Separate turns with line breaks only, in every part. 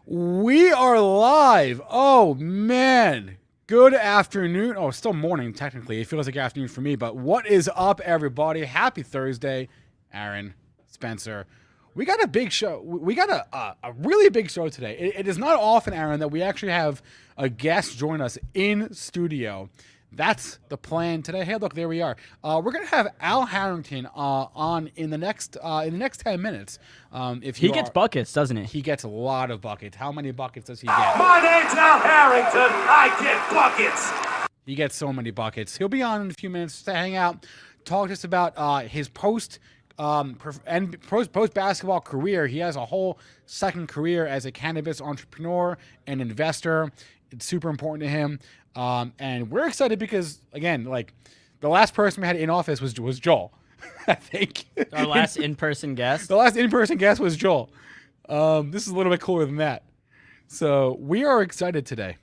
We are live. Oh, man. Good afternoon. Oh, it's still morning, technically. It feels like afternoon for me, but what is up, everybody? Happy Thursday. Aaron, Spencer. We got a big show. We got a really big show today. It is not often, Aaron, that we actually have a guest join us in studio. That's the plan today. Hey, look, there we are. We're gonna have Al Harrington on in the next 10 minutes. If
he gets buckets, doesn't he?
He gets a lot of buckets. How many buckets does he get?
My name's Al Harrington. I get buckets.
He gets so many buckets. He'll be on in a few minutes to hang out, talk to us about his post basketball career. He has a whole second career as a cannabis entrepreneur and investor. It's super important to him. And we're excited because, again, like the last person we had in office was Joel, I think.
Our last in-person guest.
The last in-person guest was Joel. This is a little bit cooler than that. So we are excited today.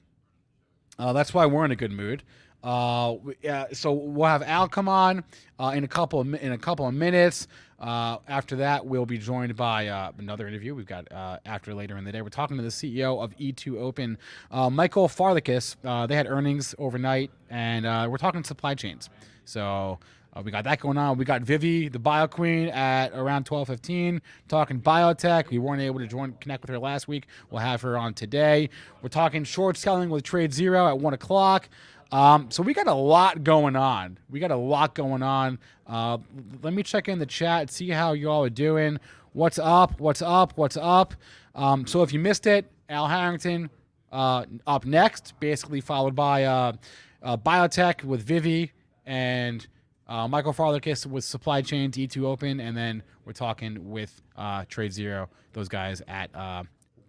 That's why we're in a good mood. So we'll have Al come on in a couple of minutes. After that, we'll be joined by another interview we've got after later in the day. We're talking to the CEO of ETWO Open, Michael Farlekas. They had earnings overnight, and we're talking supply chains. So we got that going on. We got Vivi, the Bio Queen, at around 12:15, talking biotech. We weren't able to connect with her last week. We'll have her on today. We're talking short selling with TradeZero at 1 o'clock. So we got a lot going on. Let me check in the chat, see how you all are doing. What's up? So if you missed it, Al Harrington up next, basically followed by biotech with Vivi and Michael Farlekas with supply chains, ETWO Open, and then we're talking with TradeZero, those guys at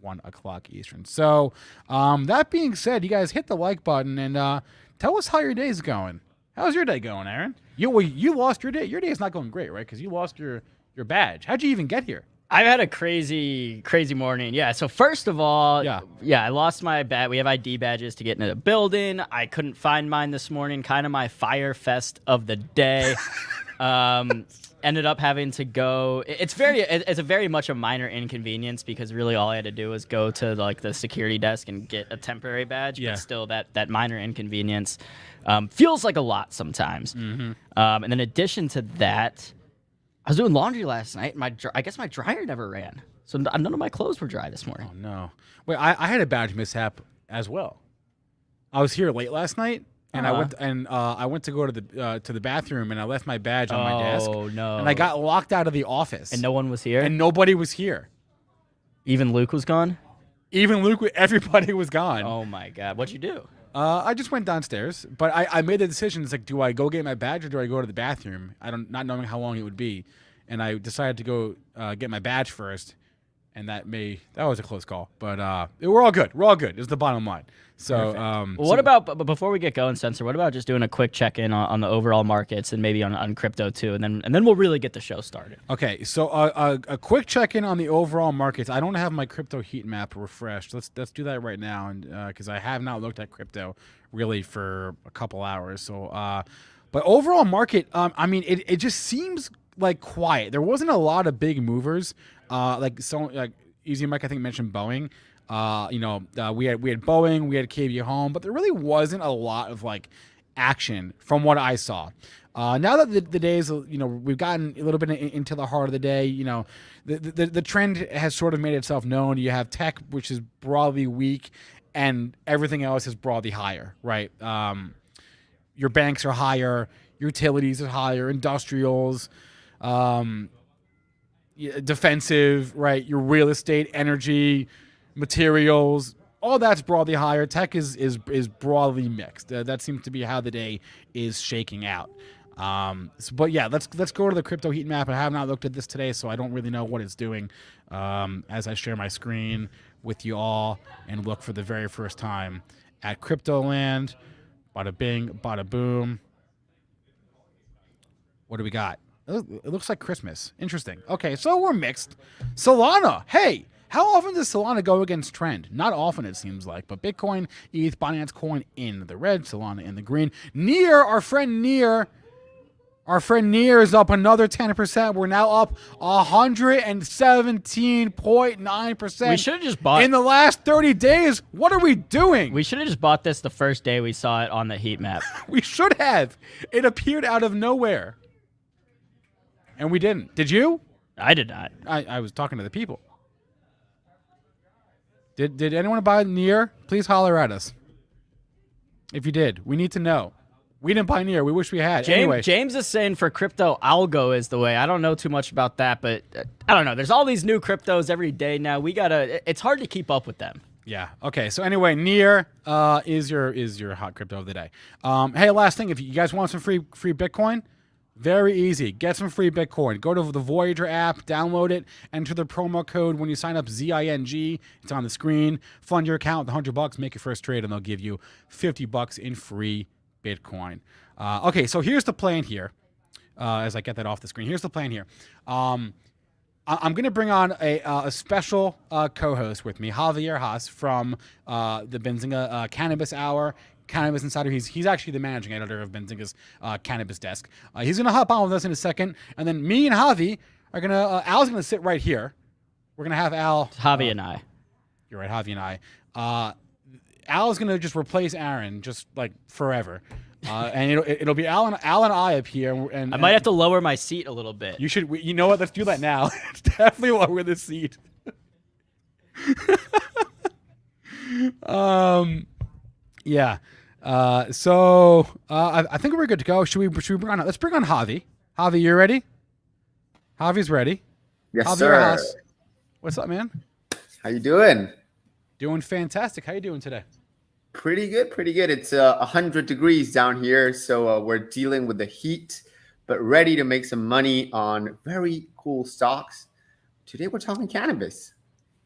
1 o'clock Eastern. So that being said, you guys hit the like button and tell us how your day's going. How's your day going, Aaron? You lost your day. Your day is not going great, right? Because you lost your badge. How'd you even get here?
I've had a crazy morning. Yeah. So first of all, I lost my badge. We have ID badges to get into the building. I couldn't find mine this morning. Kind of my fire fest of the day. Ended up having to go. It's a very much a minor inconvenience because really all I had to do was go to like the security desk and get a temporary badge.
Yeah.
But still, that minor inconvenience feels like a lot sometimes.
Mm-hmm.
And in addition to that, I was doing laundry last night. I guess my dryer never ran, so none of my clothes were dry this morning.
Oh no! Wait, I had a badge mishap as well. I was here late last night. And I went to go to the bathroom, and I left my badge on my desk.
Oh no!
And I got locked out of the office.
And no one was here.
And nobody was here.
Even Luke was gone.
Everybody was gone.
Oh my God! What'd you do?
I just went downstairs, but I made the decision. It's like, do I go get my badge or do I go to the bathroom? Not knowing how long it would be, and I decided to go get my badge first. And that was a close call, but we're all good. We're all good. Is the bottom line. So,
what about before we get going, Spencer? What about just doing a quick check-in on the overall markets and maybe on crypto too, and then we'll really get the show started.
Okay, so a quick check-in on the overall markets. I don't have my crypto heat map refreshed. Let's do that right now, and because I have not looked at crypto really for a couple hours. So, but overall market, I mean, it just seems like quiet. There wasn't a lot of big movers. Like Easy Mike, I think, mentioned Boeing. We had Boeing, we had KB Home, but there really wasn't a lot of like action from what I saw. Now that the days, we've gotten a little bit into the heart of the day. The trend has sort of made itself known. You have tech, which is broadly weak, and everything else is broadly higher, right? Your banks are higher, utilities are higher, industrials. Defensive, right? Your real estate, energy, materials, all that's broadly higher. Tech is broadly mixed. That seems to be how the day is shaking out. But yeah, let's go to the crypto heat map. I have not looked at this today, so I don't really know what it's doing. As I share my screen with you all and look for the very first time at Crypto Land. Bada bing, bada boom. What do we got? It looks like Christmas. Interesting. Okay, so we're mixed. Solana. Hey, how often does Solana go against trend? Not often, it seems like. But Bitcoin, ETH, Binance Coin in the red, Solana in the green. Our friend Near, Our friend Near is up another 10%. We're now up 117.9%.
We should have just bought
in the last 30 days. What are we doing?
We should have just bought this the first day we saw it on the heat map.
We should have. It appeared out of nowhere. And we didn't. Did you?
I did not.
I was talking to the people. Did anyone buy Near? Please holler at us. If you did, we need to know. We didn't buy Near. We wish we had. Anyway.
James is saying for crypto, algo is the way. I don't know too much about that, but I don't know. There's all these new cryptos every day now. It's hard to keep up with them.
Yeah. Okay. So anyway, Near is your hot crypto of the day. Hey, last thing. If you guys want some free Bitcoin, very easy. Get some free Bitcoin. Go to the Voyager app, download it, enter the promo code when you sign up, ZING. It's on the screen. Fund your account with $100. Make your first trade, and they'll give you $50 in free Bitcoin. Okay, so here's the plan here. As I get that off the screen, here's the plan here. I'm going to bring on a special co-host with me, Javier Haas from the Benzinga Cannabis Hour, Cannabis Insider. He's actually the managing editor of Benzinga's Cannabis Desk. He's going to hop on with us in a second, and then me and Javi are going to. Al's going to sit right here. We're going to have Al.
Javi and I.
You're right, Javi and I. Al is gonna just replace Aaron, just like forever, and it'll be Al and I up here. And
I might have to lower my seat a little bit.
You should. You know what? Let's do that now. It's definitely lower the seat. Yeah. So I think we're good to go. Should we bring on? Let's bring on Javi. Javi, you ready? Javi's ready.
Yes,
Javi
sir.
Haas. What's up, man?
How you doing?
Doing fantastic. How you doing today?
Pretty good, pretty good. It's 100 degrees down here, so we're dealing with the heat, but ready to make some money on very cool stocks. Today we're talking cannabis.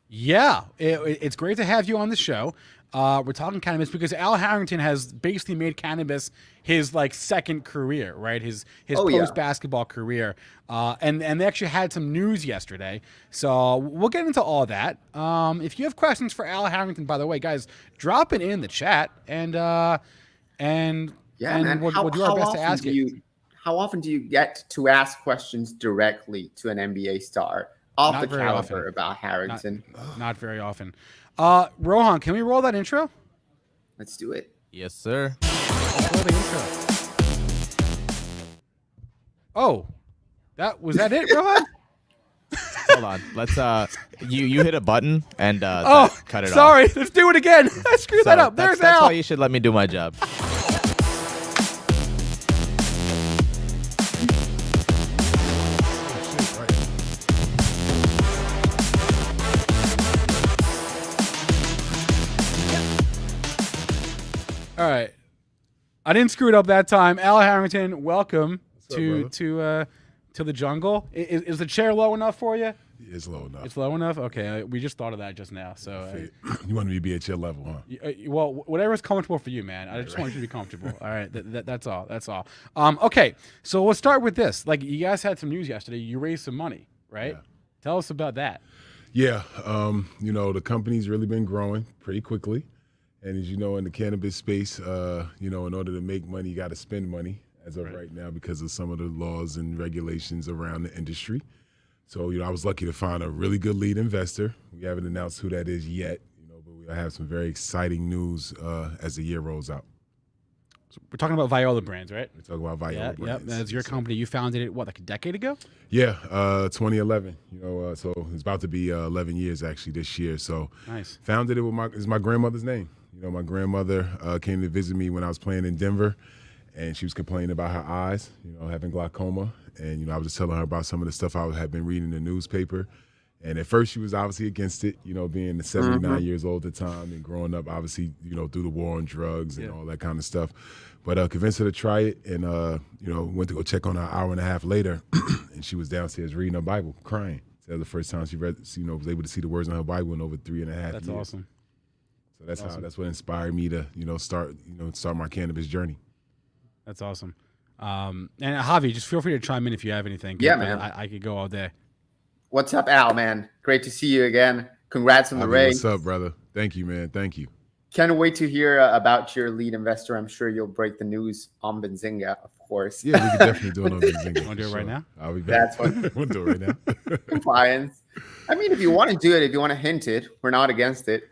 Yeah, it's great to have you on the show. We're talking cannabis because Al Harrington has basically made cannabis his like second career, right? His post basketball career. And they actually had some news yesterday, so we'll get into all that. If you have questions for Al Harrington, by the way, guys, drop it in the chat, and
man,
we'll do our best to ask it.
How often do you get to ask questions directly to an NBA star of
Not
the
very
caliber
often.
about Harrington?
Not very often. Rohan, can we roll that intro?
Let's do it.
Yes, sir.
Let's roll the intro. Oh, was that it, Rohan?
Hold on. Let's you hit a button and cut it off.
Sorry. Let's do it again. I screwed that up. There's
that's
Al.
why you should let me do my job.
All right. I didn't screw it up that time. Al Harrington, welcome to the jungle. Is the chair low enough for you?
It's low enough.
It's low enough? Okay. We just thought of that just now. So
you want me to be at your level, huh?
well, whatever's comfortable for you, man. I just want you to be comfortable. All right. That's all. That's all. Okay. So let's start with this. Like, you guys had some news yesterday. You raised some money, right?
Yeah.
Tell us about that.
Yeah. The company's really been growing pretty quickly. And as you know, in the cannabis space, in order to make money, you got to spend money as of right now because of some of the laws and regulations around the industry. So, I was lucky to find a really good lead investor. We haven't announced who that is yet, but we'll have some very exciting news as the year rolls out.
So we're talking about Viola Brands, right?
We're talking about Viola Brands.
Yep, that's your company. You founded it, like a decade ago?
Yeah, 2011. So it's about to be 11 years actually this year. So
nice.
Founded it with my grandmother's name. My grandmother came to visit me when I was playing in Denver, and she was complaining about her eyes, having glaucoma. And, I was just telling her about some of the stuff I had been reading in the newspaper. And at first she was obviously against it, being 79 years old at the time and growing up, obviously, through the war on drugs and all that kind of stuff. But convinced her to try it and, went to go check on her an hour and a half later. And she was downstairs reading her Bible, crying. So that was the first time she read, was able to see the words in her Bible in over 3.5 years.
That's awesome.
So that's what inspired me to, start my cannabis journey.
That's awesome. And Javi, just feel free to chime in if you have anything.
Yeah, man.
I could go all day.
What's up, Al, man? Great to see you again. Congrats on the race.
What's up, brother? Thank you, man. Thank you.
Can't wait to hear about your lead investor. I'm sure you'll break the news on Benzinga, of course.
Yeah, we can definitely do it on Benzinga.
Want to do it right now?
I'll be back.
That's what
We'll do it right now.
compliance. I mean, if you want to do it, if you want to hint it, we're not against it.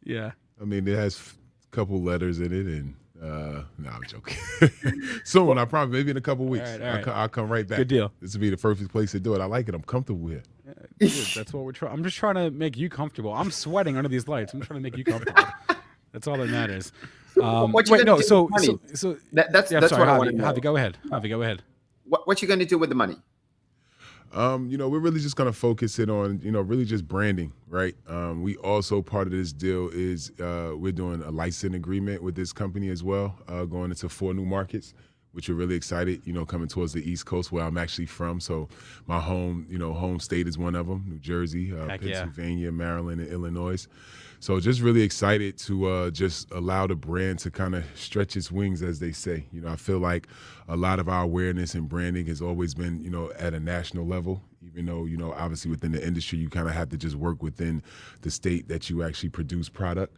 Yeah.
I mean, it has a couple letters in it, and no, I'm joking. Soon, I promise, maybe in a couple weeks,
All right.
I'll come right back.
Good deal.
This will be the perfect place to do it. I like it. I'm comfortable here.
Dude, that's what we're trying. I'm just trying to make you comfortable. I'm sweating under these lights. I'm trying to make you comfortable. That's all that matters.
What you
Wait,
gonna
no.
do
So,
with money? That's
yeah,
that's
sorry,
what I
Javi,
want to know.
Javi, go ahead. Javi, go ahead.
What you going to do with the money?
We're really just going to focus it on, really just branding, right? We also, part of this deal is we're doing a license agreement with this company as well, going into 4 new markets, which we're really excited, coming towards the East Coast where I'm actually from. So my home state is one of them, New Jersey, Pennsylvania, Maryland, and Illinois. So just really excited to just allow the brand to kind of stretch its wings, as they say. I feel like a lot of our awareness and branding has always been, at a national level, even though, obviously within the industry, you kind of have to just work within the state that you actually produce product.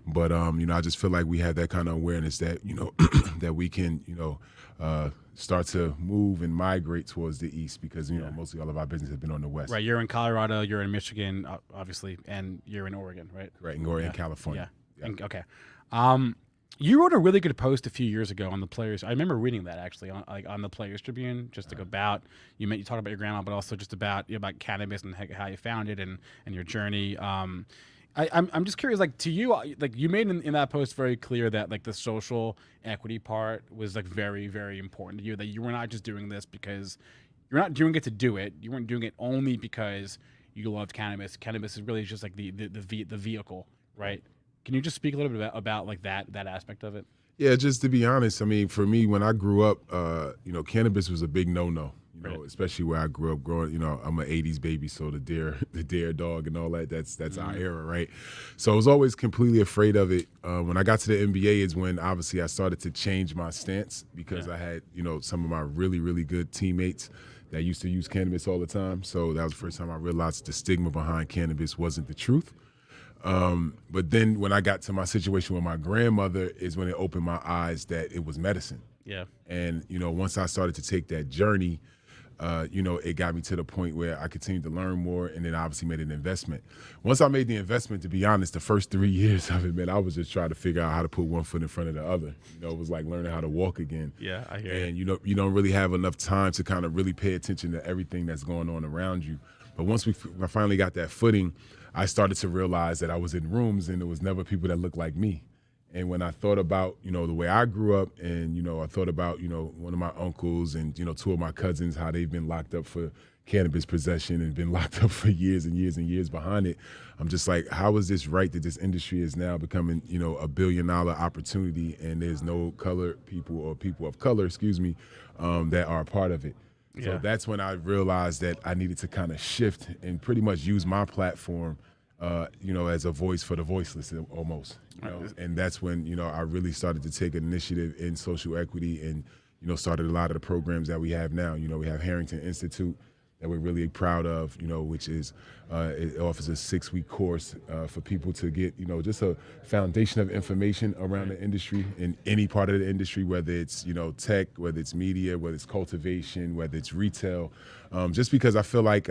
But, I just feel like we have that kind of awareness that, that we can, start to move and migrate towards the east because, mostly all of our business has been on the west.
Right. You're in Colorado, you're in Michigan, obviously, and you're in Oregon, right?
Right, in Oregon, California.
Yeah. Okay. You wrote a really good post a few years ago on the Players. I remember reading that actually on the Players Tribune, just about you talked about your grandma, but also just about cannabis and how you found it and your journey. I'm just curious, to you, you made in that post very clear that the social equity part was very, very important to you, that you were not just doing this because you're not doing it to do it. You weren't doing it only because you loved cannabis. Cannabis is really just the vehicle, right? Can you just speak a little bit about that aspect of it?
Yeah, just to be honest, I mean, for me, when I grew up, cannabis was a big no-no.
Right.
Especially where I grew up growing, I'm an 80s baby, so the dare dog and all that's our era, right? So I was always completely afraid of it. When I got to the NBA is when obviously I started to change my stance because I had, some of my really, really good teammates that used to use cannabis all the time. So that was the first time I realized the stigma behind cannabis wasn't the truth. But then when I got to my situation with my grandmother is when it opened my eyes that it was medicine.
Yeah.
And, once I started to take that journey, it got me to the point where I continued to learn more and then obviously made an investment. Once I made the investment, to be honest, the first 3 years of it, man, I was just trying to figure out how to put one foot in front of the other. It was like learning how to walk again.
Yeah, I hear
And, you don't really have enough time to kind of really pay attention to everything that's going on around you. But once I finally got that footing, I started to realize that I was in rooms and there was never people that looked like me. And when I thought about, the way I grew up and, I thought about, one of my uncles and, 2 of my cousins, how they've been locked up for cannabis possession and been locked up for years and years and years behind it. I'm just like, how is this right that this industry is now becoming, a $1 billion opportunity and there's no colored people or people of color, that are a part of it. So that's when I realized that I needed to kind of shift and pretty much use my platform as a voice for the voiceless almost, and that's when, I really started to take initiative in social equity and, started a lot of the programs that we have now. We have Harrington Institute that we're really proud of, which is, it offers a 6-week course for people to get, just a foundation of information around the industry in any part of the industry, whether it's, tech, whether it's media, whether it's cultivation, whether it's retail, just because I feel like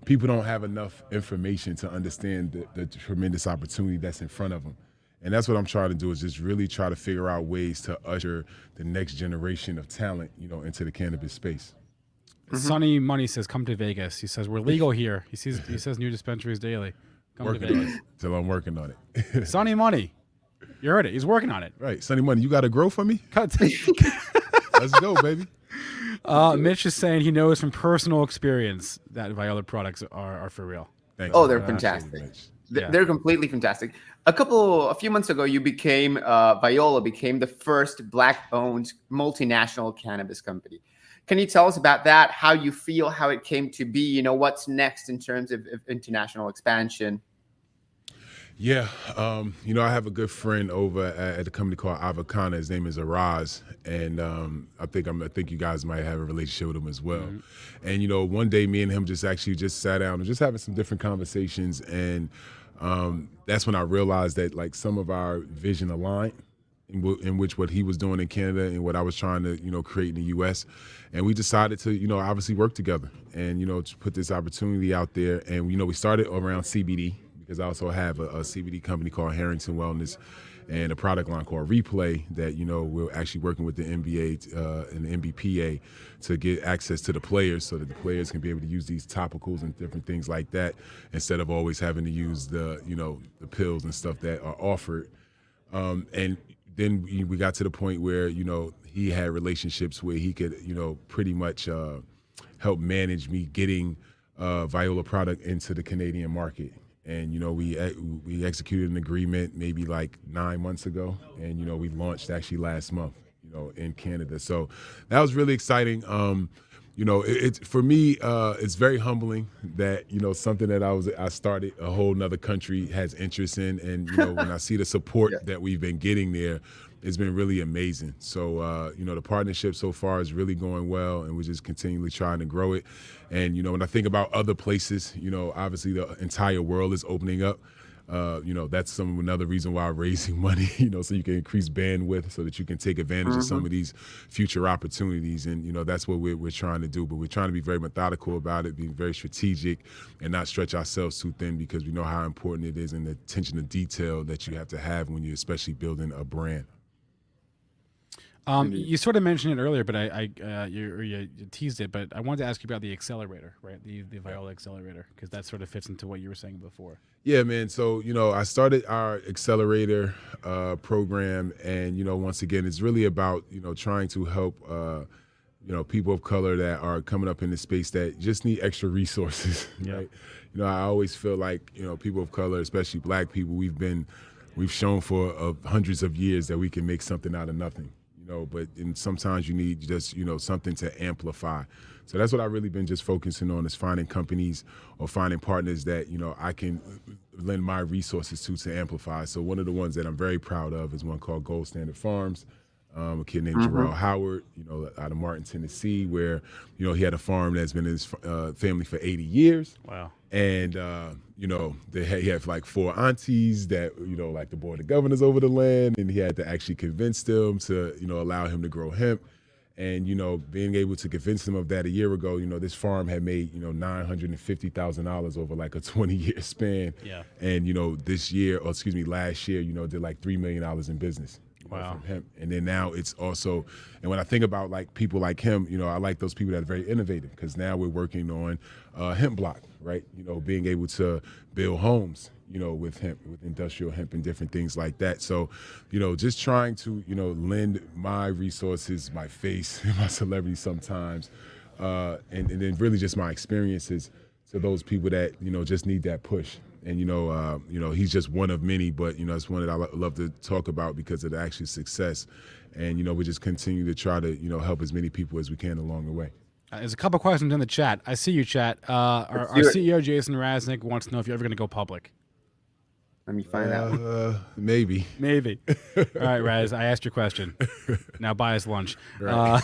people don't have enough information to understand the tremendous opportunity that's in front of them. And that's what I'm trying to do is just really try to figure out ways to usher the next generation of talent, into the cannabis space.
Sonny Money says, "Come to Vegas." He says, "We're legal here." He says new dispensaries daily. Come to Vegas.
Till I'm working on it.
Sonny Money, you heard it. He's working on it.
Right, Sonny Money, you got to grow for me. Let's go, baby.
Mitch is saying he knows from personal experience that Viola products are for real.
Thank you.
Oh, they're fantastic. They're completely fantastic. A few months ago, Viola became the first Black-owned multinational cannabis company. Can you tell us about that? How you feel, how it came to be? What's next in terms of international expansion?
Yeah, I have a good friend over at a company called Avocana. His name is Araz, and I think you guys might have a relationship with him as well. Mm-hmm. And one day, me and him just sat down and just having some different conversations, and That's when I realized that like some of our vision aligned in which what he was doing in Canada and what I was trying to, create in the US. And we decided to, obviously work together and, to put this opportunity out there. And, we started around CBD because I also have a CBD company called Harrington Wellness and a product line called Replay that, we're actually working with the NBA and the NBPA to get access to the players so that the players can be able to use these topicals and different things like that instead of always having to use the, the pills and stuff that are offered. And then we got to the point where, he had relationships where he could, pretty much help manage me getting Viola product into the Canadian market. And, we executed an agreement maybe like 9 months ago. And, we launched actually last month, in Canada. So that was really exciting. For me, it's very humbling that, something that I started a whole nother country has interest in. And, when I see the support that we've been getting there, it's been really amazing. So, the partnership so far is really going well, and we're just continually trying to grow it. And, when I think about other places, obviously the entire world is opening up. That's another reason why I'm raising money, so you can increase bandwidth so that you can take advantage of some of these future opportunities. And, that's what we're trying to do. But we're trying to be very methodical about it, being very strategic and not stretch ourselves too thin because we know how important it is and the attention to detail that you have to have when you're especially building a brand.
You sort of mentioned it earlier, but you teased it. But I wanted to ask you about the accelerator, right? The Viola accelerator, because that sort of fits into what you were saying before.
Yeah, man. So I started our accelerator program, and once again, it's really about trying to help people of color that are coming up in the space that just need extra resources. Right? I always feel like people of color, especially Black people, we've shown for hundreds of years that we can make something out of nothing. But sometimes you need just, something to amplify. So that's what I've really been just focusing on is finding companies or finding partners that, I can lend my resources to amplify. So one of the ones that I'm very proud of is one called Gold Standard Farms. A kid named Jarrell Howard, out of Martin, Tennessee, where, he had a farm that's been in his family for 80 years.
Wow.
And, he had like 4 aunties that, like the board of governors over the land. And he had to actually convince them to, allow him to grow hemp. And, being able to convince them of that a year ago, this farm had made, $950,000 over like a 20-year span.
Yeah.
And, last year, did like $3 million in business. From hemp. And then now it's also, and when I think about like people like him, I like those people that are very innovative because now we're working on hemp block, right? Being able to build homes, with hemp, with industrial hemp and different things like that. So, just trying to, lend my resources, my face, my celebrity sometimes, and then really just my experiences to those people that, just need that push. And, he's just one of many, but, it's one that I love to talk about because of the actual success. And, we just continue to try to, help as many people as we can along the way.
There's a couple questions in the chat. I see you, chat. Our CEO, Jason Raznick, wants to know if you're ever going to go public.
Let me find out.
Maybe.
All right, Raz, I asked your question. Now buy us lunch.
Right.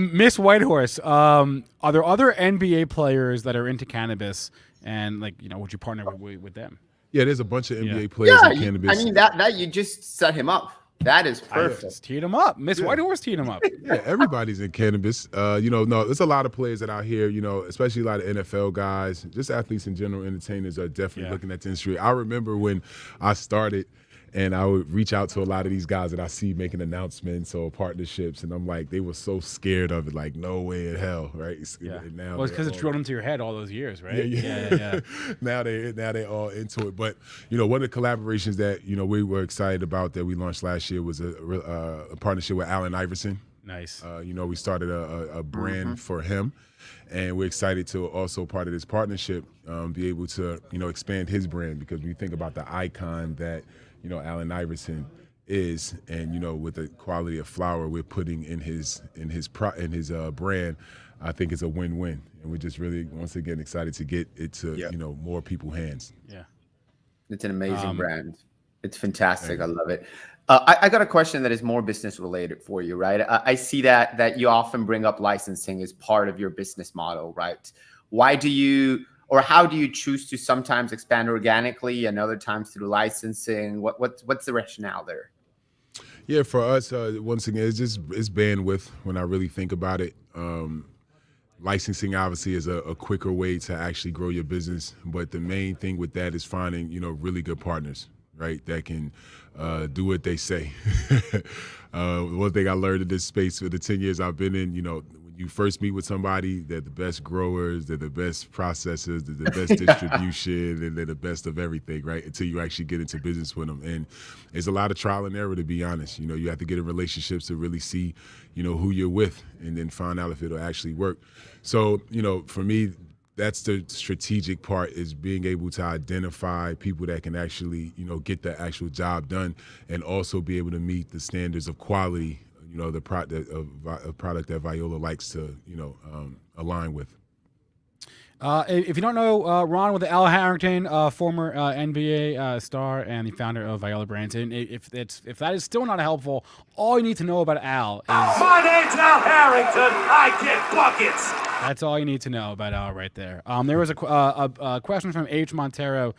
Miss Whitehorse, are there other NBA players that are into cannabis? And would you partner with them?
Yeah, there's a bunch of NBA players in cannabis.
I mean, that you just set him up. That is perfect.
Just teed him up. Miss Whitehorse teed him up.
Yeah, everybody's in cannabis. No, there's a lot of players that out here, especially a lot of NFL guys, just athletes in general, entertainers are definitely looking at the industry. I remember when I started and I would reach out to a lot of these guys that I see making announcements or partnerships, and I'm like, they were so scared of it, like, no way in hell, right?
Yeah.
Now
well, it's because it's drilled into your head all those years, right?
Yeah. Now they're all into it. But, one of the collaborations that, we were excited about that we launched last year was a partnership with Allen Iverson.
Nice.
We started a brand for him, and we're excited to also part of this partnership be able to, expand his brand because when you think about the icon that, Allen Iverson is, and with the quality of flower we're putting in his brand, I think it's a win-win, and we're just really once again excited to get it to more people's hands.
Yeah,
it's an amazing brand. It's fantastic. I love it. I got a question that is more business related for you, right? I see that you often bring up licensing as part of your business model, right? Why do you or how do you choose to sometimes expand organically and other times through licensing? What's the rationale there?
Yeah, for us, once again, it's bandwidth when I really think about it. Licensing obviously is a quicker way to actually grow your business, but the main thing with that is finding, really good partners, right? That can do what they say. One thing I learned in this space for the 10 years I've been in, when you first meet with somebody, they're the best growers, they're the best processors, they're the best distribution, and they're the best of everything, right? Until you actually get into business with them. And it's a lot of trial and error, to be honest. You have to get in relationships to really see, who you're with, and then find out if it'll actually work. So, for me, that's the strategic part, is being able to identify people that can actually, get the actual job done, and also be able to meet the standards of quality, the product that Viola likes to, align with.
If you don't know, Ron with Al Harrington, former NBA star and the founder of Viola Brands. And if that is still not helpful, all you need to know about Al is...
My name's Al Harrington. I get buckets.
That's all you need to know about Al right there. There was a question from H. Montero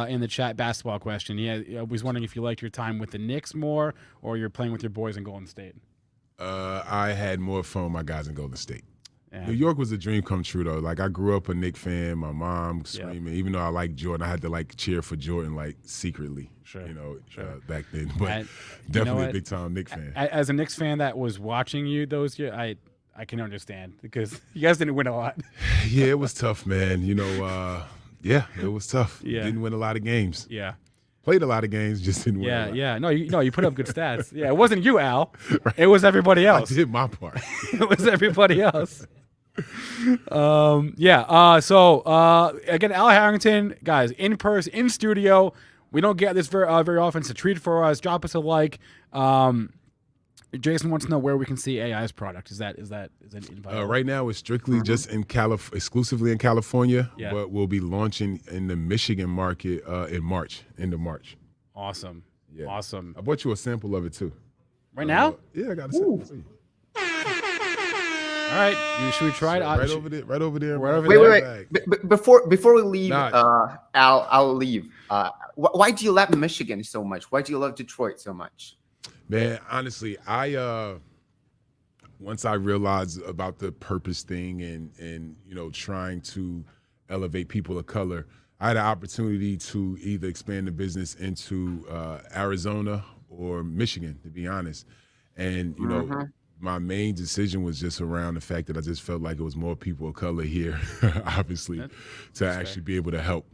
in the chat, basketball question. He was wondering if you liked your time with the Knicks more, or you're playing with your boys in Golden State.
I had more fun with my guys in Golden State.
Yeah.
New York was a dream come true, though. Like, I grew up a Knicks fan. My mom screaming. Even though I liked Jordan, I had to cheer for Jordan secretly.
Sure.
Back then. But definitely a big time Knicks fan.
As a Knicks fan that was watching you those years, I can understand, because you guys didn't win a lot.
Yeah, it was tough, man. It was tough.
Yeah.
Didn't win a lot of games.
Yeah.
Played a lot of games, just didn't win a lot.
Yeah. No, you put up good stats. Yeah, it wasn't you, Al. Right. It was everybody else.
I did my part.
It was everybody else. So again, Al Harrington, guys, in person, in studio. We don't get this very often. It's a treat for us. Drop us a like. Jason wants to know where we can see AI's product. Is that
right now it's strictly just in exclusively in California, but we'll be launching in the Michigan market in March, end of March.
Awesome.
Yeah.
Awesome.
I bought you a sample of it too.
Right now?
Yeah, I got a sample for you.
All right, should we try it?
Right over there. Right over there.
Wait. Before we leave, I'll leave. Why do you love Michigan so much? Why do you love Detroit so much?
Man, honestly, once I realized about the purpose thing and trying to elevate people of color, I had an opportunity to either expand the business into Arizona or Michigan, to be honest. And my main decision was just around the fact that I just felt like it was more people of color here, obviously, to actually be able to help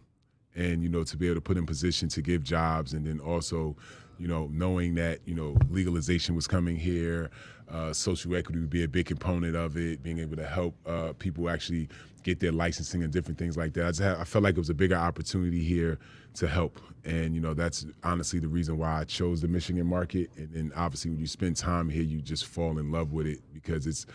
and, to be able to put in position to give jobs. And then also, knowing that, legalization was coming here, social equity would be a big component of it, being able to help people actually get their licensing and different things like that. I felt like it was a bigger opportunity here to help. And, that's honestly the reason why I chose the Michigan market. And then obviously when you spend time here, you just fall in love with it, because it's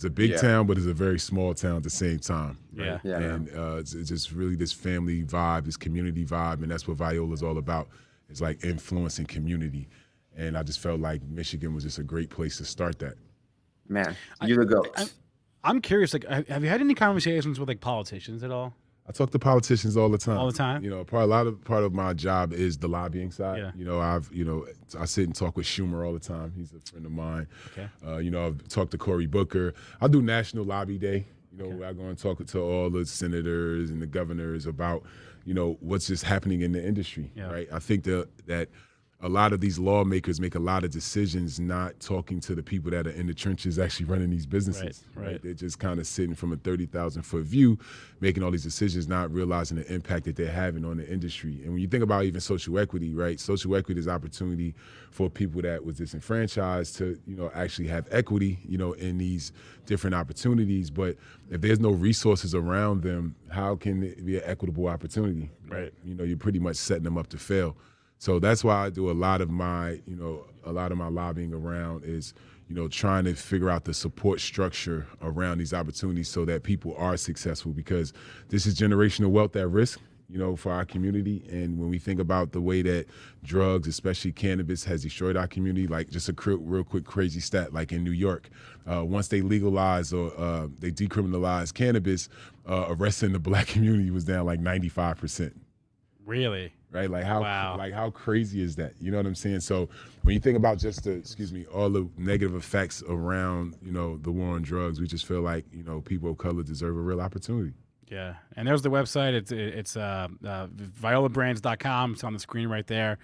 a big town, but it's a very small town at the same time. Right?
Yeah.
And it's just really this family vibe, this community vibe. And that's what Viola's all about. It's like influence and community. And I just felt like Michigan was just a great place to start that.
Man, you're the GOAT.
I'm curious, have you had any conversations with politicians at all?
I talk to politicians all the time.
All the time?
Part of my job is the lobbying side.
Yeah.
I sit and talk with Schumer all the time. He's a friend of mine.
Okay.
I've talked to Cory Booker. I do National Lobby Day. I go and talk to all the senators and the governors about, what's just happening in the industry, right? I think that a lot of these lawmakers make a lot of decisions not talking to the people that are in the trenches actually running these businesses. Right? They're just kind of sitting from a 30,000-foot view, making all these decisions, not realizing the impact that they're having on the industry. And when you think about even social equity, right? Social equity is opportunity for people that was disenfranchised to, actually have equity, in these different opportunities. But if there's no resources around them, how can it be an equitable opportunity? Right? You're pretty much setting them up to fail. So that's why I do a lot of my lobbying around is, trying to figure out the support structure around these opportunities so that people are successful, because this is generational wealth at risk. for our community. And when we think about the way that drugs, especially cannabis, has destroyed our community, like just a real quick crazy stat, like in New York, once they legalized or they decriminalized cannabis, arrests in the black community was down like 95%.
Really?
Right? Like how
Wow.
like how crazy is that? You know what I'm saying? So when you think about just all the negative effects around, the war on drugs, we just feel like, people of color deserve a real opportunity.
Yeah, and there's the website. It's violabrands.com. It's on the screen right there.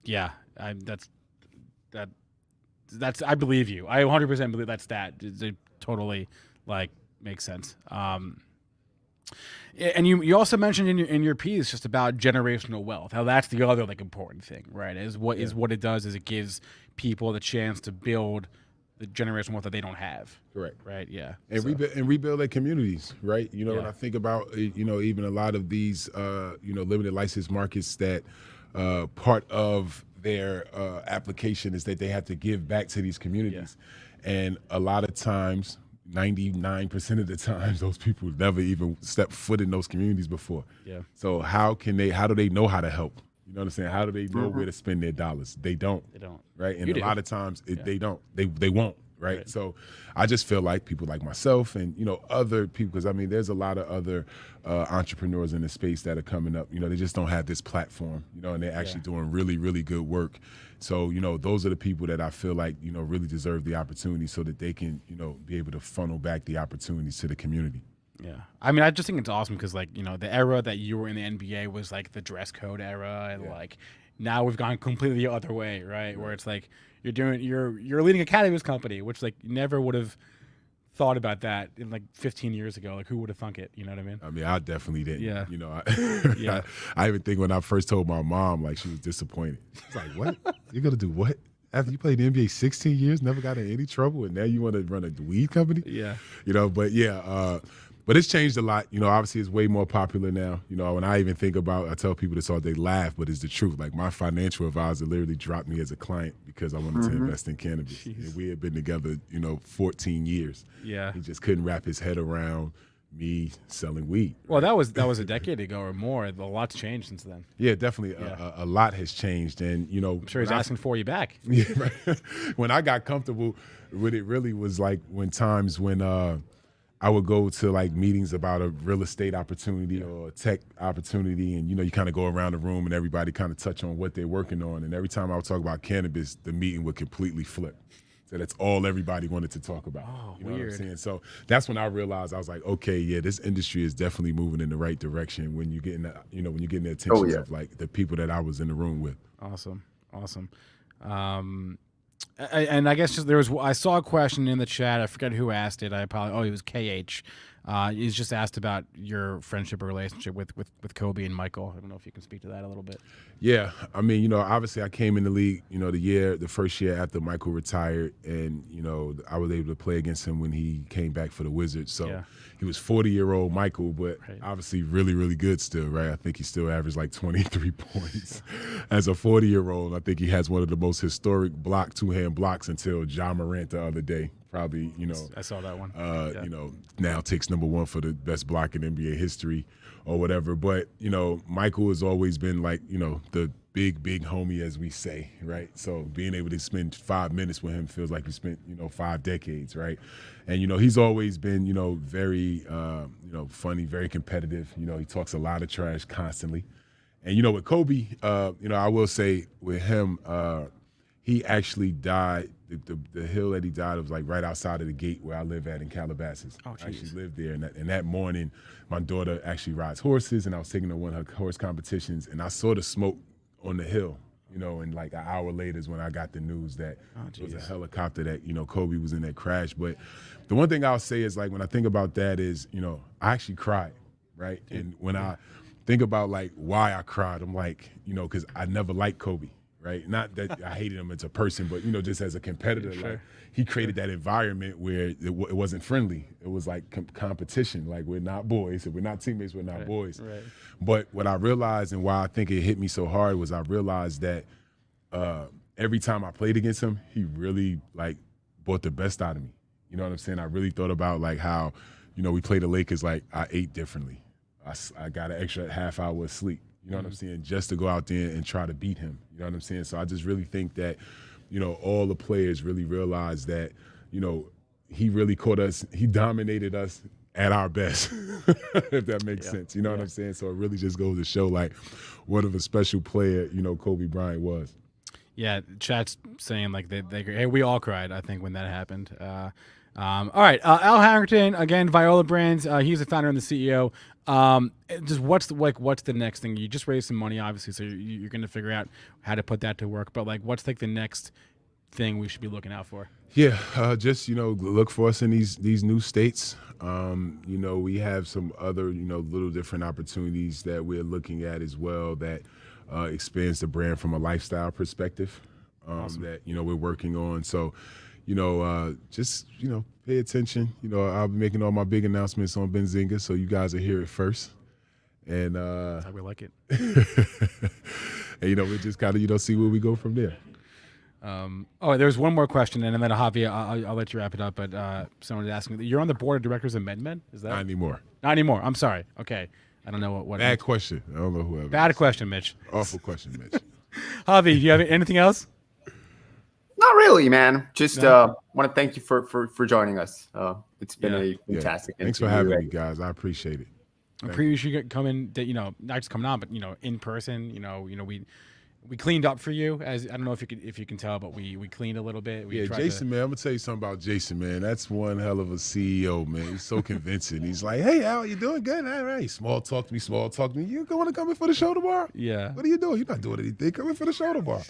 Yeah, that's I believe you. I 100% believe that stat. It totally makes sense. And you also mentioned in your piece just about generational wealth. How that's the other important thing, right? Is what it does is it gives people the chance to build the generational wealth that they don't have.
Correct.
Right. Yeah.
And rebuild their communities. Right. When I think about even a lot of these limited license markets that part of their application is that they have to give back to these communities, and a lot of times. 99% of the times, those people never even stepped foot in those communities before. Yeah. So how do they know how to help? You know what I'm saying? How do they know where to spend their dollars? They don't. Right. And a lot of times they don't. They won't. Right? So I just feel like people like myself and, other people, because there's a lot of other entrepreneurs in the space that are coming up, they just don't have this platform, and they're actually doing really, really good work. So, those are the people that I feel like, really deserve the opportunity so that they can, be able to funnel back the opportunities to the community.
Yeah. I just think it's awesome because the era that you were in the NBA was the dress code era. And now we've gone completely the other way, right? Where it's you're leading a cannabis company, which you never would have thought about that in 15 years ago. Who would have thunk it? You know what I mean?
I definitely didn't.
Yeah.
I even think when I first told my mom, she was disappointed. She's like, what? You're going to do what? After you played the NBA 16 years, never got in any trouble, and now you want to run a weed company?
Yeah.
But it's changed a lot. Obviously it's way more popular now. When I even think about, I tell people this all day, laugh, but it's the truth. My financial advisor literally dropped me as a client because I wanted to invest in cannabis. And we had been together, 14 years.
Yeah.
He just couldn't wrap his head around me selling weed.
Well, that was a decade ago or more. A lot's changed since then.
Yeah, definitely. A lot has changed. And,
I'm sure he's asking for you back.
Yeah, right. When I got comfortable with it really was when I would go to meetings about a real estate opportunity or a tech opportunity, and you kind of go around the room and everybody kind of touch on what they're working on. And every time I would talk about cannabis, the meeting would completely flip. So that's all everybody wanted to talk about.
Oh,
you know
weird.
what I'm saying? So that's when I realized I was like, okay, yeah, this industry is definitely moving in the right direction when you're getting the attention of the people that I was in the room with.
Awesome. And I guess I saw a question in the chat. I forget who asked it. It was KH. He's just asked about your friendship or relationship with Kobe and Michael. I don't know if you can speak to that a little bit.
Yeah, obviously I came in the league, the first year after Michael retired, and I was able to play against him when he came back for the Wizards. So he was 40-year-old Michael, but obviously really, really good still, right? I think he still averaged 23 points as a 40-year-old. I think he has one of the most historic two-hand blocks until Ja Morant the other day. Probably,
I saw that one.
Now takes number one for the best block in NBA history or whatever. But, Michael has always been the big homie, as we say, right? So being able to spend 5 minutes with him feels like you spent, 5 decades, right? And, he's always been, very, funny, very competitive. He talks a lot of trash constantly. And, with Kobe, I will say with him, he actually died. The hill that he died was right outside of the gate where I live at in Calabasas.
Oh,
I actually lived there. And that morning, my daughter actually rides horses, and I was taking her to one of her horse competitions, and I saw the smoke on the hill, and an hour later is when I got the news that it was a helicopter that, Kobe was in that crash. But the one thing I'll say is, when I think about that is, I actually cried, right? And when I think about, why I cried, I'm because I never liked Kobe. Right, not that I hated him as a person, but just as a competitor, he created that environment where it wasn't friendly. It was competition. We're not boys. If we're not teammates, we're not boys. Right. But what I realized and why I think it hit me so hard was I realized that every time I played against him, he really brought the best out of me. You know what I'm saying? I really thought about how we played the Lakers. I ate differently. I got an extra half hour of sleep. You know what I'm saying? Just to go out there and try to beat him. You know what I'm saying? So I just really think that, all the players really realized that, he really caught us. He dominated us at our best, if that makes sense. You know what I'm saying? So it really just goes to show, like, what of a special player, Kobe Bryant was.
Yeah, chat's saying, like, hey, we all cried, I think, when that happened. All right, Al Harrington, again, Viola Brands. He's the founder and the CEO. Just what's the next thing? You just raised some money, obviously, so you're going to figure out how to put that to work. But, like, what's, like, the next thing we should be looking out for?
Yeah, just, look for us in these new states. We have some other, little different opportunities that we're looking at as well that expands the brand from a lifestyle perspective
Awesome.
that, we're working on. So, just, pay attention. I'll be making all my big announcements on Benzinga, so you guys will hear it first. And
that's how we like it.
and, we just kind of, see where we go from there.
There's one more question, and then Javi, I'll let you wrap it up. But someone was asking, you're on the board of directors of MedMed? Is that
not anymore?
Not anymore. I'm sorry. Okay, I don't know what.
Bad question. I don't know whoever.
Bad question, Mitch.
Awful question, Mitch.
Javi, do you have anything else?
Not really, man. Just want to thank you for joining us. It's been a fantastic.
Thanks for having me, guys. I appreciate it.
I appreciate you coming. Not just coming on, but in person. We cleaned up for you. As I don't know if you can tell, but we cleaned a little bit. We
Jason, man, I'm gonna tell you something about Jason, man. That's one hell of a CEO, man. He's so convincing. He's like, "Hey, Al, you doing good? All right, small talk to me. You want to come in for the show tomorrow?
Yeah.
What are you doing? You're not doing anything. Come in for the show tomorrow."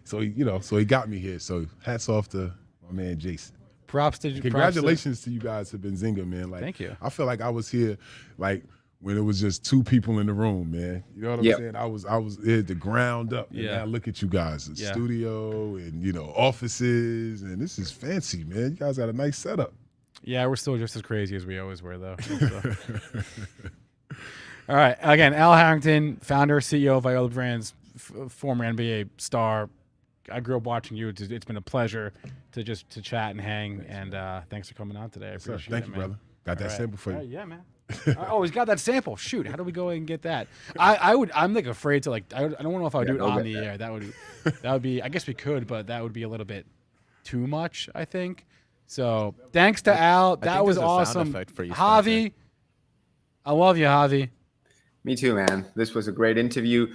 So he got me here. So hats off to my man Jason.
Props to
congratulations to you guys at Benzinga, man. Like,
thank you.
I feel like I was here, like, when it was just two people in the room, man. You know what I'm saying? I was at the ground up. And now look at you guys, the studio and offices, and this is fancy, man. You guys got a nice setup.
Yeah, we're still just as crazy as we always were, though. So. All right, again, Al Harrington, founder, CEO of Viola Brands, former NBA star. I grew up watching you. It's been a pleasure to chat and hang, and thanks for coming on today. I appreciate it.
Thank you, brother. Got that sample for you.
Yeah, man. He's got that sample. Shoot, how do we go and get that? I'm like afraid to I don't know if I would do it on the air. That would be. I guess we could, but that would be a little bit too much, I think. So thanks to Al. That was awesome. Javi, I love you, Javi.
Me too, man. This was a great interview.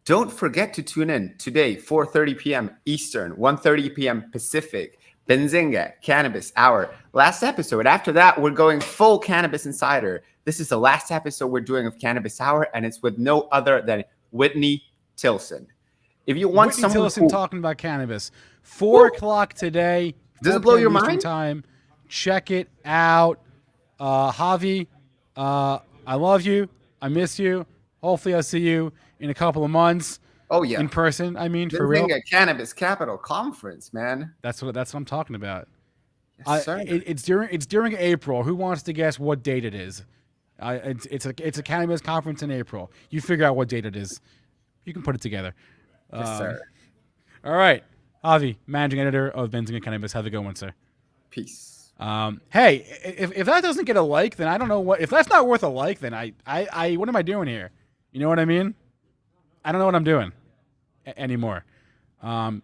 Don't forget to tune in today, 4:30 p.m. Eastern, 1:30 p.m. Pacific. Benzinga Cannabis Hour. Last episode. After that, we're going full Cannabis Insider. This is the last episode we're doing of Cannabis Hour, and it's with no other than Whitney Tilson. If you want
Whitney Tilson talking about cannabis, 4 o'clock today.
Does it blow your mind?
Time. Check it out. Javi, I love you. I miss you. Hopefully I'll see you in a couple of months.
Oh yeah,
in person. I mean, for real.
Cannabis Capital Conference, man.
That's what I'm talking about.
Yes, sir.
It's during April. Who wants to guess what date it is? It's a cannabis conference in April. You figure out what date it is. You can put it together.
Yes, sir.
All right, Javi, managing editor of Benzinga Cannabis. Have a good one, sir.
Peace.
Hey, if that doesn't get a like, then I don't know what. If that's not worth a like, then I what am I doing here? You know what I mean? I don't know what I'm doing anymore.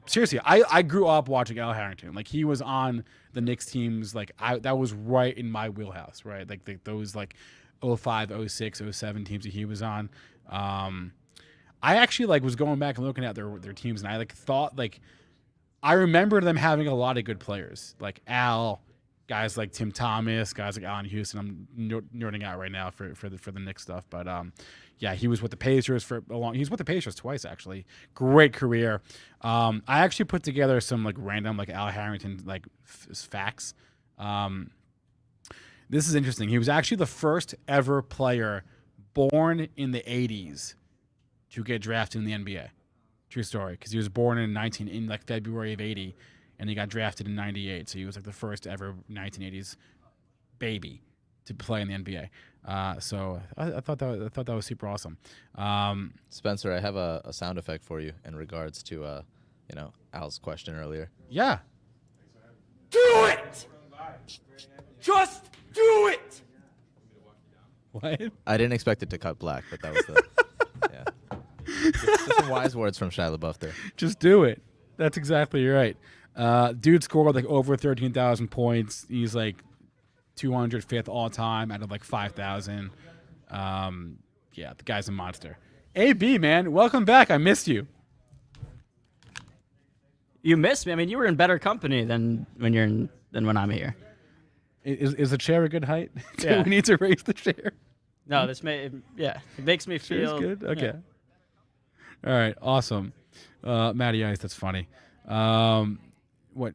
Seriously, I grew up watching Al Harrington. Like, he was on the Knicks teams. Like, that was right in my wheelhouse, right? Like those 05, 06, 07 teams that he was on. I actually was going back and looking at their teams, and I thought I remember them having a lot of good players, like Al, guys like Tim Thomas, guys like Allen Houston. I'm nerding out right now for the Knicks stuff, but yeah, he was with the Pacers for a long. He was with the Pacers twice, actually. Great career. I actually put together some random Al Harrington facts. This is interesting. He was actually the first ever player born in the 80s to get drafted in the NBA. True story, because he was born in February of 80, and he got drafted in 98. So he was the first ever 1980s baby to play in the NBA. So I thought that was super awesome.
Spencer, I have a sound effect for you in regards to Al's question earlier.
Yeah.
Do it! Just do it!
What?
I didn't expect it to cut black, but that was the yeah. Just some wise words from Shia LaBeouf there.
Just do it. That's exactly right. Dude scored like over 13,000 points. He's like 205th all time out of like 5,000. Yeah, the guy's a monster. AB, man, welcome back. I missed you.
You missed me. I mean, you were in better company than when I'm here.
Is the chair a good height?
Yeah.
Do we need to raise the chair?
No, it makes me feel
good. Okay.
Yeah.
All right. Awesome. Matty Ice, that's funny. What?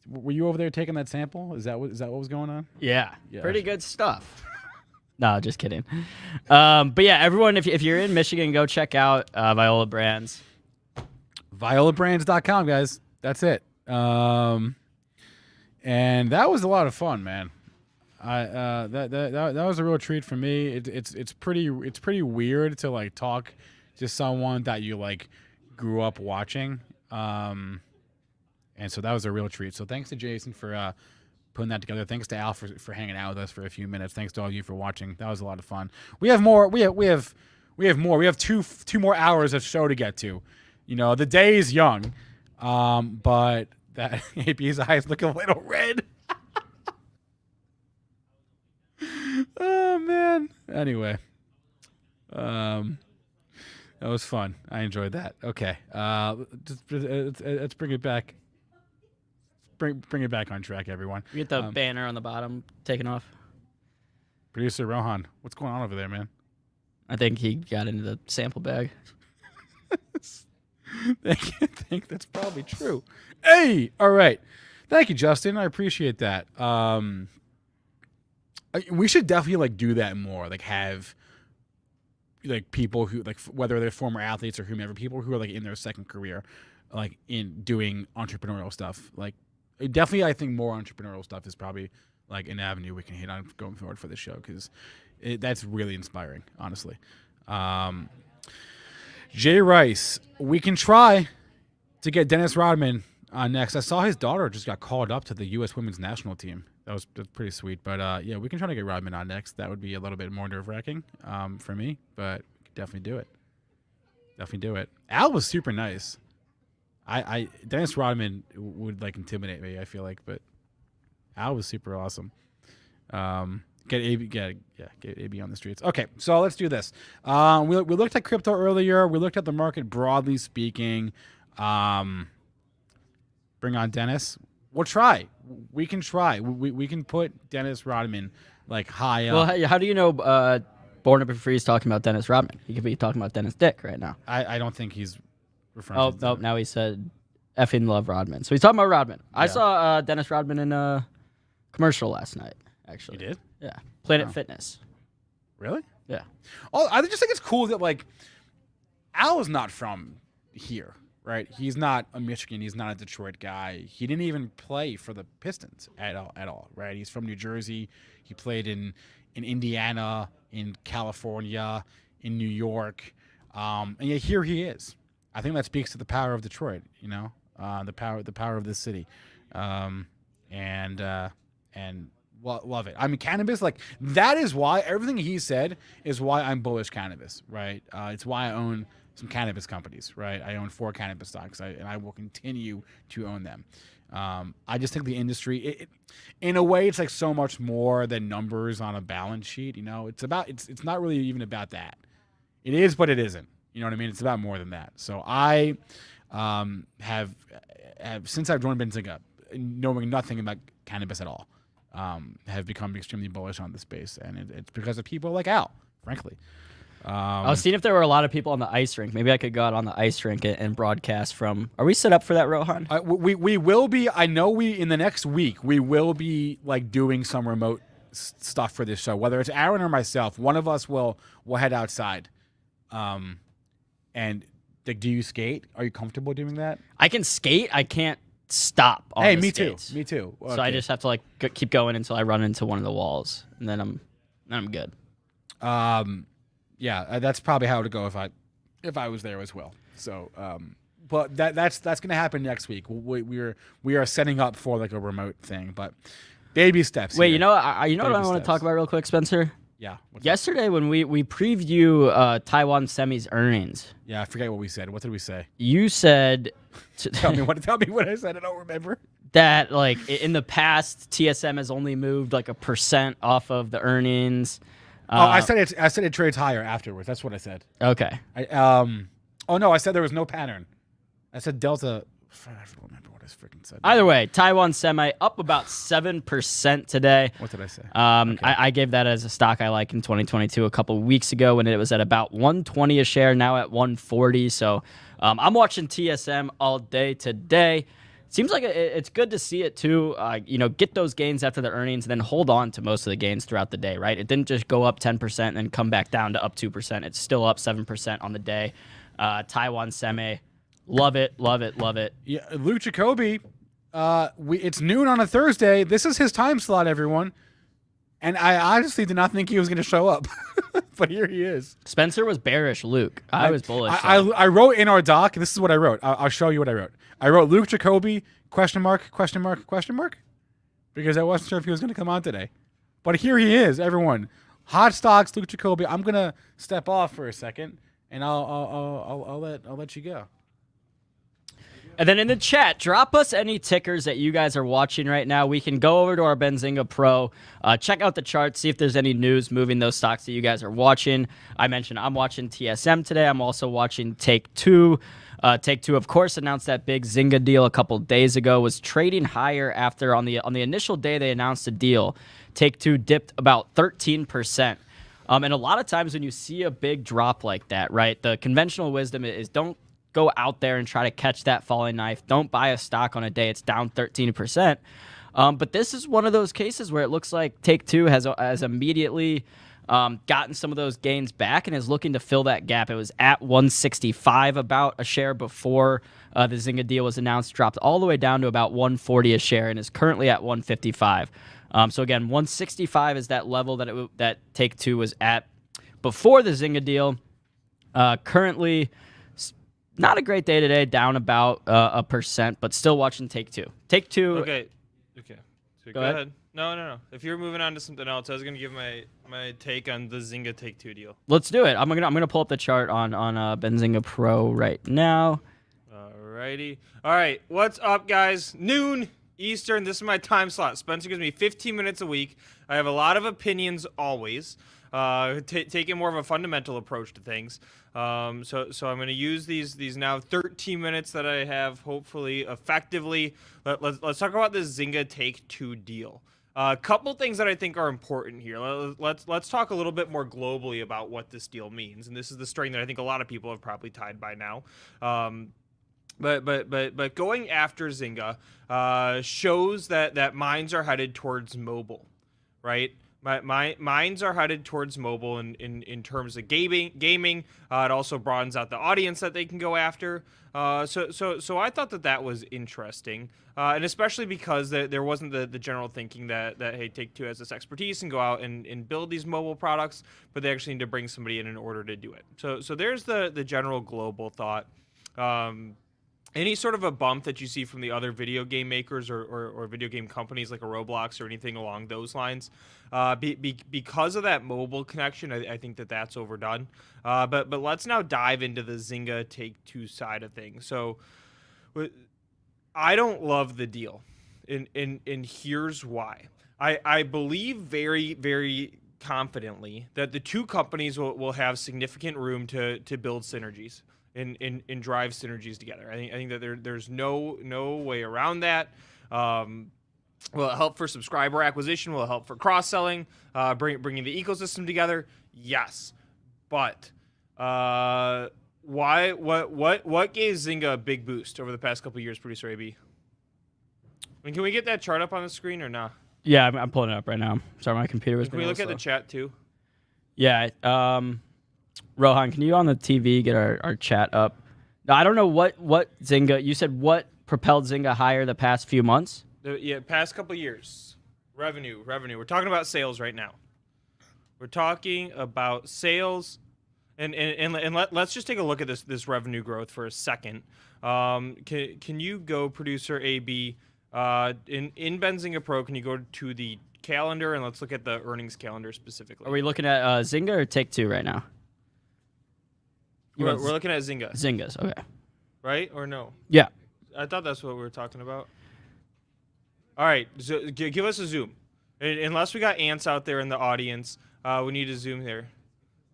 Were you over there taking that sample? Is that what was going on?
Yeah.
Yeah.
Pretty good stuff. No, just kidding. But yeah, everyone, if you're in Michigan, go check out Viola Brands.
ViolaBrands.com, guys. That's it. And that was a lot of fun, man. That was a real treat for me. It's pretty weird to like talk to someone that you like grew up watching. And so that was a real treat. So thanks to Jason for putting that together. Thanks to Al for hanging out with us for a few minutes. Thanks to all of you for watching. That was a lot of fun. We have more. We have more. We have two more hours of show to get to. You know, the day is young, but that AP's eyes look a little red. Oh man. Anyway, that was fun. I enjoyed that. Okay, let's bring it back. Bring it back on track, everyone.
You get the banner on the bottom taken off.
Producer Rohan, what's going on over there, man?
I think he got into the sample bag.
I think that's probably true. Hey, all right. Thank you, Justin. I appreciate that. We should definitely like do that more. Like have like people who like whether they're former athletes or whomever, people who are like in their second career, like in doing entrepreneurial stuff. Like definitely, I think more entrepreneurial stuff is probably like an avenue we can hit on going forward for the show because that's really inspiring, honestly. Jay Rice, we can try to get Dennis Rodman on next. I saw his daughter just got called up to the U.S. Women's National Team. That's pretty sweet. But yeah, we can try to get Rodman on next. That would be a little bit more nerve-wracking for me, but we could definitely do it. Definitely do it. Al was super nice. Dennis Rodman would like intimidate me, I feel like, but Al was super awesome. Get AB on the streets. Okay, so let's do this. We looked at crypto earlier. We looked at the market broadly speaking. Bring on Dennis. We'll try. We can try. We can put Dennis Rodman like high up.
Well, how do you know Born to Be Free is talking about Dennis Rodman? He could be talking about Dennis Dick right now.
I don't think he's referring to
no, now he said effing love Rodman. So he's talking about Rodman. Yeah. I saw Dennis Rodman in a commercial last night, actually.
You did?
Yeah. Planet Fitness.
Really?
Yeah.
Oh, I just think it's cool that like Al is not from here, right? He's not a Michigan. He's not a Detroit guy. He didn't even play for the Pistons at all, right? He's from New Jersey. He played in Indiana, in California, in New York, and yet here he is. I think that speaks to the power of Detroit. You know, the power of this city, and love it. I mean, cannabis, like that is why everything he said is why I'm bullish cannabis, right? It's why I own some cannabis companies, right? I own 4 cannabis stocks, and I will continue to own them. I just think the industry, in a way, it's like so much more than numbers on a balance sheet. You know, it's not really even about that. It is, but it isn't. You know what I mean? It's about more than that. So I have since I've joined Benzinga, knowing nothing about cannabis at all, have become extremely bullish on the space, and it's because of people like Al, frankly.
I was seeing if there were a lot of people on the ice rink. Maybe I could go out on the ice rink and broadcast from. Are we set up for that, Rohan?
We will be. I know in the next week we will be like doing some remote stuff for this show. Whether it's Aaron or myself, one of us will head outside. And like, do you skate? Are you comfortable doing that?
I can skate. I can't stop. On
me
skates.
Too. Me too. Okay.
So I just have to like keep going until I run into one of the walls, and then I'm good.
Yeah, that's probably how it would go if I was there as well. So, but that's going to happen next week. We are setting up for like a remote thing, but baby steps.
Wait,
here.
you know what I want to talk about real quick, Spencer?
Yeah. What's
Yesterday when we preview Taiwan Semi's earnings.
Yeah, I forget what we said. What did we say?
You said
Tell me what I said. I don't remember.
That like in the past TSM has only moved like 1% off of the earnings.
I said it trades higher afterwards. That's what I said.
Okay.
Oh no, I said there was no pattern. I said delta. I don't remember what I freaking said.
Either way, Taiwan Semi up about 7% today.
What did I say?
Okay. I gave that as a stock I like in 2022 a couple weeks ago when it was at about 120 a share, now at 140. So I'm watching TSM all day today. Seems like it's good to see it too. Get those gains after the earnings and then hold on to most of the gains throughout the day, right? It didn't just go up 10% and then come back down to up 2%. It's still up 7% on the day. Taiwan Semi. Love it, love it, love it.
Yeah, Luke Jacoby. It's noon on a Thursday. This is his time slot, everyone. And I honestly did not think he was going to show up, but here he is.
Spencer was bearish. Luke, I was bullish.
I wrote in our doc. This is what I wrote. I'll show you what I wrote. I wrote Luke Jacoby ? Because I wasn't sure if he was going to come on today, but here he is, everyone. Hot stocks, Luke Jacoby. I'm gonna step off for a second, and I'll let you go.
And then in the chat, drop us any tickers that you guys are watching right now. We can go over to our Benzinga Pro, check out the charts, see if there's any news moving those stocks that you guys are watching. I mentioned I'm watching TSM today. I'm also watching Take-Two. Take-Two, of course, announced that big Zynga deal a couple days ago, was trading higher after on the initial day they announced the deal. Take-Two dipped about 13%. And a lot of times when you see a big drop like that, right, the conventional wisdom is don't go out there and try to catch that falling knife. Don't buy a stock on a day it's down 13%. But this is one of those cases where it looks like Take-Two has immediately gotten some of those gains back and is looking to fill that gap. It was at 165 about a share before the Zynga deal was announced, dropped all the way down to about 140 a share, and is currently at 155. So again, 165 is that level that Take-Two was at before the Zynga deal. Currently, not a great day today, down about 1%, but still watching Take-Two. Take-Two.
Okay. So go ahead. No. If you're moving on to something else, I was gonna give my take on the Zynga Take-Two deal.
Let's do it. I'm gonna pull up the chart on Benzinga Pro right now.
Alrighty. All right. What's up, guys? Noon Eastern. This is my time slot. Spencer gives me 15 minutes a week. I have a lot of opinions always. Taking more of a fundamental approach to things. So I'm going to use these now 13 minutes that I have, hopefully effectively. Let's talk about this Zynga Take-Two deal. A couple things that I think are important here. Let's talk a little bit more globally about what this deal means, and this is the string that I think a lot of people have probably tied by now. But going after Zynga shows that minds are headed towards mobile, right? Minds are headed towards mobile in terms of gaming. It also broadens out the audience that they can go after. So I thought that was interesting, and especially because there wasn't the general thinking that hey, Take-Two has this expertise and go out and build these mobile products, but they actually need to bring somebody in order to do it. So there's the general global thought. Any sort of a bump that you see from the other video game makers or video game companies like a Roblox or anything along those lines, because of that mobile connection, I think that's overdone. But let's now dive into the Zynga Take-Two side of things. So I don't love the deal, and here's why. I believe very, very confidently that the two companies will have significant room to build synergies. And drive synergies together. I think that there's no way around that. Will it help for subscriber acquisition? Will it help for cross-selling? Bringing the ecosystem together? Yes, but why? What gave Zynga a big boost over the past couple of years, producer AB? I mean, can we get that chart up on the screen or not?
Yeah, I'm pulling it up right now. Sorry, my computer was.
Can we look at the chat too?
Yeah. Rohan, can you on the TV get our chat up? Now, I don't know what Zynga. You said what propelled Zynga higher the past few months?
Past couple years. Revenue. We're talking about sales right now. We're talking about sales, and let's just take a look at this revenue growth for a second. Can you go, producer AB, In Benzinga Pro, can you go to the calendar and let's look at the earnings calendar specifically?
Are we looking at Zynga or Take-Two right now?
We're looking at Zynga.
Zynga's, okay.
Right or no?
Yeah.
I thought that's what we were talking about. All right, give us a zoom. Unless we got ants out there in the audience, we need to zoom here.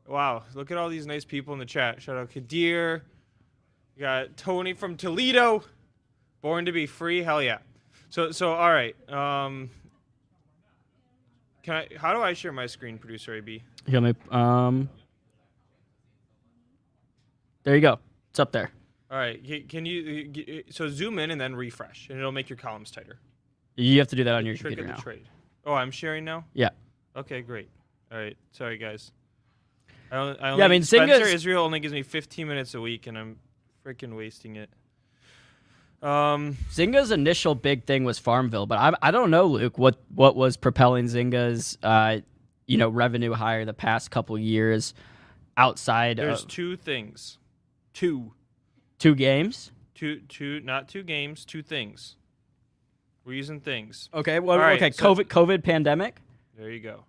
Wow, look at all these nice people in the chat. Shout out Kadir. We got Tony from Toledo. Born to be free. Hell yeah. So all right. How do I share my screen, producer AB?
Here, let me, there you go. It's up there.
All right. Can you so zoom in and then refresh, and it'll make your columns tighter.
You have to do that on your
Trick
computer
of the
now.
trade. Oh, I'm sharing now?
Yeah.
Okay, great. All right. Sorry, guys. I
I mean,
Spencer
Zynga's-
Israel only gives me 15 minutes a week, and I'm freaking wasting it.
Zynga's initial big thing was Farmville, but I don't know, Luke, what was propelling Zynga's revenue higher the past couple years outside
There's
of
two things. Two,
games?
not two games, two things. We're using things.
Okay, well,
All right,
okay,
so-
COVID pandemic.
There you go.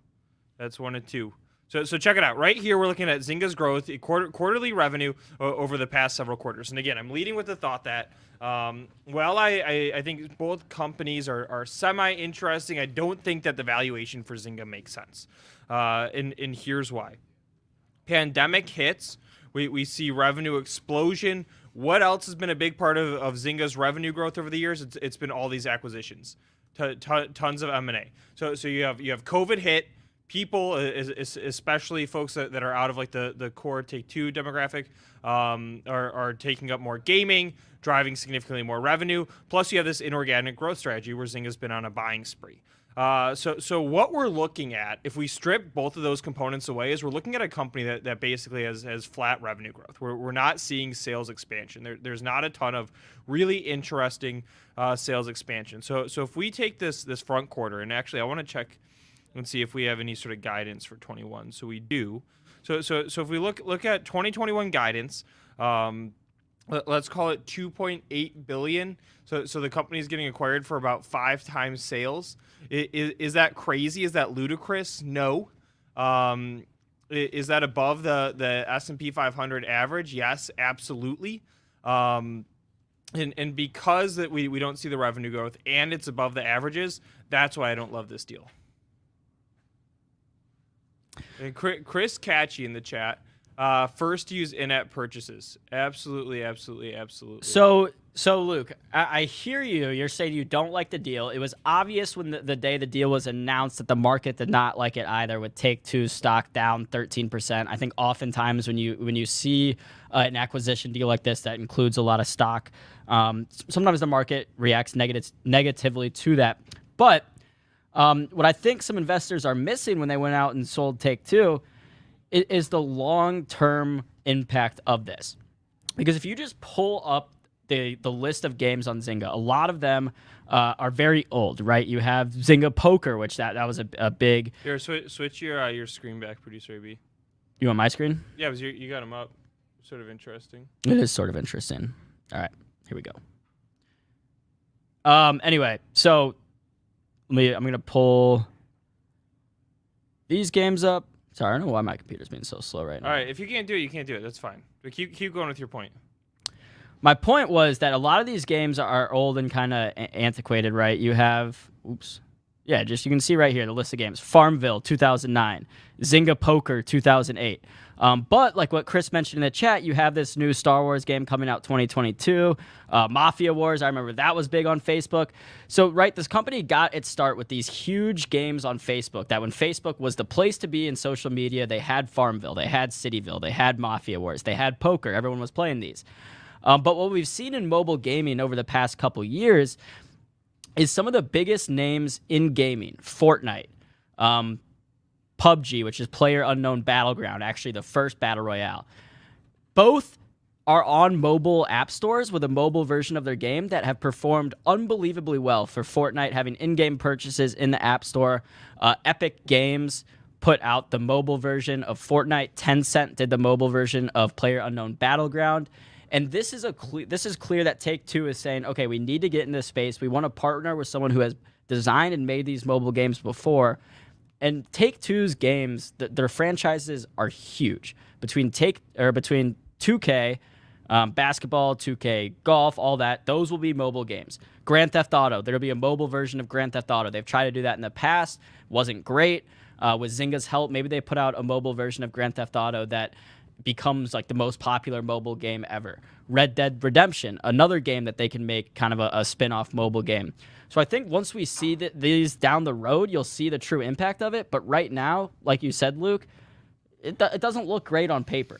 That's 1 and 2. So check it out. Right here, we're looking at Zynga's growth, quarterly revenue over the past several quarters. And again, I'm leading with the thought that, I think both companies are semi-interesting. I don't think that the valuation for Zynga makes sense. And here's why. Pandemic hits. We see revenue explosion. What else has been a big part of Zynga's revenue growth over the years? It's been all these acquisitions, tons of M&A. So you have COVID hit. People, especially folks that are out of like the core Take-Two demographic, are taking up more gaming, driving significantly more revenue. Plus, you have this inorganic growth strategy where Zynga's been on a buying spree. So what we're looking at, if we strip both of those components away, is we're looking at a company that basically has flat revenue growth. We're not seeing sales expansion. There's not a ton of really interesting sales expansion. So if we take this front quarter, and actually I want to check and see if we have any sort of guidance for 21. So we do. So if we look at 2021 guidance, let's call it 2.8 billion. So the company is getting acquired for about 5 times sales. Is that crazy? Is that ludicrous? No. Is that above the S&P 500 average? Yes, absolutely. And because that we don't see the revenue growth and it's above the averages, that's why I don't love this deal. And Chris Catchy in the chat. First use in-app purchases. Absolutely.
So Luke, I hear you. You're saying you don't like the deal. It was obvious when the day the deal was announced that the market did not like it either, with Take-Two stock down 13%. I think oftentimes when you see an acquisition deal like this that includes a lot of stock, sometimes the market reacts negatively to that. But what I think some investors are missing when they went out and sold Take-Two is the long-term impact of this. Because if you just pull up the list of games on Zynga, a lot of them are very old, right? You have Zynga Poker, which that was a big...
Here, switch your screen back, producer AB.
You want my screen?
Yeah, because you got them up. Sort of interesting.
It is sort of interesting. All right, here we go. Anyway, so I'm going to pull these games up. Sorry, I don't know why my computer's being so slow right now.
All right, if you can't do it, you can't do it. That's fine. But keep going with your point.
My point was that a lot of these games are old and kind of antiquated, right? You have, you can see right here the list of games. Farmville, 2009. Zynga Poker, 2008. But like what Chris mentioned in the chat, you have this new Star Wars game coming out 2022. Mafia Wars, I remember that was big on Facebook. So, right, this company got its start with these huge games on Facebook, that when Facebook was the place to be in social media, they had Farmville, they had Cityville, they had Mafia Wars, they had Poker. Everyone was playing these. But what we've seen in mobile gaming over the past couple years is some of the biggest names in gaming. Fortnite, PUBG, which is Player Unknown Battleground, actually the first battle royale. Both are on mobile app stores with a mobile version of their game that have performed unbelievably well. For Fortnite, having in-game purchases in the app store. Epic Games put out the mobile version of Fortnite. Tencent did the mobile version of Player Unknown Battleground. And this is clear that Take-Two is saying, okay, we need to get in this space. We want to partner with someone who has designed and made these mobile games before. And Take-Two's games, their franchises are huge. Between 2K, basketball, 2K, golf, all that, those will be mobile games. Grand Theft Auto, there'll be a mobile version of Grand Theft Auto. They've tried to do that in the past, wasn't great. With Zynga's help, maybe they put out a mobile version of Grand Theft Auto that becomes like the most popular mobile game ever. Red Dead Redemption, another game that they can make kind of a spin-off mobile game. So I think once we see these down the road, you'll see the true impact of it. But right now, like you said, Luke, it doesn't look great on paper.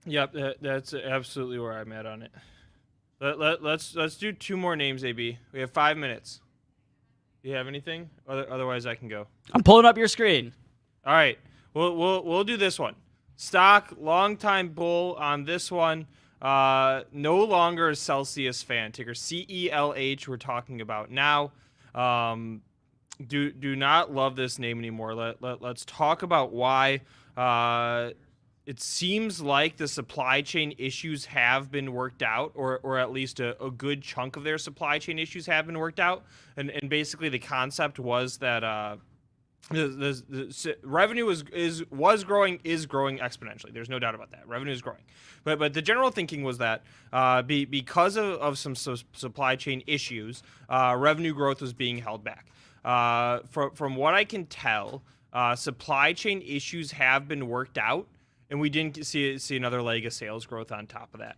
Yep, that's absolutely where I'm at on it. Let's do 2 more names, AB. We have 5 minutes. Do you have anything? Otherwise, I can go.
I'm pulling up your screen.
All right, we'll do this one. Stock, longtime bull on this one. No longer a Celsius fan. Ticker CELH. We're talking about now. Do not love this name anymore. Let's talk about why. It seems like the supply chain issues have been worked out, or at least a good chunk of their supply chain issues have been worked out. And basically the concept was that the revenue is growing exponentially. There's no doubt about that. Revenue is growing, but the general thinking was that because of some supply chain issues, revenue growth was being held back. From what I can tell, supply chain issues have been worked out, and we didn't see another leg of sales growth on top of that.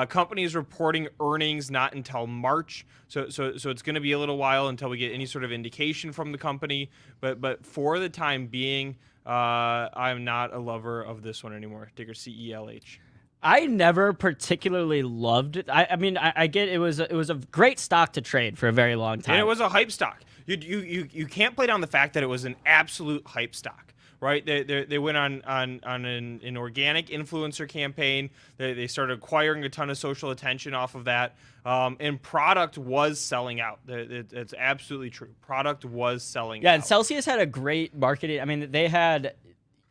Companies reporting earnings not until March, so it's going to be a little while until we get any sort of indication from the company. But for the time being, I'm not a lover of this one anymore. Ticker CELH.
I never particularly loved it. I mean, I get it was a great stock to trade for a very long time.
And it was a hype stock. You can't play down the fact that it was an absolute hype stock. Right, they went on an organic influencer campaign. They started acquiring a ton of social attention off of that, and product was selling out. It's absolutely true. Product was selling out.
Yeah, and Celsius had a great marketing. I mean, they had,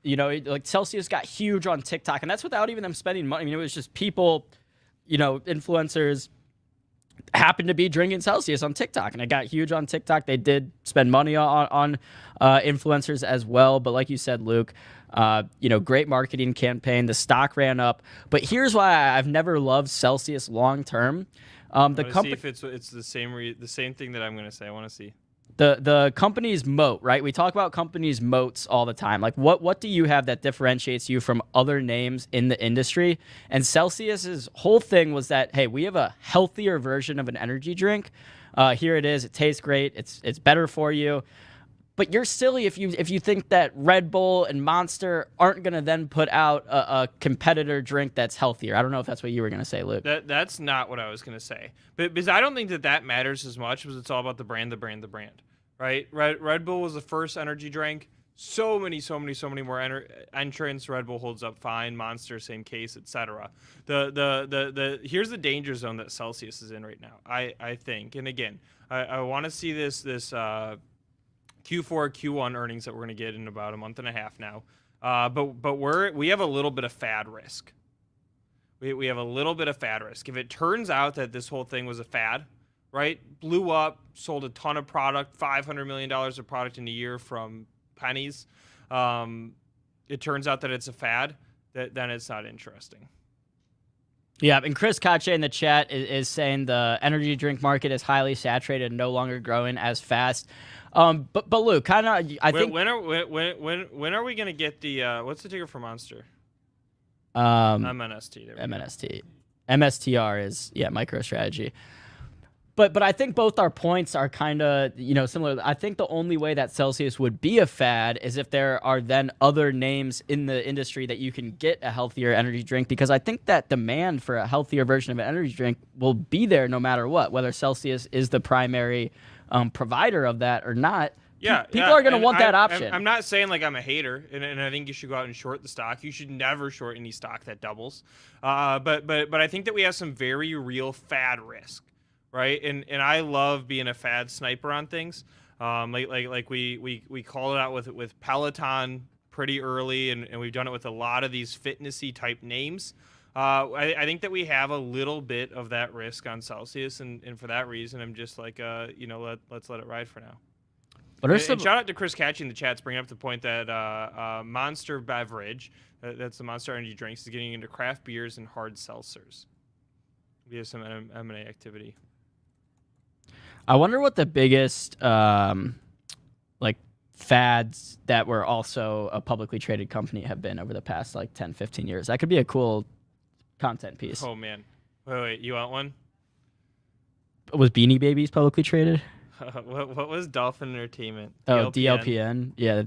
like Celsius got huge on TikTok, and that's without even them spending money. I mean, it was just people, influencers happened to be drinking Celsius on TikTok, and it got huge on TikTok. They did spend money on influencers as well, but like you said, Luke, great marketing campaign. The stock ran up, but here's why I've never loved Celsius long term. The company,
see if it's the same thing that I'm going to say. I want to see.
The company's moat, right? We talk about companies' moats all the time. Like, what do you have that differentiates you from other names in the industry? And Celsius's whole thing was that, hey, we have a healthier version of an energy drink. Here it is. It tastes great. It's better for you. But you're silly if you think that Red Bull and Monster aren't going to then put out a competitor drink that's healthier. I don't know if that's what you were going to say, Luke.
That's not what I was going to say. But because I don't think that matters as much, because it's all about the brand. Right? Red Bull was the first energy drink. So many more entrants. Red Bull holds up fine. Monster, same case, etc. Here's the danger zone that Celsius is in right now. I think, and again, I want to see this Q4 Q1 earnings that we're going to get in about a month and a half now. But we have a little bit of fad risk. We have a little bit of fad risk. If it turns out that this whole thing was a fad, right? Blew up, sold a ton of product, $500 million of product in a year from pennies. It turns out that it's a fad, then it's not interesting.
Yeah, and Chris Kache in the chat is saying the energy drink market is highly saturated and no longer growing as fast. But Luke, kind of, I think
when are we gonna get the what's the ticker for Monster? MNST. There we
MNST. MSTR is MicroStrategy. But I think both our points are kind of, similar. I think the only way that Celsius would be a fad is if there are then other names in the industry that you can get a healthier energy drink, because I think that demand for a healthier version of an energy drink will be there no matter what, whether Celsius is the primary provider of that or not.
Yeah,
people are going to want that option.
I'm not saying like I'm a hater, and I think you should go out and short the stock. You should never short any stock that doubles. But I think that we have some very real fad risk. Right, and I love being a fad sniper on things. Like we called it out with Peloton pretty early, and we've done it with a lot of these fitnessy type names. I think that we have a little bit of that risk on Celsius, and for that reason, I'm just like, let's let it ride for now.
What are
And
some?
shout out to Chris Catchy in the chat's bringing up the point that Monster Beverage, that's the Monster Energy drinks, is getting into craft beers and hard seltzers via some M&A activity.
I wonder what the biggest like fads that were also a publicly traded company have been over the past like 10, 15 years. That could be a cool content piece.
Oh man, wait, you want one?
Was Beanie Babies publicly traded?
What was Dolphin Entertainment?
Oh, DLPN. Yeah,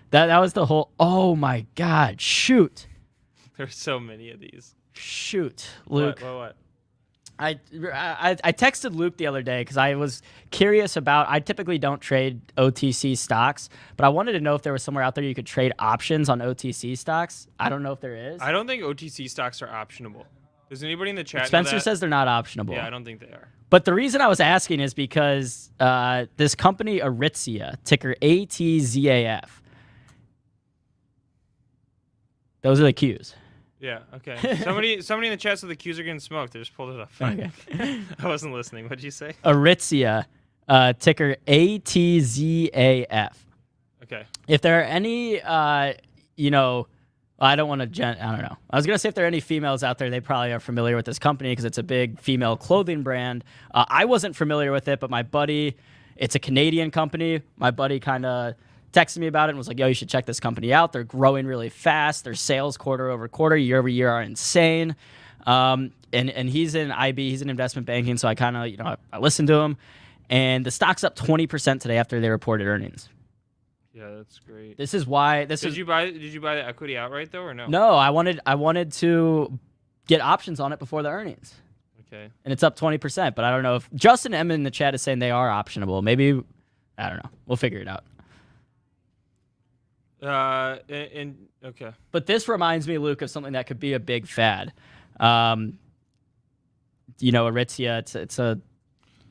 that was the whole. Oh my God! Shoot!
There's so many of these.
Shoot, Luke.
What?
I texted Luke the other day because I was curious about. I typically don't trade OTC stocks, but I wanted to know if there was somewhere out there you could trade options on OTC stocks. I don't know if there is.
I don't think OTC stocks are optionable. Does anybody in the chat know
Spencer
that?
says they're not optionable.
Yeah, I don't think they are.
But the reason I was asking is because this company Aritzia, ticker ATZAF. Those are the Qs.
Yeah, okay. Somebody in the chat said the Qs are getting smoked. They just pulled it up.
Okay.
I wasn't listening. What'd you say?
Aritzia, ticker ATZAF.
Okay.
If there are any, I don't want to, I don't know. I was going to say if there are any females out there, they probably are familiar with this company because it's a big female clothing brand. I wasn't familiar with it, but my buddy, it's a Canadian company. My buddy kind of texted me about it and was like, yo, you should check this company out. They're growing really fast. Their sales quarter over quarter, year over year are insane. And he's in IB, he's in investment banking. So I kind of, I listened to him, and the stock's up 20% today after they reported earnings.
Yeah, that's great.
This is why
Did you buy the equity outright though, or no?
No, I wanted to get options on it before the earnings.
Okay.
And it's up 20%, but I don't know if Justin M in the chat is saying they are optionable. Maybe, I don't know. We'll figure it out.
Okay.
But this reminds me, Luke, of something that could be a big fad. Aritzia, it's a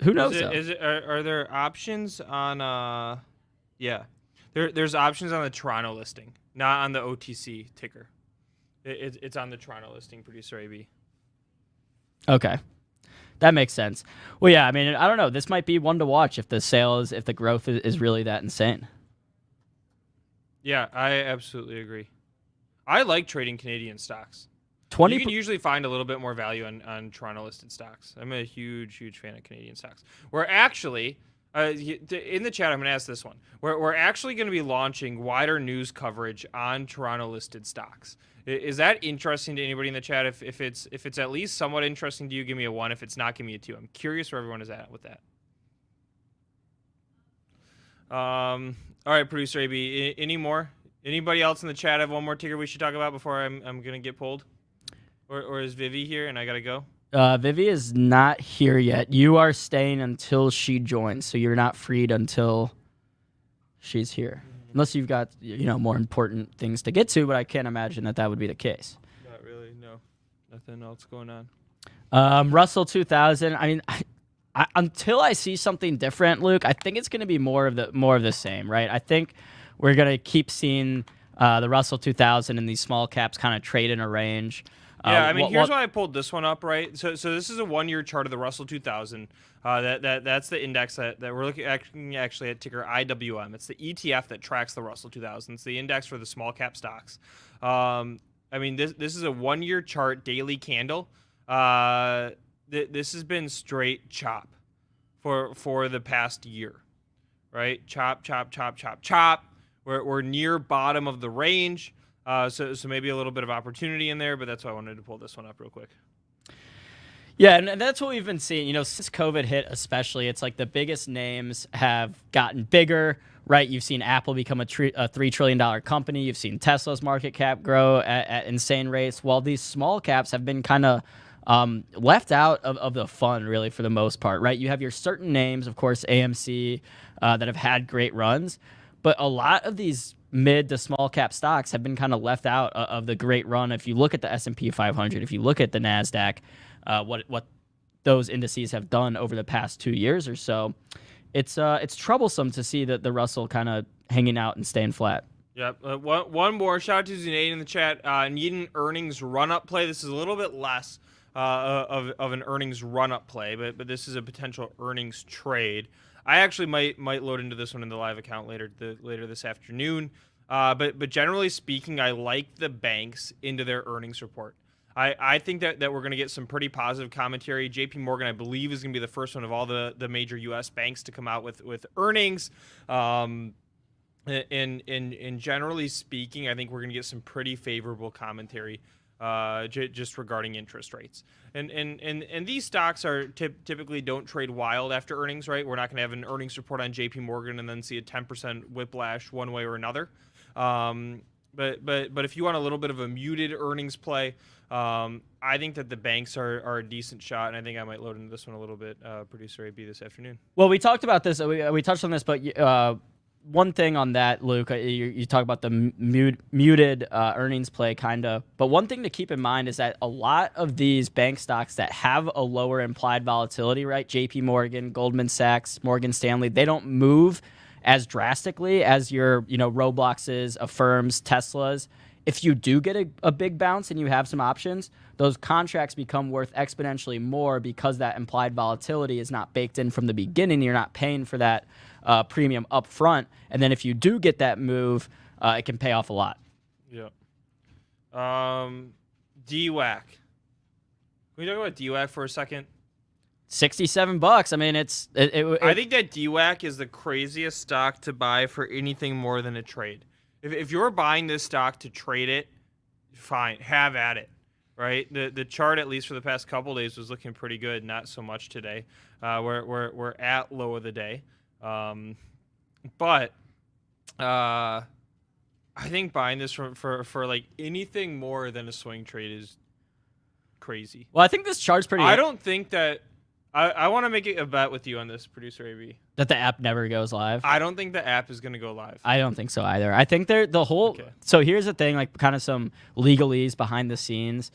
who knows?
Are there options on yeah. There's options on the Toronto listing, not on the OTC ticker. It's on the Toronto listing, producer AB.
Okay. That makes sense. Well, yeah, I mean, I don't know. This might be one to watch if the growth is really that insane.
Yeah, I absolutely agree. I like trading Canadian stocks. You can usually find a little bit more value on Toronto listed stocks. I'm a huge fan of Canadian stocks. We're actually in the chat, I'm going to ask this one. We're actually going to be launching wider news coverage on Toronto listed stocks. Is that interesting to anybody in the chat? If it's at least somewhat interesting to you, give me a 1. If it's not, give me a 2. I'm curious where everyone is at with that. All right, producer AB. Any more? Anybody else in the chat have one more ticker we should talk about before I'm going to get pulled? Or is Vivi here and I got to go?
Vivi is not here yet. You are staying until she joins, so you're not freed until she's here. Unless you've got, more important things to get to, but I can't imagine that would be the case.
Not really, no. Nothing else going on.
Russell 2000, I mean, I, until I see something different, Luke, I think it's going to be more of the same, right? I think we're going to keep seeing the Russell 2000 and these small caps kind of trade in a range.
Yeah, I mean, here's why I pulled this one up, right? So this is a 1-year chart of the Russell 2000. That's the index that we're looking actually at, ticker IWM. It's the ETF that tracks the Russell 2000. It's the index for the small cap stocks. I mean, this is a 1-year chart, daily candle. This has been straight chop for the past year, right? Chop. We're near bottom of the range. So maybe a little bit of opportunity in there, but that's why I wanted to pull this one up real quick.
Yeah, and that's what we've been seeing. Since COVID hit especially, it's like the biggest names have gotten bigger, right? You've seen Apple become a $3 trillion company. You've seen Tesla's market cap grow at insane rates, while these small caps have been kind of left out of the fun, really, for the most part, right? You have your certain names, of course, AMC, that have had great runs, but a lot of these mid to small cap stocks have been kind of left out of the great run. If you look at the S&P 500, if you look at the NASDAQ, what those indices have done over the past 2 years or so, it's troublesome to see that the Russell kind of hanging out and staying flat.
Yep. One more. Shout out to Zunaid in the chat. Need an earnings run-up play. This is a little bit less of an earnings run-up play, but this is a potential earnings trade. I actually might load into this one in the live account later this afternoon. But generally speaking, I like the banks into their earnings report. I think that we're going to get some pretty positive commentary. JP Morgan, I believe, is going to be the first one of all the major U.S. banks to come out with earnings. And generally speaking, I think we're going to get some pretty favorable commentary just regarding interest rates. And these stocks are typically don't trade wild after earnings, right? We're not going to have an earnings report on JP Morgan and then see a 10% whiplash one way or another. But if you want a little bit of a muted earnings play, I think that the banks are a decent shot, and I think I might load into this one a little bit, Producer AB, this afternoon.
Well, we talked about this. We touched on this, but one thing on that, Luke, you talk about the muted earnings play, kind of. But one thing to keep in mind is that a lot of these bank stocks that have a lower implied volatility, right? JP Morgan, Goldman Sachs, Morgan Stanley, they don't move as drastically as your, Robloxes, Affirms, Teslas. If you do get a big bounce and you have some options, those contracts become worth exponentially more because that implied volatility is not baked in from the beginning. You're not paying for that premium up front. And then if you do get that move, it can pay off a lot.
Yeah. DWAC. Can we talk about DWAC for a second?
$67. I mean,
I think that DWAC is the craziest stock to buy for anything more than a trade. If you're buying this stock to trade it, fine, have at it, right? The chart, at least for the past couple days, was looking pretty good. Not so much today. We're at low of the day, but I think buying this for like anything more than a swing trade is crazy.
Well, I think this chart's pretty.
I don't think that. I want to make a bet with you on this, Producer AB.
That the app never goes live?
I don't think the app is going to go live.
I don't think so either. I think the whole... Okay. So here's the thing, like kind of some legalese behind the scenes.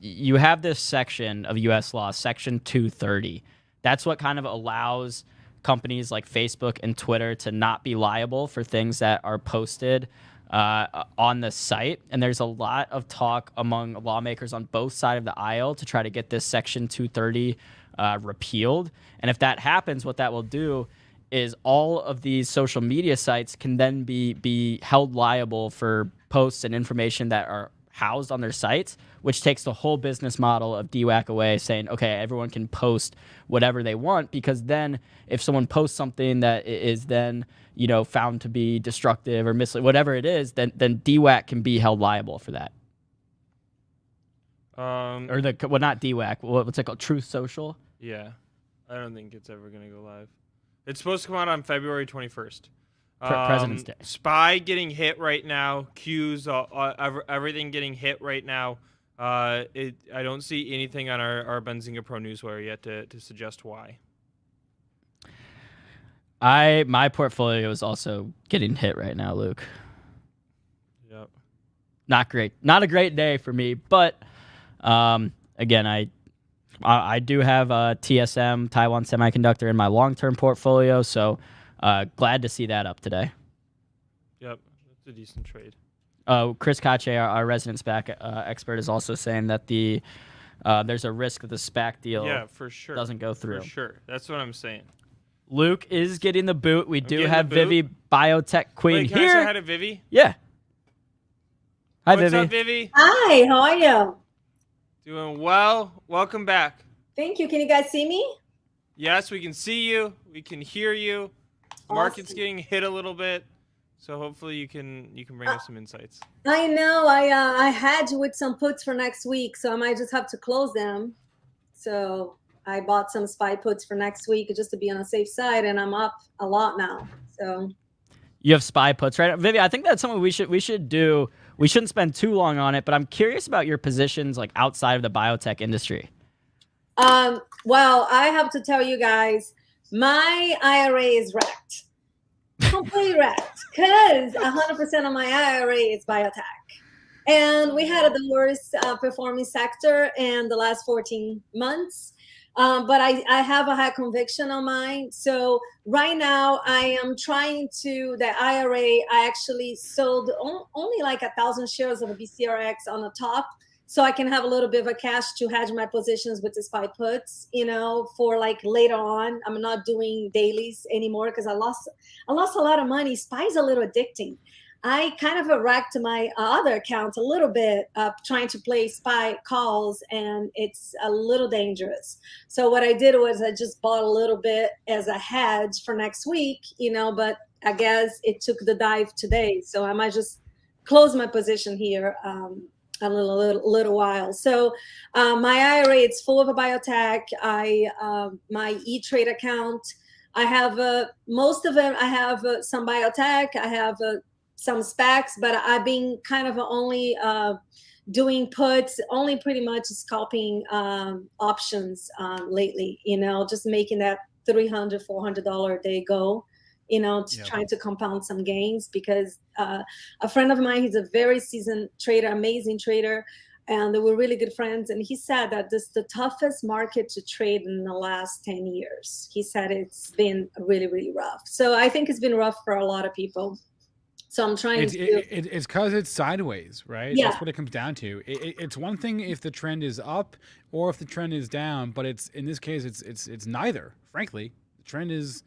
You have this section of U.S. law, Section 230. That's what kind of allows companies like Facebook and Twitter to not be liable for things that are posted on the site. And there's a lot of talk among lawmakers on both sides of the aisle to try to get this Section 230 repealed. And if that happens, what that will do is all of these social media sites can then be held liable for posts and information that are housed on their sites, which takes the whole business model of DWAC away, saying, okay, everyone can post whatever they want, because then if someone posts something that is then, found to be destructive or whatever it is, then DWAC can be held liable for that. Or not DWAC, what's it called? Truth Social?
Yeah. I don't think it's ever going to go live. It's supposed to come out on February 21st.
President's Day.
SPY getting hit right now. Qs, everything getting hit right now. I don't see anything on our Benzinga Pro Newswire yet to suggest why.
My portfolio is also getting hit right now, Luke.
Yep.
Not great. Not a great day for me, but again, I do have a TSM, Taiwan Semiconductor, in my long-term portfolio, so glad to see that up today.
Yep, that's a decent trade.
Chris Kache, our resident SPAC expert, is also saying that there's a risk that the SPAC deal
for sure
doesn't go through.
For sure. That's what I'm saying.
Luke is getting the boot. We do have Vivi Biotech Queen
Wait, can
here.
I say hi to Vivi?
Yeah. Hi,
What's
Vivi.
up, Vivi?
Hi, how are you?
Doing well. Welcome back.
Thank you. Can you guys see me?
Yes, we can see you. We can hear you.
Awesome.
Market's getting hit a little bit, so hopefully you can bring us some insights.
I know. I hedge with some puts for next week, so I might just have to close them. So I bought some SPY puts for next week just to be on the safe side, and I'm up a lot now. So
you have SPY puts, right? Vivi, I think that's something we should do. We shouldn't spend too long on it, but I'm curious about your positions like outside of the biotech industry.
Well, I have to tell you guys, my IRA is wrecked. Completely wrecked. Because 100% of my IRA is biotech. And we had the worst performing sector in the last 14 months. But I have a high conviction on mine. So right now I am trying to, the IRA, I actually sold only like 1,000 shares of a BCRX on the top, so I can have a little bit of a cash to hedge my positions with the SPY puts, for like later on. I'm not doing dailies anymore because I lost a lot of money. SPY is a little addicting. I kind of wrecked my other account a little bit trying to play SPY calls, and it's a little dangerous. So what I did was I just bought a little bit as a hedge for next week, but I guess it took the dive today. So I might just close my position here a little while. So my IRA, it's full of a biotech. My E-Trade account, I have most of them. I have some biotech. I have some specs, but I've been kind of only doing puts, only pretty much scalping options lately, just making that $300, $400 a day go, trying to compound some gains, because a friend of mine, he's a very seasoned trader, amazing trader, and they were really good friends. And he said that this is the toughest market to trade in the last 10 years. He said it's been really, really rough. So I think it's been rough for a lot of people. So I'm trying to.
It's because it's sideways, right?
Yeah.
That's what it comes down to. It's one thing if the trend is up or if the trend is down, but it's in this case it's neither. Frankly, the trend is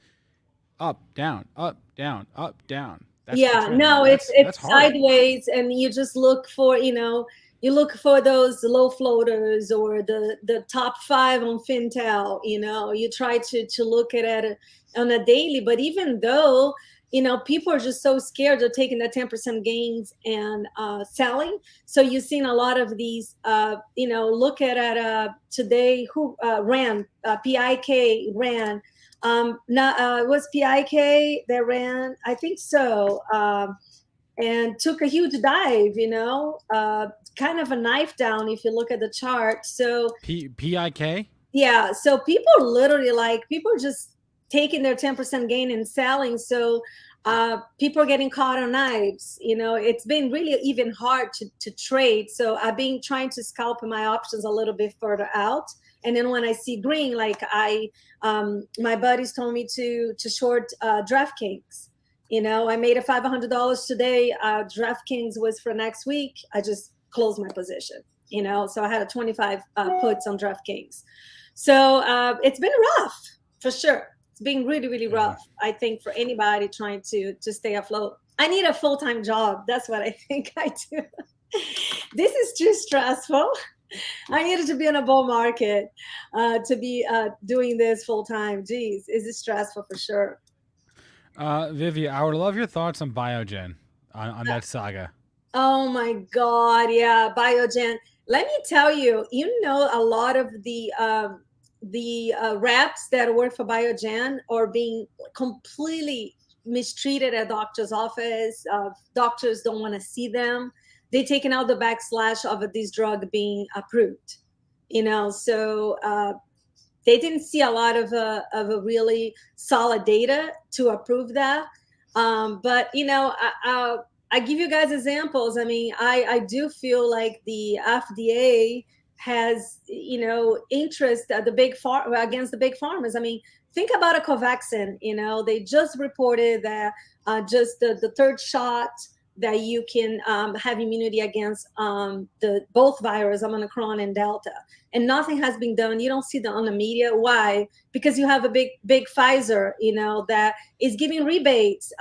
up, down, up, down, up, down. That's
it's
hard.
sideways, and you just look for you look for those low floaters or the top 5 on Fintel. You try to look at it on a daily, but even though people are just so scared of taking the 10% gains and selling. So you've seen a lot of these, look at it today, who ran, PIK ran. It was PIK that ran, I think so, and took a huge dive, kind of a knife down if you look at the chart. So
PIK?
Yeah, so people are just taking their 10% gain and selling. So people are getting caught on knives. It's been really even hard to trade. So I've been trying to scalp my options a little bit further out. And then when I see green, like my buddies told me to short DraftKings. I made a $500 today. DraftKings was for next week. I just closed my position. So I had a 25 puts on DraftKings. So it's been rough for sure. It's being really, really rough, I think, for anybody trying to stay afloat. I need a full-time job. That's what I think I do. This is too stressful. I needed to be in a bull market to be doing this full-time. Geez, is it stressful for sure.
Vivi, I would love your thoughts on Biogen, on that saga.
Oh, my God. Yeah, Biogen. Let me tell you, a lot of the reps that work for Biogen are being completely mistreated at doctor's office. Doctors don't want to see them. They're taking out the backslash of this drug being approved. So they didn't see a lot of a really solid data to approve that. But I give you guys examples. I mean, I do feel like the FDA has, interest at against the big pharmas. I mean, think about a Covaxin. They just reported that just the third shot that you can have immunity against both virus, Omicron and Delta, and nothing has been done. You don't see that on the media. Why? Because you have a big Pfizer, that is giving rebates.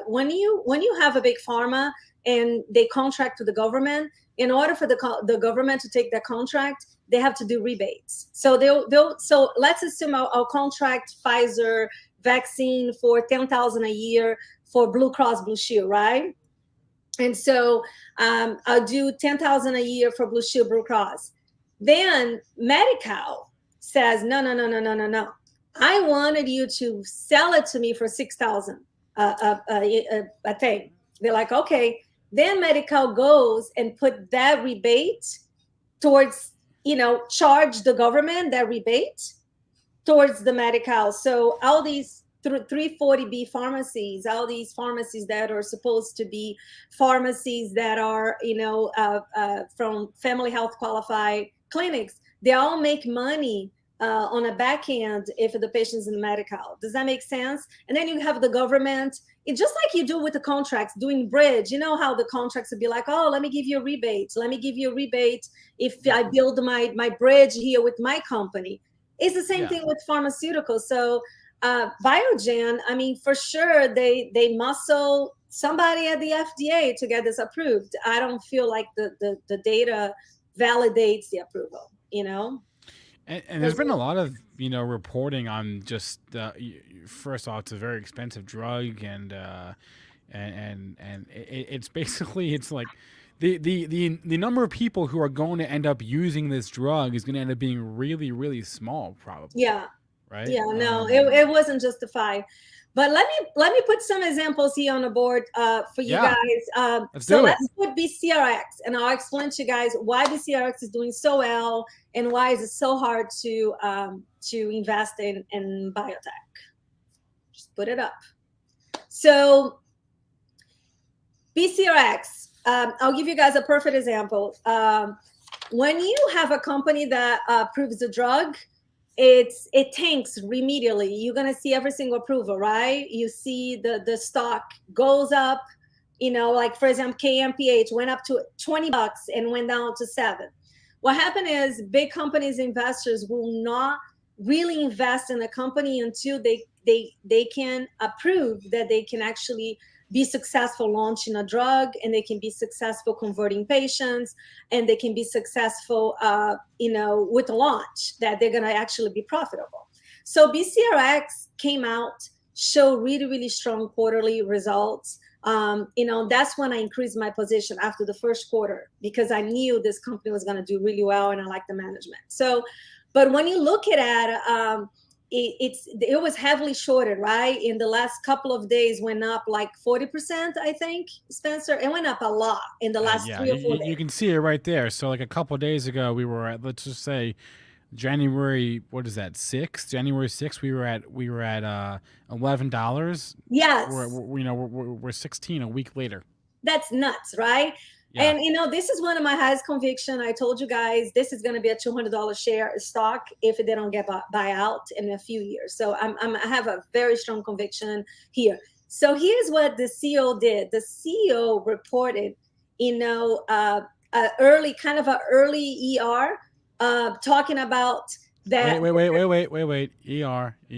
When you have a big pharma and they contract with the government, in order for the government to take that contract, they have to do rebates. So so let's assume I'll contract Pfizer vaccine for $10,000 a year for Blue Cross Blue Shield, right? And so I'll do $10,000 a year for Blue Shield, Blue Cross. Then Medi-Cal says, no. I wanted you to sell it to me for $6,000 a thing. They're like, okay. Then Medi-Cal goes and put that rebate towards, charge the government that rebate towards the Medi-Cal. So all these 340B pharmacies, all these pharmacies that are supposed to be pharmacies that are, from family health qualified clinics, they all make money on a back end if the patient's in medical. Does that make sense? And then you have the government. It's just like you do with the contracts, doing bridge. You know how the contracts would be like, oh, let me give you a rebate. Let me give you a rebate if I build my bridge here with my company. It's the same thing with pharmaceuticals. So Biogen, I mean, for sure, they muscle somebody at the FDA to get this approved. I don't feel like the data validates the approval, you know?
And there's been a lot of reporting on just first off, it's a very expensive drug, and it's basically it's like the number of people who are going to end up using this drug is going to end up being really, really small, probably.
Yeah.
Right.
Yeah. No, it wasn't justified. But let me put some examples here on the board for you guys. Let's put BCRX, and I'll explain to you guys why BCRX is doing so well and why is it so hard to invest in biotech. Just put it up. So BCRX, I'll give you guys a perfect example. When you have a company that approves the drug, it tanks immediately. You're gonna see every single approval, right? You see the stock goes up, like for example, KMPH went up to $20 and went down to $7. What happened is big companies, investors will not really invest in a company until they can approve that they can actually be successful launching a drug, and they can be successful converting patients, and they can be successful, with the launch, that they're going to actually be profitable. So BCRX came out, showed really, really strong quarterly results. That's when I increased my position after the first quarter, because I knew this company was going to do really well, and I like the management. So, but when you look at it was heavily shorted, right? In the last couple of days, went up like 40%, I think, Spencer. It went up a lot in the last 3 or 4 days.
You can see it right there. So like a couple of days ago, we were at, let's just say, January, what is that, 6th? January 6th, we were at $11.
Yes.
We're 16 a week later.
That's nuts, right? Yeah. And this is one of my highest conviction. I told you guys this is going to be a $200 share stock if they don't get buy out in a few years. So I have a very strong conviction here. So here's what the CEO did. The CEO reported, early ER, talking about that.
Wait.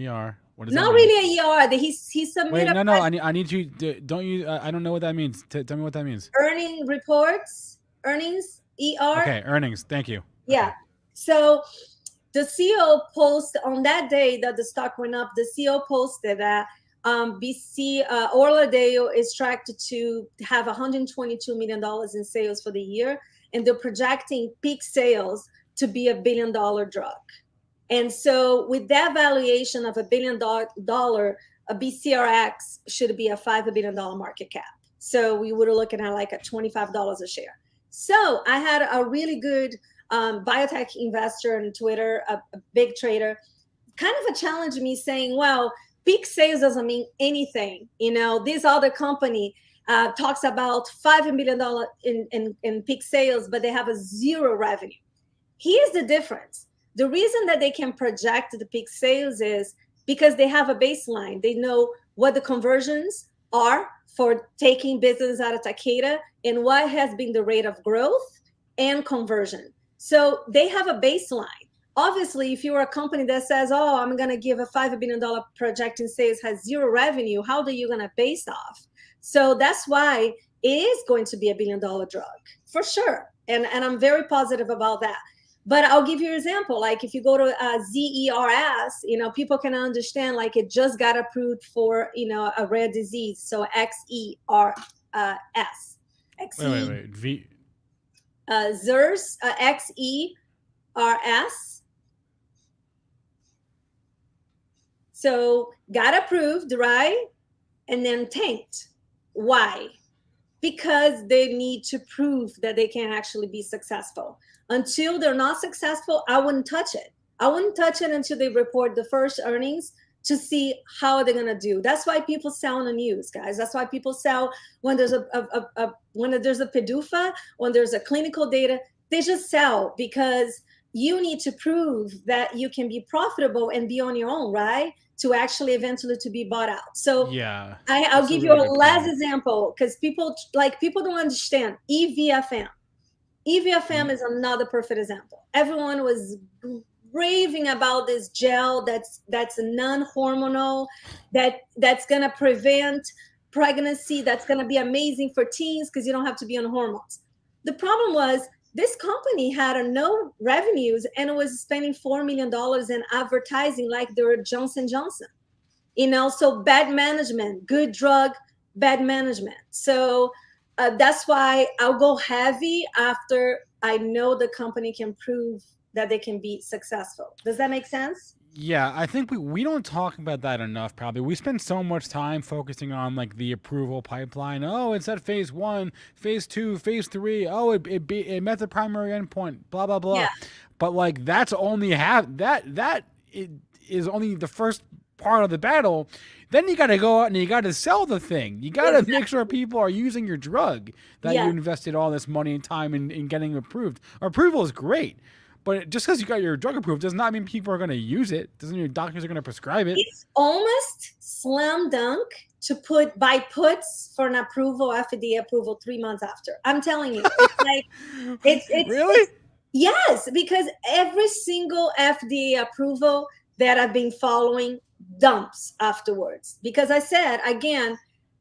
ER. What does
not
that mean?
Really a ER. He submitted.
Wait, no. I need you. Don't you? I don't know what that means. Tell me what that means.
Earnings reports. Earnings. ER.
Okay, earnings. Thank you.
Yeah.
Okay.
So the CEO posted on that day that the stock went up. The CEO posted that BC Orladale is tracked to have $122 million in sales for the year, and they're projecting peak sales to be $1 billion drug. And so with that valuation of $1 billion, a BCRX should be a $5 billion market cap. So we would have looking at like at $25 a share. So I had a really good biotech investor on Twitter, a big trader, kind of a challenge me saying, well, peak sales doesn't mean anything. This other company talks about $5 billion in peak sales, but they have a zero revenue. Here's the difference. The reason that they can project the peak sales is because they have a baseline. They know what the conversions are for taking business out of Takeda and what has been the rate of growth and conversion. So they have a baseline. Obviously, if you're a company that says, oh, I'm going to give a $5 billion projecting sales, has zero revenue, how are you going to base off? So that's why it is going to be $1 billion drug for sure. And I'm very positive about that. But I'll give you an example. Like if you go to ZERS, people can understand like it just got approved for, a rare disease. So XERS.
Wait.
ZERS, XERS. So got approved, right? And then tanked. Why? Because they need to prove that they can actually be successful. Until they're not successful, I wouldn't touch it. I wouldn't touch it until they report the first earnings to see how they're gonna do. That's why people sell on the news, guys. That's why people sell when there's when there's a PDUFA, when there's a clinical data. They just sell because you need to prove that you can be profitable and be on your own, right? To actually eventually to be bought out. So
Yeah,
I'll give you a last example, because people don't understand EVFM. EVFM is another perfect example. Everyone was raving about this gel that's non-hormonal, that's gonna prevent pregnancy, that's gonna be amazing for teens because you don't have to be on hormones. The problem was this company had no revenues and it was spending $4 million in advertising like they were Johnson Johnson. So bad management, good drug, bad management. So that's why I'll go heavy after I know the company can prove that they can be successful. Does that make sense?
Yeah, I think we don't talk about that enough. Probably we spend so much time focusing on like the approval pipeline. Oh, it's at phase 1, phase 2, phase 3. Oh, it met the primary endpoint. Blah blah blah.
Yeah.
But like that's only it is only the first part of the battle. Then you got to go out and you got to sell the thing. You got to make sure people are using your drug that you invested all this money and time in getting approved. Approval is great. But just because you got your drug approved does not mean people are going to use it. Doesn't mean your doctors are going to prescribe it.
It's almost slam dunk to buy puts for an approval, FDA approval 3 months after. I'm telling you, it's like it's
really
yes, because every single FDA approval that I've been following dumps afterwards. Because I said again,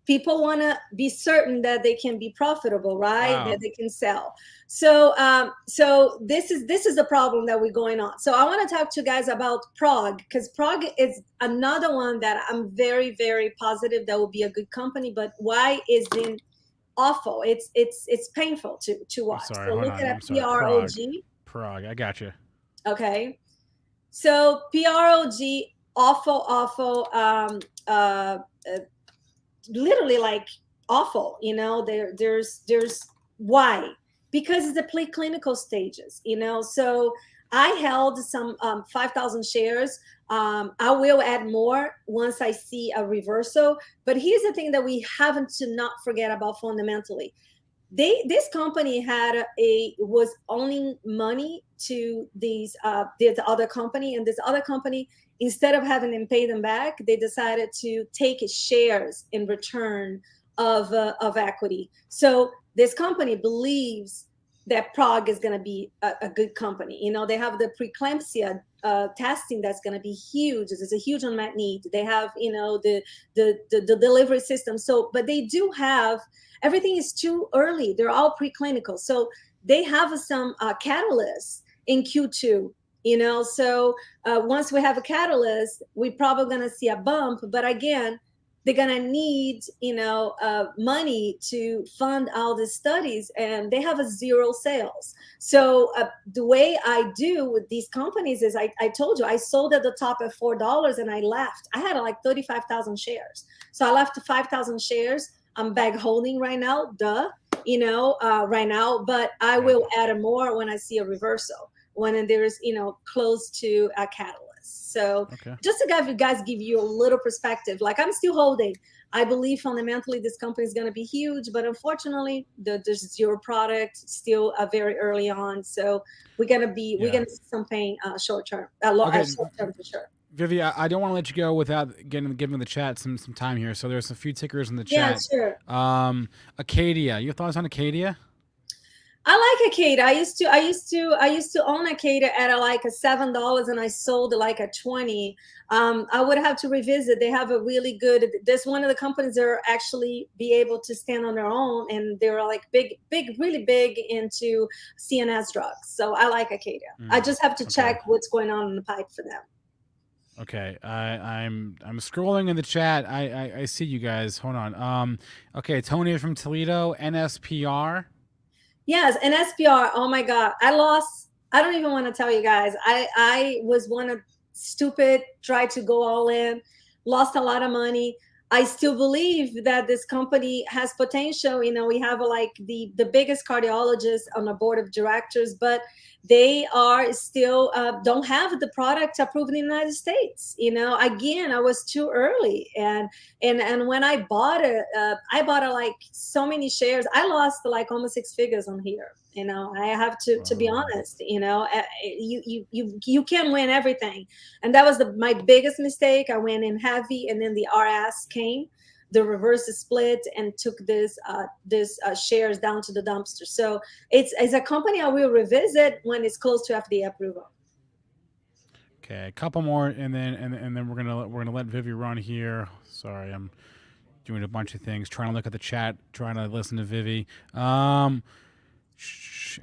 people want to be certain that they can be profitable, right?
Wow.
That they can sell. So, so this is the problem that we're going on. So I want to talk to you guys about Prog, because Prog is another one that I'm very, very positive that will be a good company. But why is it awful? It's painful to watch.
Sorry,
so
hold
look
on.
at
I'm sorry.
PROG.
Prog, I got you.
Okay. So PROG, awful. Literally like awful, there's why? Because it's the preclinical stages, so I held some 5,000 shares. I will add more once I see a reversal, but here's the thing that we haven't to not forget about fundamentally. This company was owning money to this other company, and this other company, instead of having them pay them back, they decided to take shares in return of equity. So this company believes that Prog is going to be a good company. They have the preeclampsia testing that's going to be huge. There's a huge unmet need. They have, the delivery system. So, but they do have, everything is too early. They're all preclinical. So they have some catalysts in Q2. So once we have a catalyst, we're probably going to see a bump. But again, they're going to need, money to fund all the studies, and they have 0 sales. So the way I do with these companies is I told you, I sold at the top at $4 and I left. I had like 35,000 shares. So I left 5,000 shares. I'm bag holding right now, right now, but I will add more when I see a reversal, when there is, close to a catalyst. So just to give you a little perspective, like I'm still holding. I believe fundamentally this company is going to be huge, but unfortunately there's 0 product, still very early on. So we're going to see some pain short term, short term for sure.
Vivi, I don't want to let you go without giving the chat some time here. So there's a few tickers in the chat.
Yeah, sure.
Acadia, your thoughts on Acadia?
I like Acadia. I used to own Acadia at like $7, and I sold like at 20. I would have to revisit. They have a really good. There's one of the companies that are actually be able to stand on their own, and they're like really big into CNS drugs. So I like Acadia. I just have to check what's going on in the pipe for them.
Okay, I'm scrolling in the chat. I see you guys. Hold on. Okay, Tony from Toledo, NSPR.
Yes, and SPR. Oh my God, I lost. I don't even want to tell you guys. I was one of stupid, tried to go all in, lost a lot of money. I still believe that this company has potential. We have like the biggest cardiologist on the board of directors, but they are still don't have the product approved in the United States. Again, I was too early, and when I bought it, like so many shares. I lost like almost 6 figures on here. I have to be honest. You can't win everything, and that was my biggest mistake. I went in heavy, and then the RS came. The reverse split and took this shares down to the dumpster. So it's a company I will revisit when it's close to FDA approval.
Okay, a couple more, and then we're gonna let Vivi run here. Sorry, I'm doing a bunch of things, trying to look at the chat, trying to listen to Vivi.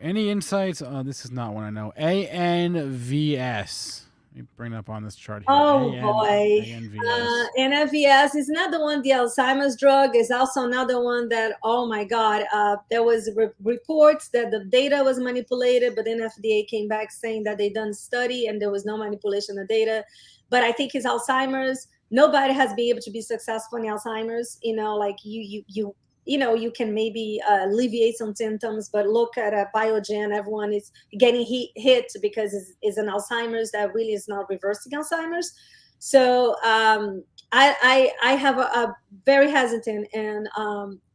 Any insights? This is not one I know. ANVS. Let me bring it up on this chart here.
Oh boy, NVS is not the one. The Alzheimer's drug is also another one that, oh my God, there was reports that the data was manipulated, but then FDA came back saying that they done study and there was no manipulation of data. But I think it's Alzheimer's. Nobody has been able to be successful in Alzheimer's. Like you can maybe alleviate some symptoms, but look at a Biogen. Everyone is getting hit because it's an Alzheimer's that really is not reversing Alzheimer's. So I have a very hesitant in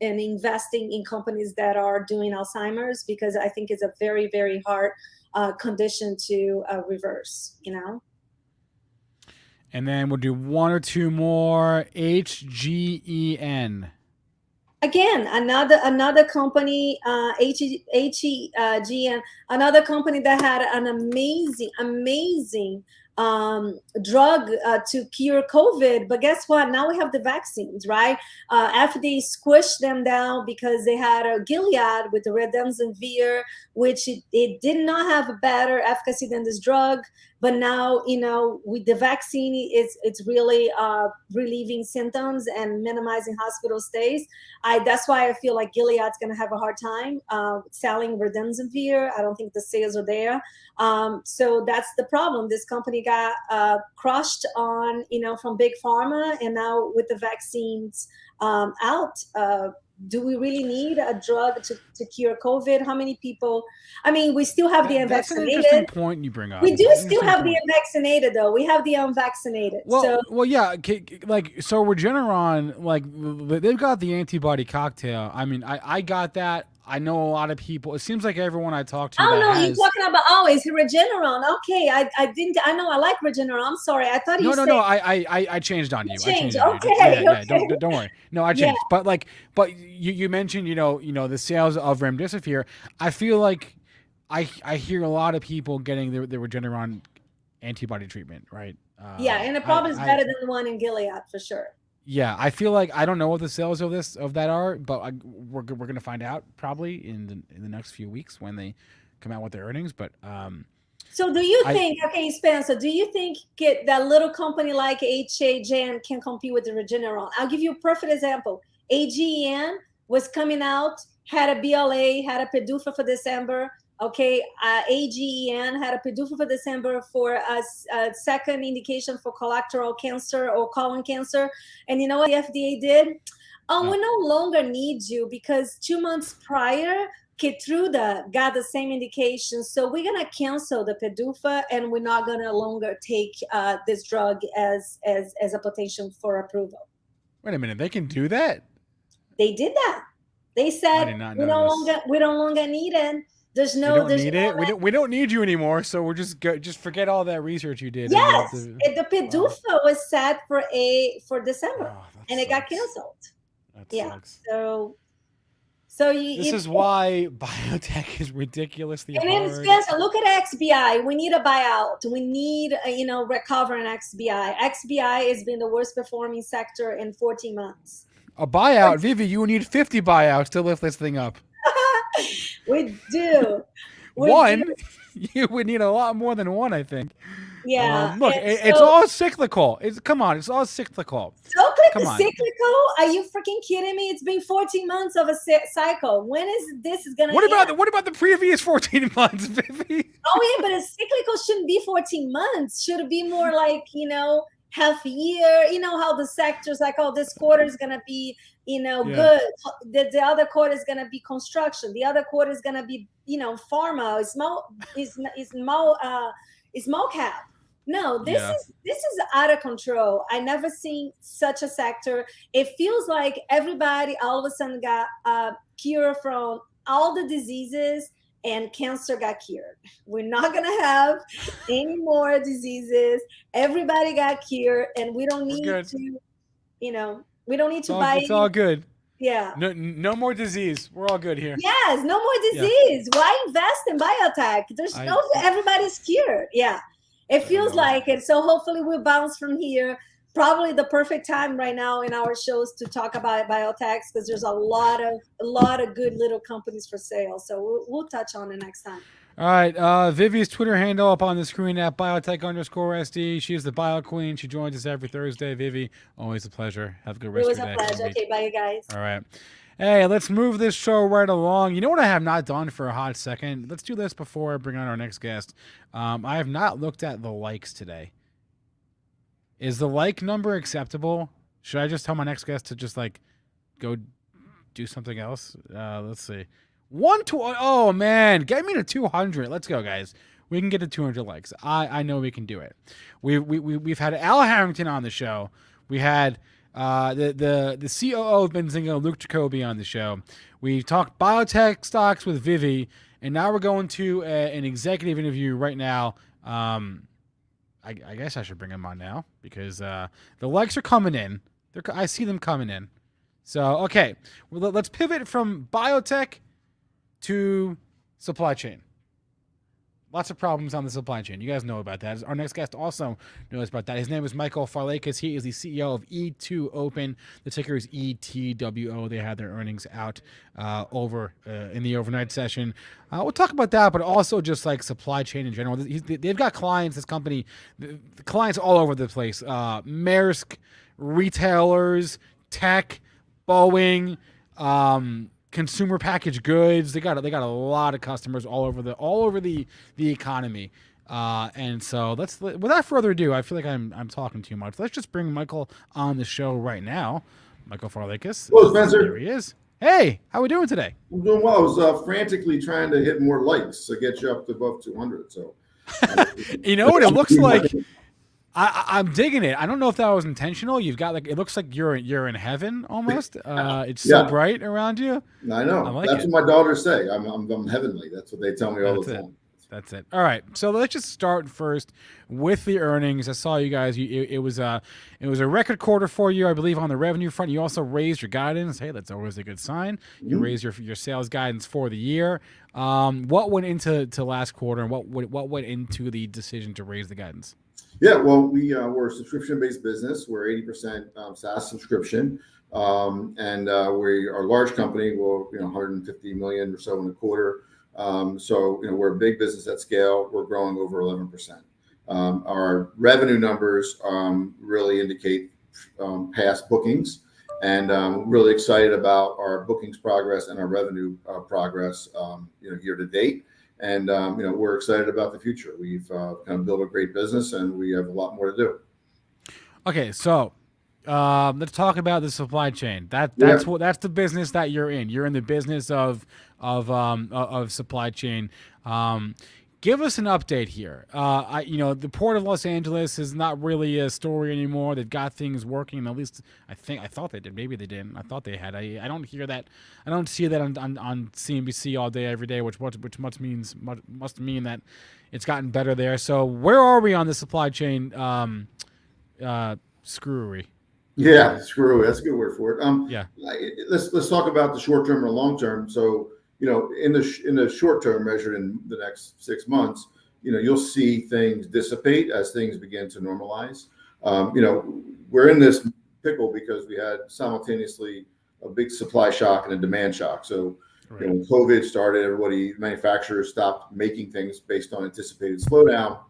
investing in companies that are doing Alzheimer's, because I think it's a very, very hard condition to reverse.
And then we'll do one or two more. HGEN.
Again, another company, HEGN, another company that had an amazing drug to cure COVID. But guess what? Now we have the vaccines, right? After they squished them down because they had a Gilead with the Remdesivir, which it did not have a better efficacy than this drug. But now, with the vaccine, it's really relieving symptoms and minimizing hospital stays. That's why I feel like Gilead's going to have a hard time selling Remdesivir. I don't think the sales are there. So that's the problem. This company got crushed on, from big pharma, and now with the vaccines out. Do we really need a drug to cure COVID? How many people? I mean, we still have the unvaccinated.
That's an interesting point you bring up.
We do still have the unvaccinated, though. We have the unvaccinated.
Well, yeah. So Regeneron, like, they've got the antibody cocktail. I mean, I got that. I know a lot of people. It seems like everyone I talk to.
Oh no, you're talking about it's Regeneron. Okay, I didn't. I know I like Regeneron. I'm sorry. I thought you said.
No. I changed on you.
Changed.
Okay. Yeah. Don't worry. No, I changed. Yeah. But you mentioned the sales of Remdesivir. I feel like I hear a lot of people getting the Regeneron antibody treatment, right?
Yeah, and it probably is better than the one in Gilead for sure.
Yeah, I feel like I don't know what the sales of that are, but we're gonna find out probably in the next few weeks when they come out with their earnings. But
so do you think? Okay, Spencer, do you think that little company like HAGN can compete with the Regeneron? I'll give you a perfect example. AGN was coming out, had a BLA, had a PDUFA for December. Okay, AGEN had a PDUFA for December for a second indication for colorectal cancer or colon cancer. And you know what the FDA did? We no longer need you because 2 months prior, Keytruda got the same indication. So we're going to cancel the PDUFA and we're not going to longer take this drug as a potential for approval.
Wait a minute, they can do that?
They did that. They said we no longer need it. We
don't need you anymore. So we're just forget all that research you did.
Yes, the PDUFA was set for December, and it got canceled.
That
sucks.
This is why biotech is ridiculously hard.
And then Spencer, look at XBI. We need a buyout. We need recover in XBI. XBI has been the worst performing sector in 14 months.
A buyout, Vivi. You need 50 buyouts to lift this thing up.
We do.
You would need a lot more than one, I think.
Yeah.
Look, it's all cyclical. It's all cyclical.
Cyclical? Are you freaking kidding me? It's been 14 months of a cycle. When is this going to end?
What about the previous 14 months, Vivi?
Oh, yeah, but a cyclical shouldn't be 14 months. Should it be more like, half a year. You know how the sectors like, oh, this quarter is gonna be, good. The other quarter is gonna be construction. The other quarter is gonna be, pharma, small cap. No, this is out of control. I never seen such a sector. It feels like everybody all of a sudden got a cure from all the diseases, and cancer got cured. We're not gonna have any more diseases. Everybody got cured, and we don't need to, we don't need to buy.
It's all good.
Yeah.
No more disease. We're all good here.
Yes, no more disease. Yeah. Why invest in biotech? Everybody's cured. Yeah. It feels like it. So hopefully we'll bounce from here. Probably the perfect time right now in our shows to talk about biotechs, because there's a lot of good little companies for sale. So we'll touch on it next time.
All right. Vivi's Twitter handle up on the screen at biotech_SD. She is the Bio Queen. She joins us every Thursday. Vivi, always a pleasure. Have a good rest of your day.
It was a pleasure. Okay, bye, you guys.
All right. Hey, let's move this show right along. You know what I have not done for a hot second? Let's do this before I bring on our next guest. I have not looked at the likes today. Is the like number acceptable? Should I just tell my next guest to just go do something else? Let's see. Oh man, get me to 200. Let's go, guys. We can get to 200 likes. I know we can do it. We've had Al Harrington on the show. We had the COO of Benzinga, Luke Jacoby, on the show. We talked biotech stocks with Vivi, and now we're going to an executive interview right now. I guess I should bring him on now because the likes are coming in. I see them coming in. So, okay, well, let's pivot from biotech to supply chain. Lots of problems on the supply chain. You guys know about that. Our next guest also knows about that. His name is Michael Farlekas. He is the CEO of ETWO Open. The ticker is ETWO. They had their earnings out over in the overnight session. We'll talk about that, but also just like supply chain in general. They've got clients, this company, clients all over the place. Maersk, retailers, tech, Boeing, consumer packaged goods. They got a lot of customers all over the economy. And so without further ado, I feel like I'm talking too much. Let's just bring Michael on the show right now. Michael Farlekas.
Hello, Spencer.
There he is. Hey, how we doing today?
I'm doing well. I was frantically trying to hit more likes to get you up to above 200. So,
you know what it looks like? I'm digging it. I don't know if that was intentional. You've got it looks like you're in heaven almost. It's so bright around you.
I know. That's what my daughters say. I'm heavenly. That's what they tell me all the time.
That's it. All right. So let's just start first with the earnings. I saw you guys. It was a record quarter for you, I believe, on the revenue front. You also raised your guidance. Hey, that's always a good sign. You raised your sales guidance for the year. What went into last quarter, and what went into the decision to raise the guidance?
Yeah, well, we're a subscription-based business. We're 80% SaaS subscription, and we are a large company. We're 150 million or so in a quarter. So we're a big business at scale. We're growing over 11%. Our revenue numbers really indicate past bookings, and really excited about our bookings progress and our revenue progress year to date. And we're excited about the future. We've kind of built a great business, and we have a lot more to do.
Okay, so let's talk about the supply chain. That's the business that you're in. You're in the business of supply chain. Give us an update here. The Port of Los Angeles is not really a story anymore. They've got things working. At least I thought they did. Maybe they didn't. I thought they had. I don't hear that. I don't see that on CNBC all day, every day, which must mean that it's gotten better there. So where are we on the supply chain screwery?
Yeah, screwery. That's a good word for it. Let's talk about the short term and the long term. So, in the short term, measured in the next 6 months, you'll see things dissipate as things begin to normalize. We're in this pickle because we had simultaneously a big supply shock and a demand shock. So, when COVID started, manufacturers stopped making things based on anticipated slowdown,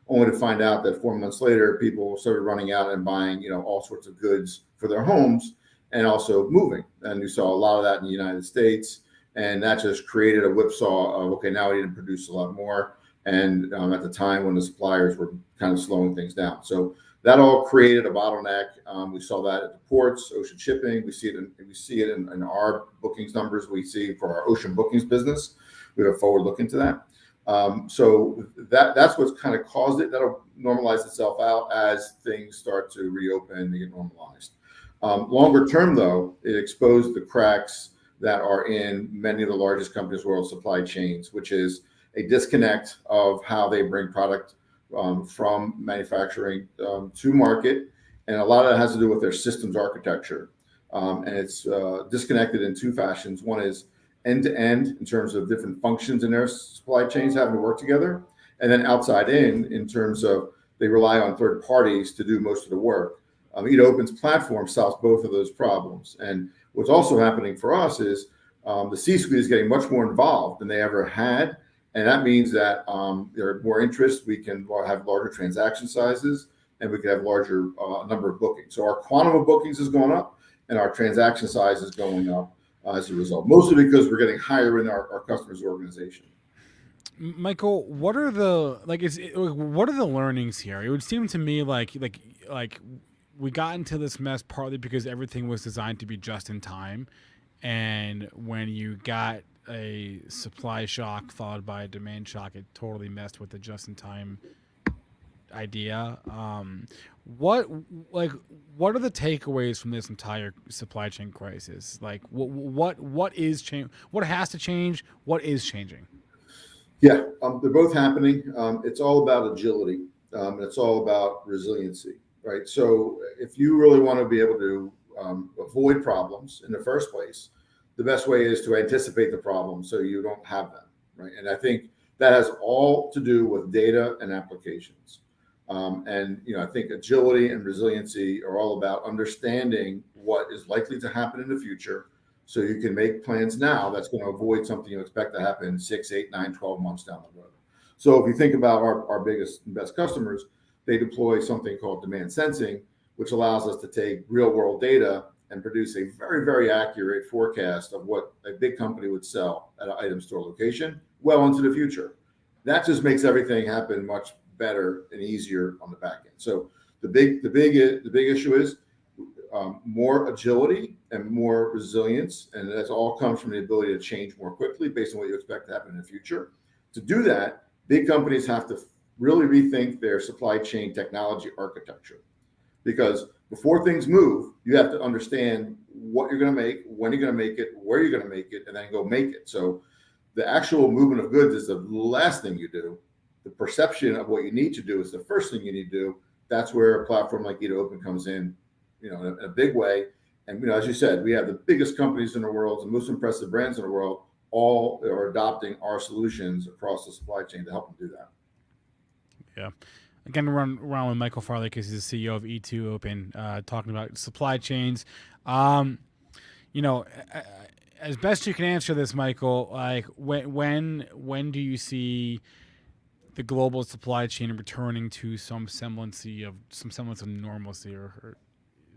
only to find out that 4 months later, people started running out and buying, all sorts of goods for their homes and also moving. And we saw a lot of that in the United States. And that just created a whipsaw of, okay, now we need to produce a lot more. And at the time when the suppliers were kind of slowing things down. So that all created a bottleneck. We saw that at the ports, ocean shipping. We see it in our bookings numbers. We see for our ocean bookings business. We have a forward look into that. So that's what's kind of caused it. That'll normalize itself out as things start to reopen and get normalized. Longer term, though, it exposed the cracks that are in many of the largest companies' world supply chains, which is a disconnect of how they bring product from manufacturing to market. And a lot of that has to do with their systems architecture. And it's disconnected in two fashions. One is end-to-end in terms of different functions in their supply chains having to work together. And then outside in terms of they rely on third parties to do most of the work. ETWO's platform solves both of those problems. And what's also happening for us is the C-suite is getting much more involved than they ever had. And that means that there are more interest. We can have larger transaction sizes, and we can have larger number of bookings. So our quantum of bookings is going up, and our transaction size is going up as a result, mostly because we're getting higher in our customers' organization.
Michael, what are the what are the learnings here? It would seem to me like we got into this mess partly because everything was designed to be just in time, and when you got a supply shock followed by a demand shock, it totally messed with the just in time idea. What are the takeaways from this entire supply chain crisis? Like what is change? What has to change? What is changing?
Yeah, they're both happening. It's all about agility. It's all about resiliency, right? So if you really want to be able to avoid problems in the first place, the best way is to anticipate the problem so you don't have them, right? And I think that has all to do with data and applications. And I think agility and resiliency are all about understanding what is likely to happen in the future, so you can make plans now that's going to avoid something you expect to happen 6, 8, 9, 12 months down the road. So if you think about our biggest and best customers, they deploy something called demand sensing, which allows us to take real world data and produce a very, very accurate forecast of what a big company would sell at an item store location well into the future. That just makes everything happen much better and easier on the back end. So the big issue is more agility and more resilience, and that all comes from the ability to change more quickly based on what you expect to happen in the future. To do that, big companies have to really rethink their supply chain technology architecture, because before things move, you have to understand what you're going to make, when you're going to make it, where you're going to make it, and then go make it. So the actual movement of goods is the last thing you do. The perception of what you need to do is the first thing you need to do. That's where a platform like ETWO comes in, in a big way. And as you said, we have the biggest companies in the world, the most impressive brands in the world, all are adopting our solutions across the supply chain to help them do that.
Yeah. Again, we're around with Michael Farlekas, he's the CEO of ETWO, talking about supply chains. As best you can answer this, Michael, like when do you see the global supply chain returning to some semblance of normalcy, or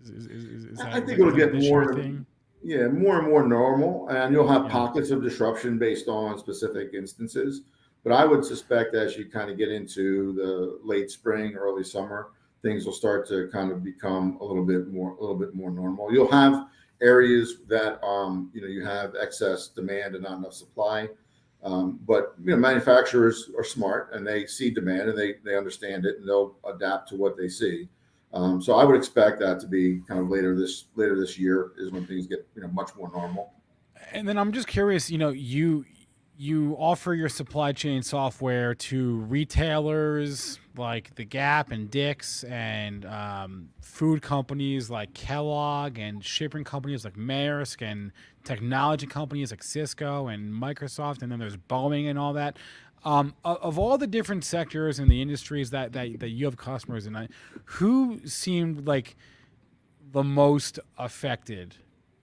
is that?
I think it'll get more
thing?
Yeah, more and more normal, and you'll have pockets of disruption based on specific instances. But I would suspect as you kind of get into the late spring, early summer, things will start to kind of become a little bit more normal. You'll have areas that you have excess demand and not enough supply. But manufacturers are smart, and they see demand, and they understand it, and they'll adapt to what they see. So I would expect that to be kind of later this year is when things get much more normal.
And then I'm just curious, you offer your supply chain software to retailers like the Gap and Dick's, and food companies like Kellogg, and shipping companies like Maersk, and technology companies like Cisco and Microsoft, and then there's Boeing and all that. Of all the different sectors and the industries that you have customers in, who seemed like the most affected,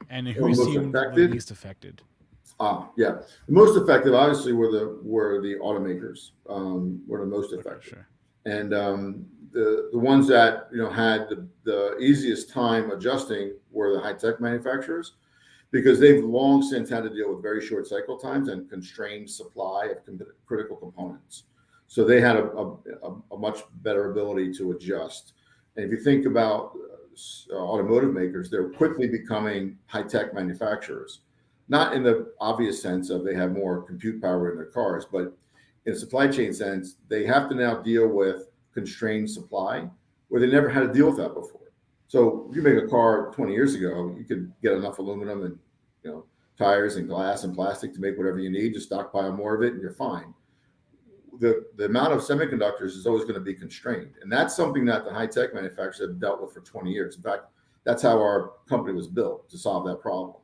and who seemed the least affected?
Yeah, the most effective obviously were the automakers. Were the most effective,
sure.
And the ones that had the easiest time adjusting were the high tech manufacturers, because they've long since had to deal with very short cycle times and constrained supply of critical components. So they had a much better ability to adjust. And if you think about automotive makers, they're quickly becoming high-tech manufacturers, not in the obvious sense of they have more compute power in their cars, but in a supply chain sense, they have to now deal with constrained supply where they never had to deal with that before. So if you make a car 20 years ago, you could get enough aluminum and tires and glass and plastic to make whatever you need, just stockpile more of it and you're fine. The amount of semiconductors is always going to be constrained. And that's something that the high-tech manufacturers have dealt with for 20 years. In fact, that's how our company was built, to solve that problem.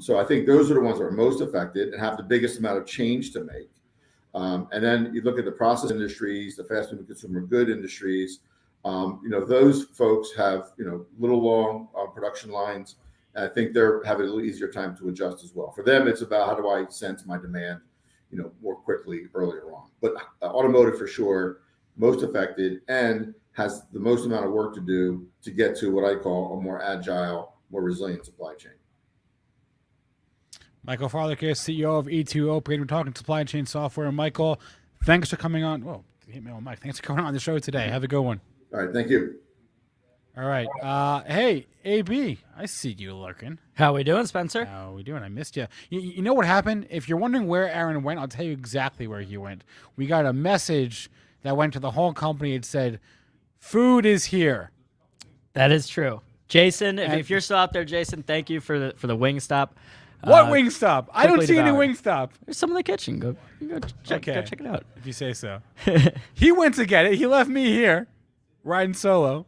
So I think those are the ones that are most affected and have the biggest amount of change to make. And then you look at the process industries, the fast-moving consumer good industries, those folks have, little long production lines. And I think they're having a little easier time to adjust as well. For them, it's about how do I sense my demand, more quickly earlier on. But automotive for sure, most affected and has the most amount of work to do to get to what I call a more agile, more resilient supply chain.
Michael Farlekas, CEO of ETWO. We're talking supply chain software. Michael, thanks for coming on. Whoa, hit me on mic. Thanks for coming on the show today. Have a good one.
All right, thank you.
All right. Hey, AB, I see you lurking.
How we doing, Spencer?
How we doing? I missed you. You know what happened? If you're wondering where Aaron went, I'll tell you exactly where he went. We got a message that went to the whole company. It said, "Food is here."
That is true. Jason, if you're still out there, Jason, thank you for the Wingstop.
What Wingstop? I don't see any Wingstop.
There's some in the kitchen. Go check it out.
If you say so. He went to get it. He left me here, riding solo.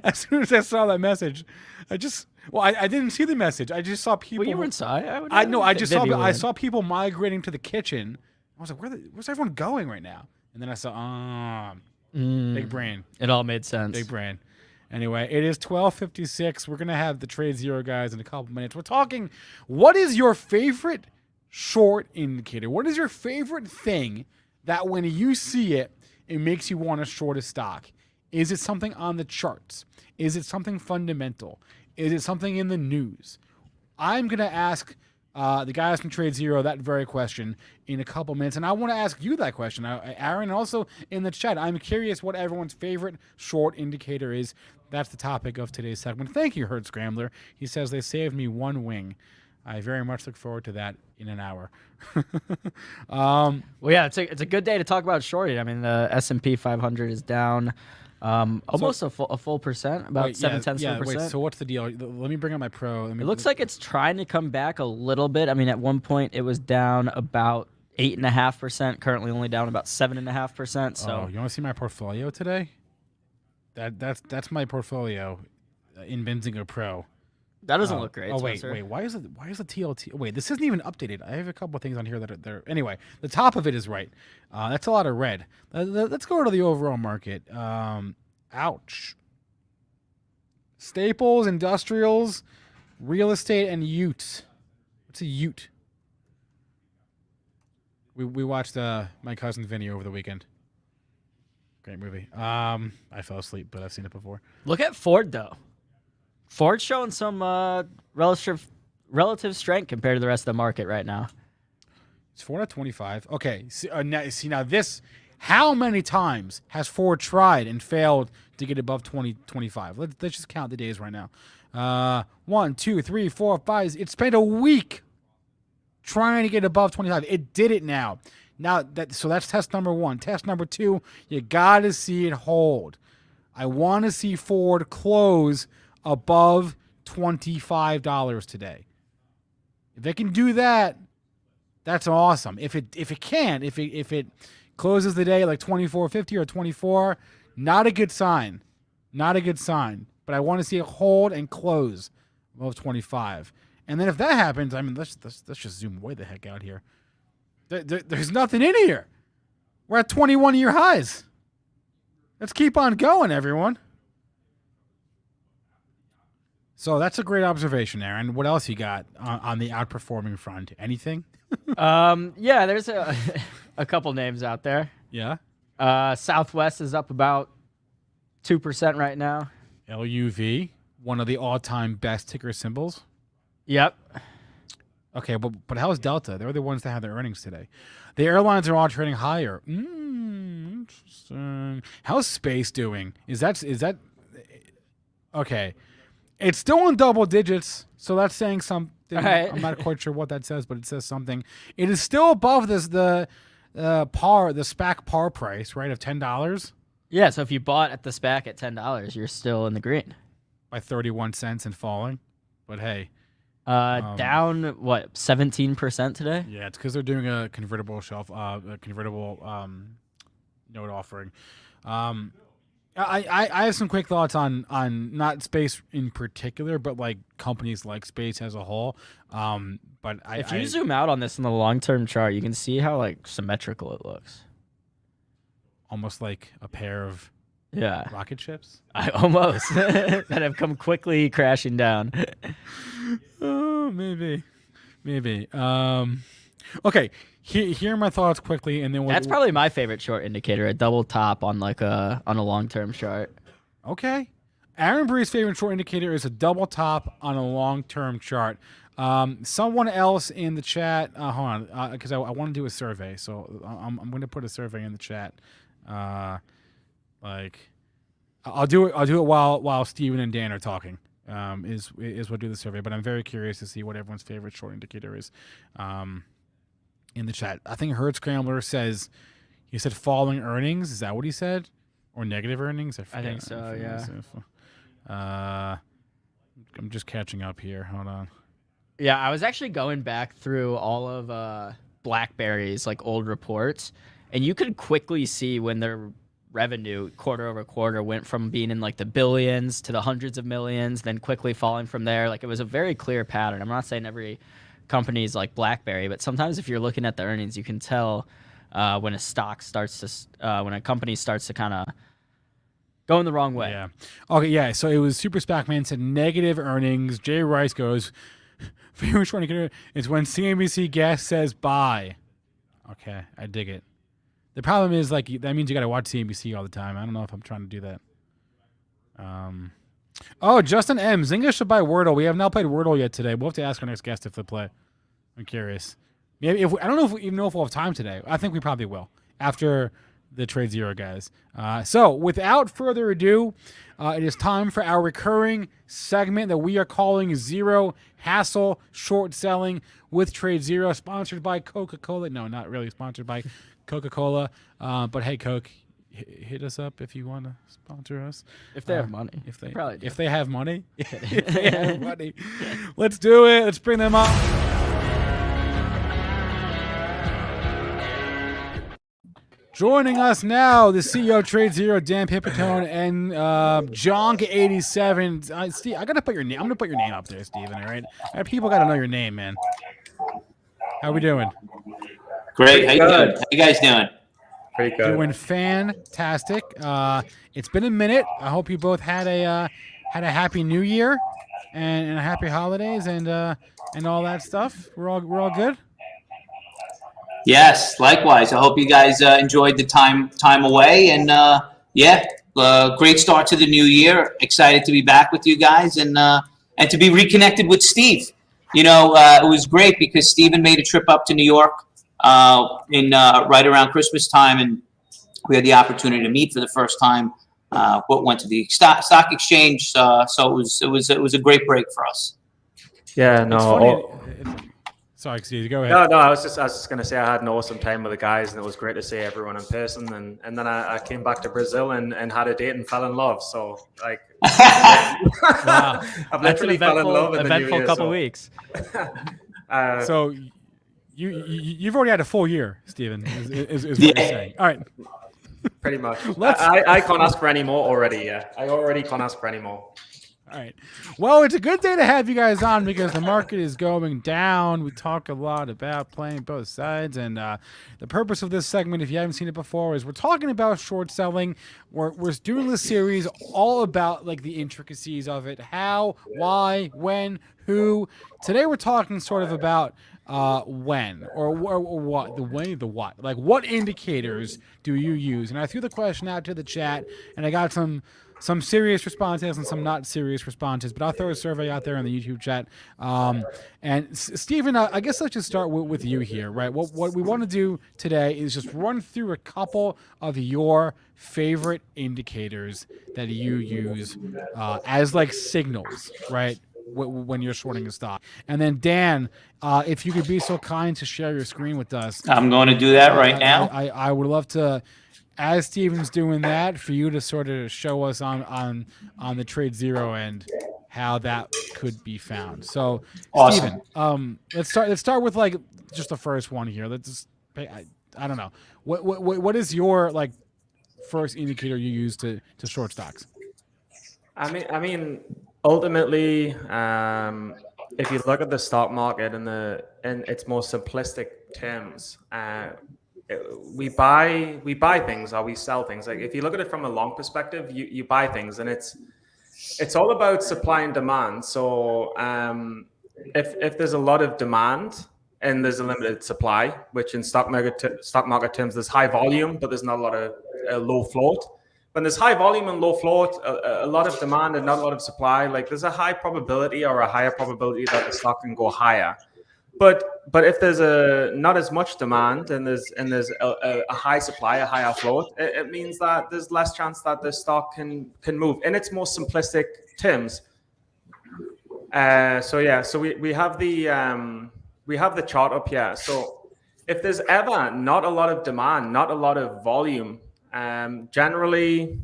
As soon as I saw that message, I didn't see the message. I just saw people.
Well, you were inside.
I saw people migrating to the kitchen. I was like, where's everyone going right now? And then I saw, big brain.
It all made sense.
Big brain. Anyway, it is 12:56. We're going to have the TradeZero guys in a couple minutes. We're talking, what is your favorite short indicator? What is your favorite thing that when you see it, it makes you want to short a stock? Is it something on the charts? Is it something fundamental? Is it something in the news? I'm going to ask the guys from TradeZero that very question in a couple minutes, and I want to ask you that question, Aaron, and also in the chat. I'm curious what everyone's favorite short indicator is. That's the topic of today's segment. Thank you, Herd Scrambler. He says they saved me one wing. I very much look forward to that in an hour.
Well, yeah, it's a good day to talk about shorting. I mean, the S&P 500 is down almost a full percent, about 0.7%.
Wait, so what's the deal? Let me bring up my pro.
It looks like it's trying to come back a little bit. I mean, at one point it was down about 8.5%. Currently, only down about 7.5%. So,
you want to see my portfolio today? That's my portfolio in Benzinga Pro.
That doesn't look great.
Wait. Why is the TLT? Wait, this isn't even updated. I have a couple of things on here that are there. Anyway, the top of it is right. That's a lot of red. Let's go to the overall market. Ouch. Staples, industrials, real estate, and utes. What's a ute? We watched My Cousin Vinny over the weekend. Great movie. I fell asleep, but I've seen it before.
Look at Ford though. Ford's showing some relative strength compared to the rest of the market right now.
It's Ford at 25. Okay. Now this, how many times has Ford tried and failed to get above 25? Let's just count the days right now. 1, 2, 3, 4, 5. It spent a week trying to get above 25. It did it now. So that's test number 1. Test number 2, you got to see it hold. I want to see Ford close above $25 today. If they can do that, that's awesome. If it can't, if it closes the day like 24.50 or 24, not a good sign. Not a good sign. But I want to see it hold and close above 25. And then if that happens, I mean, let's just zoom way the heck out here. There's nothing in here. We're at 21-year highs. Let's keep on going, everyone. So that's a great observation, Aaron. What else you got on the outperforming front? Anything?
Yeah, there's a couple names out there.
Yeah.
Southwest is up about 2% right now.
LUV, one of the all-time best ticker symbols.
Yep.
Okay, but how's Delta? They're the ones that have their earnings today. The airlines are all trading higher. Interesting. How's space doing? Is that okay? It's still in double digits, so that's saying something.
Right.
I'm not quite sure what that says, but it says something. It is still above the SPAC par price, right, of $10
Yeah, so if you bought at the SPAC at $10, you're still in the green.
by 31 cents and falling. But hey,
Down what 17% today?
yeah, it's because they're doing a convertible note offering. I have some quick thoughts on not space in particular, but like companies like space as a whole. But
If you zoom out on this in the long-term chart, you can see how like symmetrical it looks.
Almost like a pair of rocket ships.
I almost that have come quickly crashing down.
Oh, maybe. Okay, here are my thoughts quickly, and then
That's probably my favorite short indicator, a double top on like a long-term chart.
Okay. Aaron Bree's favorite short indicator is a double top on a long-term chart. Someone else in the chat, hold on, because I want to do a survey, so I'm going to put a survey in the chat. I'll do it while Steven and Dan are talking. Is we'll do the survey, but I'm very curious to see what everyone's favorite short indicator is. In the chat, I think Herd Scrambler says he said falling earnings. Is that what he said, or negative earnings?
I think so.
Yeah. I'm just catching up here. Hold on.
Yeah, I was actually going back through all of BlackBerry's like old reports, and you could quickly see when their revenue quarter over quarter went from being in like the billions to the hundreds of millions, then quickly falling from there. Like it was a very clear pattern. I'm not saying every company's like BlackBerry, but sometimes if you're looking at the earnings, you can tell when a stock starts to, when a company starts to kind of go in the wrong way.
Yeah. Okay. Yeah. So it was Super SPAC Man said negative earnings. Jay Rice goes, favorite short indicator is when CNBC guest says buy. Okay, I dig it. The problem is like that means you got to watch CNBC all the time. I don't know if I'm trying to do that. Oh, Justin M. Zynga should buy Wordle. We have not played Wordle yet today. We'll have to ask our next guest if they play. I'm curious. Maybe I don't know if we even know if we'll have time today. I think we probably will after the TradeZero guys. So without further ado, it is time for our recurring segment that we are calling Zero Hassle Short Selling with TradeZero, sponsored by Coca-Cola. No, not really sponsored by Coca-Cola. But hey, Coke, hit us up if you want to sponsor us.
If they have money.
If they
probably do.
If they have money. If they have money. Let's do it. Let's bring them up. Joining us now, the CEO of TradeZero, Dan Pipitone, and Jonk87. Steve, I gotta put your name. I'm gonna put your name up there, Steven. All right, people gotta know your name, man. How we doing?
Great. How you doing? How you guys doing?
Pretty good.
Doing fantastic. It's been a minute. I hope you both had a happy New Year and happy holidays and all that stuff. We're all good.
Yes, likewise. I hope you guys enjoyed the time away, and great start to the new year. Excited to be back with you guys and to be reconnected with Steve. You know, it was great because Steven made a trip up to New York right around Christmas time, and we had the opportunity to meet for the first time. Went to the stock exchange, so it was a great break for us.
Yeah, no.
Sorry, Steve, go ahead.
No, I was just going to say I had an awesome time with the guys, and it was great to see everyone in person. And then I came back to Brazil and had a date and fell in love. So, like,
wow.
I've literally fell in love in the new year,
couple weeks.
So you've already had a full year, Steven, is what you're saying. All right.
Pretty much. I can't ask for any more already, yeah. I already can't ask for any more.
All right. Well, it's a good day to have you guys on because the market is going down. We talk a lot about playing both sides. And the purpose of this segment, if you haven't seen it before, is we're talking about short selling. We're doing this series all about like the intricacies of it. How, why, when, who. Today we're talking sort of about when or what, the when, the what. Like what indicators do you use? And I threw the question out to the chat and I got some some serious responses and some not serious responses, but I'll throw a survey out there in the YouTube chat. And Stephen, I guess let's just start with you here, right? What we want to do today is just run through a couple of your favorite indicators that you use as like signals, right? When you're shorting a stock. And then Dan, if you could be so kind to share your screen with us.
I'm going to do that right now.
I would love to, as Steven's doing that, for you to sort of show us on the TradeZero end how that could be found. So
Awesome.
Steven, let's start with like just the first one here. Let's just I don't know. What is your like first indicator you use to short stocks?
I mean, ultimately, if you look at the stock market in its most simplistic terms, we buy things or we sell things. Like if you look at it from a long perspective, you buy things, and it's all about supply and demand. So if there's a lot of demand and there's a limited supply, which in stock market terms, there's high volume, but there's not a lot of low float. When there's high volume and low float, a lot of demand and not a lot of supply, like there's a high probability or a higher probability that the stock can go higher. But if there's not as much demand and there's a high supply, a higher float, it means that there's less chance that the stock can move in its most simplistic terms. So we have the chart up here. So if there's ever not a lot of demand, not a lot of volume, generally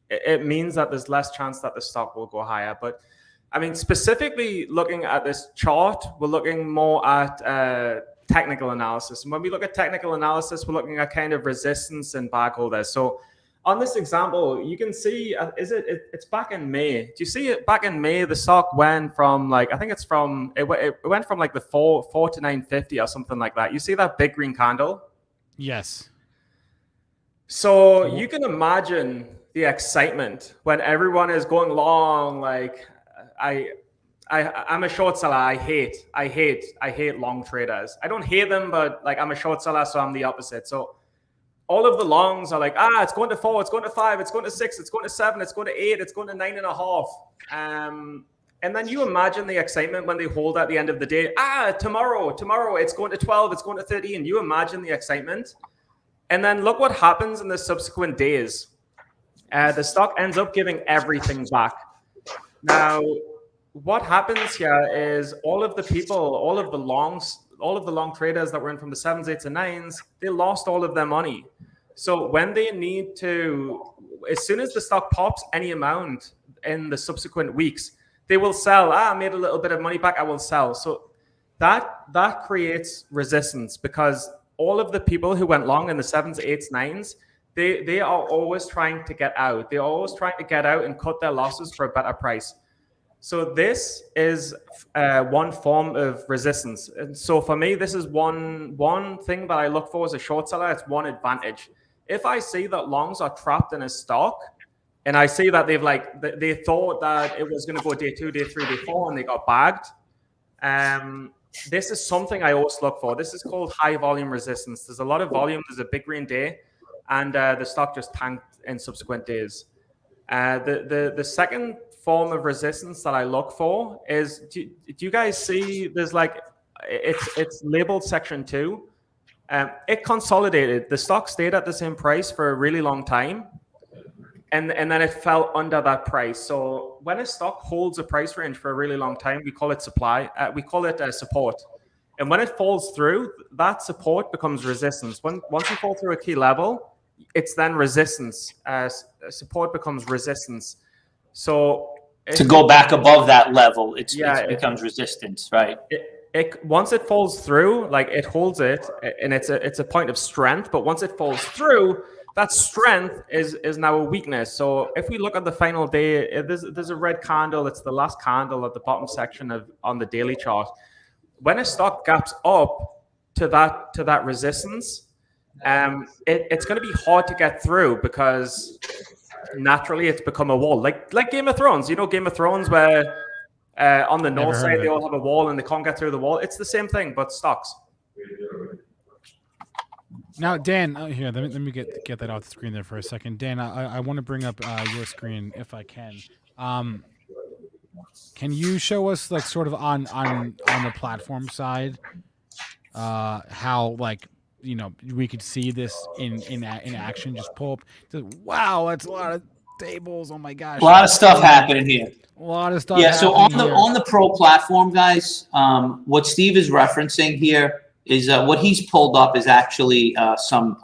it means that there's less chance that the stock will go higher. But I mean, specifically looking at this chart, we're looking more at technical analysis. And when we look at technical analysis, we're looking at kind of resistance and bag holders. So on this example, you can see, it's back in May. Do you see it back in May? The stock went from like, I think it went from like the 4 to 950 or something like that. You see that big green candle?
Yes.
So you can imagine the excitement when everyone is going long. Like I'm a short seller. I hate long traders. I don't hate them, but like I'm a short seller, so I'm the opposite. So all of the longs are like, it's going to 4, it's going to 5, it's going to 6, it's going to 7, it's going to 8, it's going to 9.5. And then you imagine the excitement when they hold at the end of the day. Tomorrow it's going to 12, it's going to 13. You imagine the excitement. And then look what happens in the subsequent days. The stock ends up giving everything back. Now, what happens here is all of the long traders that were in from the 7s, 8s, and 9s, they lost all of their money. So when they need to, as soon as the stock pops any amount in the subsequent weeks, they will sell. I made a little bit of money back, I will sell. So that creates resistance, because all of the people who went long in the 7s, 8s, 9s, they are always trying to get out. They're always trying to get out and cut their losses for a better price. So this is one form of resistance. And so for me, this is one thing that I look for as a short seller. It's one advantage. If I see that longs are trapped in a stock, and I see that they thought that it was going to go day 2, day 3, day 4, and they got bagged, this is something I always look for. This is called high volume resistance. There's a lot of volume. There's a big green day, and the stock just tanked in subsequent days. The second form of resistance that I look for is, do you guys see there's like, it's labeled section 2. It consolidated. The stock stayed at the same price for a really long time, and then it fell under that price. So when a stock holds a price range for a really long time, we call it supply. We call it support. And when it falls through, that support becomes resistance. Once you fall through a key level, it's then resistance. Support becomes resistance. So
to go back above that level, it becomes resistance, right?
Once it falls through, like it holds it, and it's a point of strength. But once it falls through, that strength is now a weakness. So if we look at the final day, there's a red candle. It's the last candle at the bottom section on the daily chart. When a stock gaps up to that resistance, it's going to be hard to get through, because naturally it's become a wall, like Game of Thrones. You know, Game of Thrones, where on the north side they all have a wall and they can't get through the wall. It's the same thing, but stocks.
Now, Dan, here, let me get that off the screen there for a second. Dan, I want to bring up your screen if I can. Can you show us like sort of on the platform side, how like we could see this in action? Just pull up. Wow, that's a lot of tables. Oh my gosh,
a lot of stuff happening here.
A lot of stuff.
Yeah. So on
here.
the pro platform, guys, what Steve is referencing here is what he's pulled up is actually some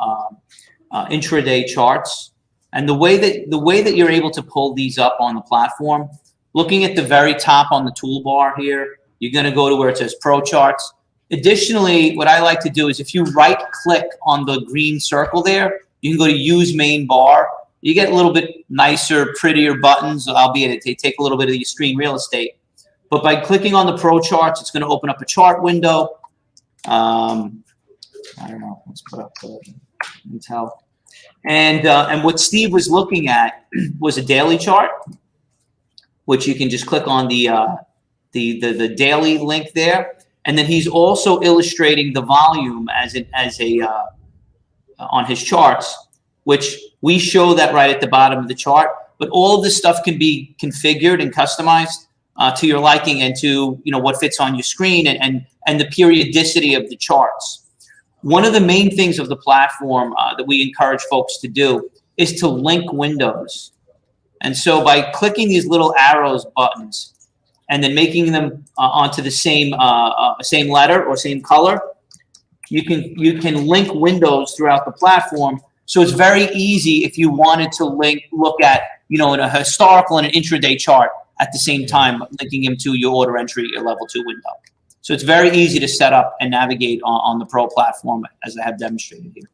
intraday charts, and the way that you're able to pull these up on the platform, looking at the very top on the toolbar here, you're going to go to where it says Pro Charts. Additionally, what I like to do is if you right-click on the green circle there, you can go to Use Main Bar. You get a little bit nicer, prettier buttons, albeit they take a little bit of your screen real estate. But by clicking on the Pro Charts, it's going to open up a chart window. I don't know. Let's put up Intel. And what Steve was looking at was a daily chart, which you can just click on the daily link there, and then he's also illustrating the volume as on his charts, which we show that right at the bottom of the chart. But all of this stuff can be configured and customized to your liking and to what fits on your screen and the periodicity of the charts. One of the main things of the platform that we encourage folks to do is to link windows. And so by clicking these little arrows buttons and then making them onto the same letter or same color, you can link windows throughout the platform. So it's very easy if you wanted to look at in a historical and an intraday chart at the same time, linking them to your order entry, your level 2 window. So it's very easy to set up and navigate on the Pro platform, as I have demonstrated here.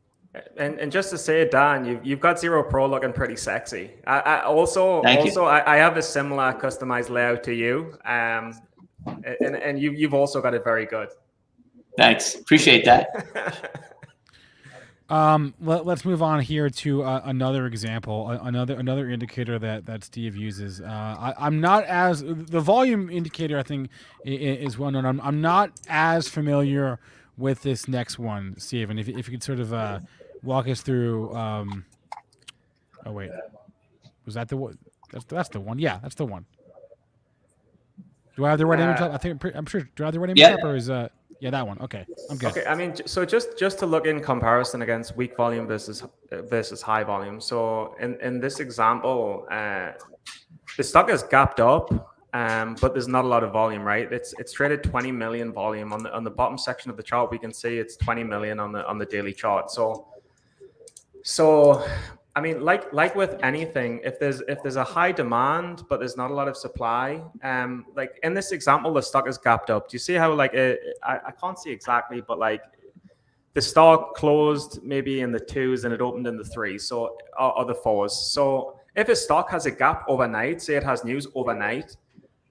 And just to say, Dan, you've got Zero Pro looking pretty sexy. I have a similar customized layout to you, and you've also got it very good.
Thanks, appreciate that.
Let's move on here to another example, another indicator that Steve uses. I'm not as the volume indicator. I think is well known. I'm not as familiar with this next one, Steve. And if you could sort of walk us through. Oh wait, was that the one? That's the one. Yeah, that's the one. Do I have the right image up? I'm sure. Do I have the right image up, or is yeah, that one. Okay, I'm good.
Okay, I mean, so just to look in comparison against weak volume versus high volume. So in this example, the stock is gapped up, but there's not a lot of volume, right? It's traded 20 million volume on the bottom section of the chart. We can see it's 20 million on the daily chart. So I mean, like with anything, if there's a high demand but there's not a lot of supply, like in this example, the stock is gapped up. Do you see how I can't see exactly, but like the stock closed maybe in the 2s and it opened in the 3s, or the 4s. So if a stock has a gap overnight, say it has news overnight,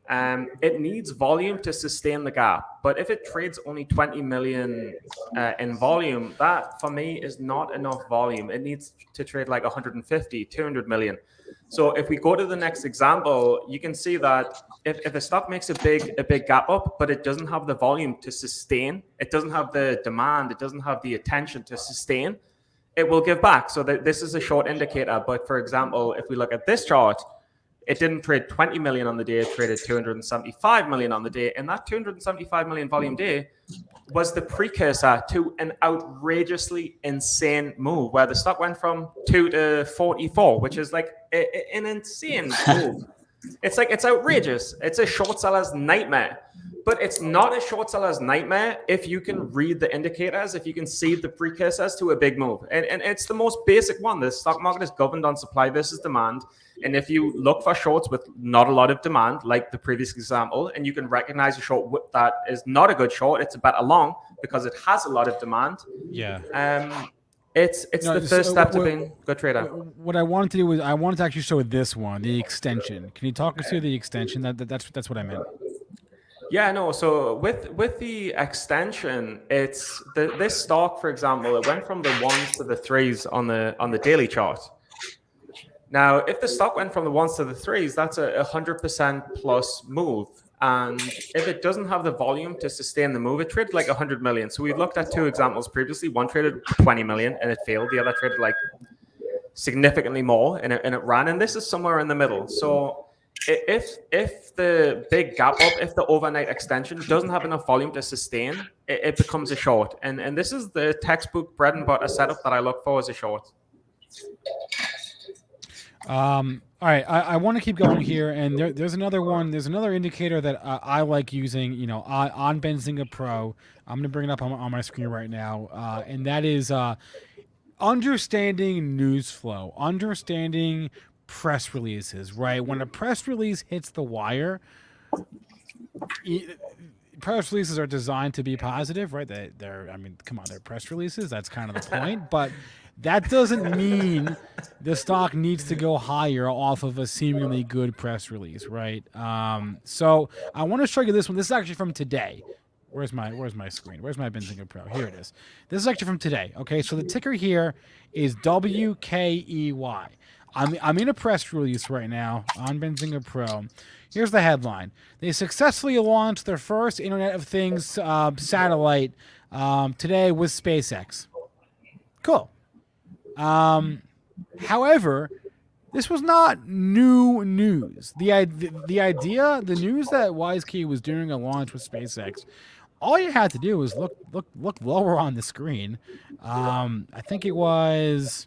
it needs volume to sustain the gap. But if it trades only 20 million in volume, that for me is not enough volume. It needs to trade like 150, 200 million. So if we go to the next example, you can see that if a stock makes a big gap up, but it doesn't have the volume to sustain, it doesn't have the demand, it doesn't have the attention to sustain, it will give back. So this is a short indicator. But for example, if we look at this chart, it didn't trade 20 million on the day, it traded 275 million on the day. And that 275 million volume day was the precursor to an outrageously insane move where the stock went from 2 to 44, which is like an insane move. It's outrageous. It's a short seller's nightmare. But it's not a short seller's nightmare if you can read the indicators, if you can see the precursors to a big move. And it's the most basic one. The stock market is governed on supply versus demand. And if you look for shorts with not a lot of demand, like the previous example, and you can recognize a short that is not a good short, it's a better long because it has a lot of demand.
Yeah.
It's the first step to being a good trader.
What I wanted to do was I wanted to actually show this one, the extension. Can you talk us through the extension? That's what I meant.
Yeah, no. So with the extension, it's this stock, for example, it went from the 1s to the 3s on the daily chart. Now, if the stock went from the 1s to the 3s, that's a 100% plus move. And if it doesn't have the volume to sustain the move, it traded like 100 million. So we've looked at two examples previously. One traded 20 million and it failed. The other traded like significantly more and it ran. And this is somewhere in the middle. So if the big gap up, if the overnight extension doesn't have enough volume to sustain, it becomes a short. And this is the textbook bread and butter setup that I look for as a short.
All right, I want to keep going here, and there's another one. There's another indicator that I like using, on Benzinga Pro. I'm going to bring it up on my screen right now, and that is understanding news flow, understanding press releases, right? When a press release hits the wire, press releases are designed to be positive, right? I mean, come on, they're press releases. That's kind of the point, but that doesn't mean the stock needs to go higher off of a seemingly good press release, right? So I want to show you this one. This is actually from today. Where's my screen? Where's my Benzinga Pro? Here it is. This is actually from today. Okay, so the ticker here is WKEY. I'm in a press release right now on Benzinga Pro. Here's the headline. They successfully launched their first Internet of Things satellite today with SpaceX. Cool. However, this was not new news. The news that WiseKey was doing a launch with SpaceX, all you had to do was look lower on the screen. I think it was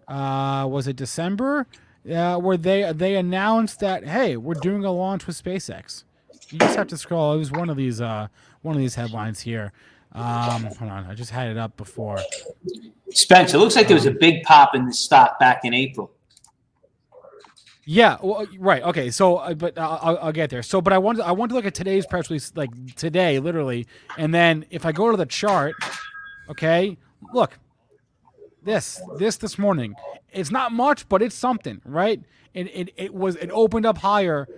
it December, where they announced that, hey, we're doing a launch with SpaceX. You just have to scroll. It was one of these headlines here. Hold on, I just had it up before.
Spencer, it looks like there was a big pop in the stock back in April.
Yeah, well, right. Okay, so but I'll get there. So, but I want to look at today's press release, like today, literally, and then if I go to the chart, okay, look, this morning, it's not much, but it's something, right? It opened up higher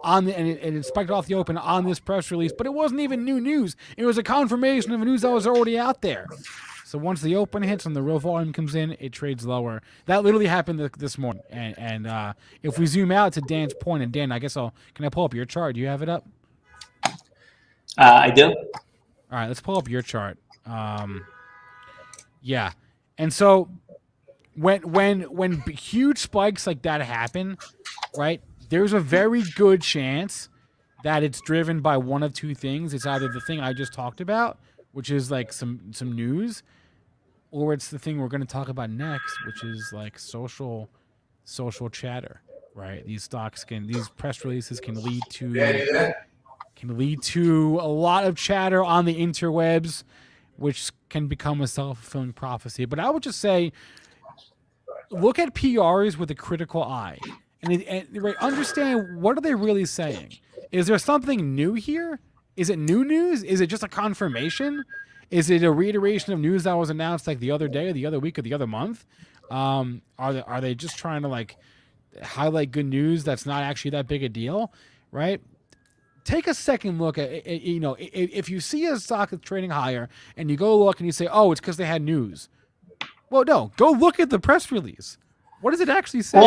and it spiked off the open on this press release, but it wasn't even new news. It was a confirmation of news that was already out there. So once the open hits and the real volume comes in, it trades lower. That literally happened this morning. And if we zoom out to Dan's point, and Dan, I guess can I pull up your chart? Do you have it up?
I do.
All right, let's pull up your chart. Yeah. And so when huge spikes like that happen, right, there's a very good chance that it's driven by one of two things. It's either the thing I just talked about, which is like some news, or it's the thing we're going to talk about next, which is like social chatter, right? These press releases can lead to a lot of chatter on the interwebs, which can become a self-fulfilling prophecy. But I would just say, look at PRs with a critical eye and right, understand, what are they really saying? Is there something new here? Is it new news? Is it just a confirmation? Is it a reiteration of news that was announced like the other day or the other week or the other month? Are they just trying to like highlight good news that's not actually that big a deal, right? Take a second look at if you see a stock that's trading higher and you go look and you say, oh, it's because they had news. Well, no, go look at the press release. What does it actually say?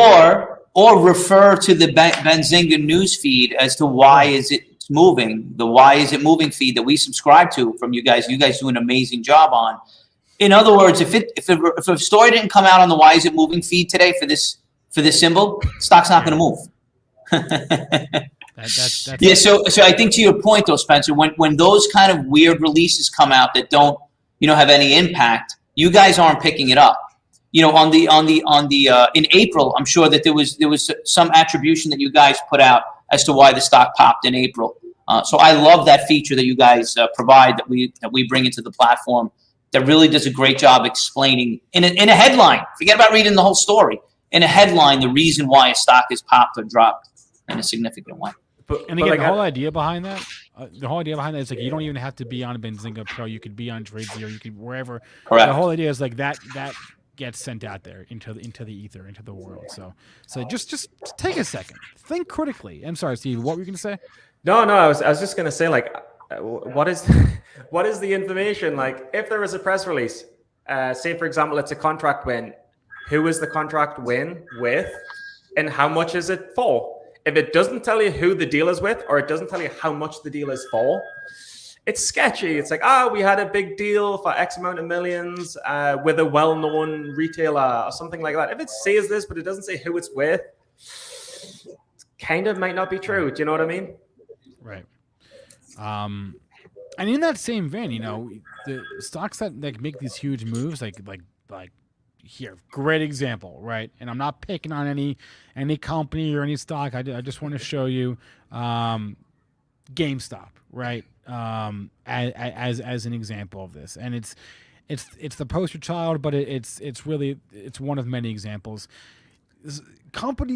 Or refer to the Benzinga news feed as to why is it moving, the why is it moving feed that we subscribe to from you guys. You guys do an amazing job on. In other words, if a story didn't come out on the why is it moving feed today for this symbol, stock's not going to move. Yeah, so I think to your point though, Spencer, when those kind of weird releases come out that don't have any impact, you guys aren't picking it up. On the in April, I'm sure that there was some attribution that you guys put out as to why the stock popped in April. So I love that feature that you guys provide, that we bring into the platform, that really does a great job explaining in a headline. Forget about reading the whole story. In a headline, the reason why a stock is popped or dropped in a significant way.
And again, the whole idea behind that, is like you don't even have to be on Benzinga Pro. You could be on TradeZero. You could wherever.
Correct.
The whole idea is like that gets sent out there into the ether, into the world. So just take a second, think critically. I'm sorry, Steve. What were you going to say?
No. I was just going to say, like, what is the information? Like, if there is a press release, say for example, it's a contract win. Who is the contract win with, and how much is it for? if it doesn't tell you who the deal is with, or it doesn't tell you how much the deal is for, it's sketchy. It's like, we had a big deal for X amount of millions with a well-known retailer or something like that. If it says this, but it doesn't say who it's with, it kind of might not be true. Do you know what I mean?
Right. And in that same vein, the stocks that make these huge moves, like here, great example, right? And I'm not picking on any company or any stock. I just want to show you GameStop, right? As an example of this, and it's the poster child, but it's one of many examples.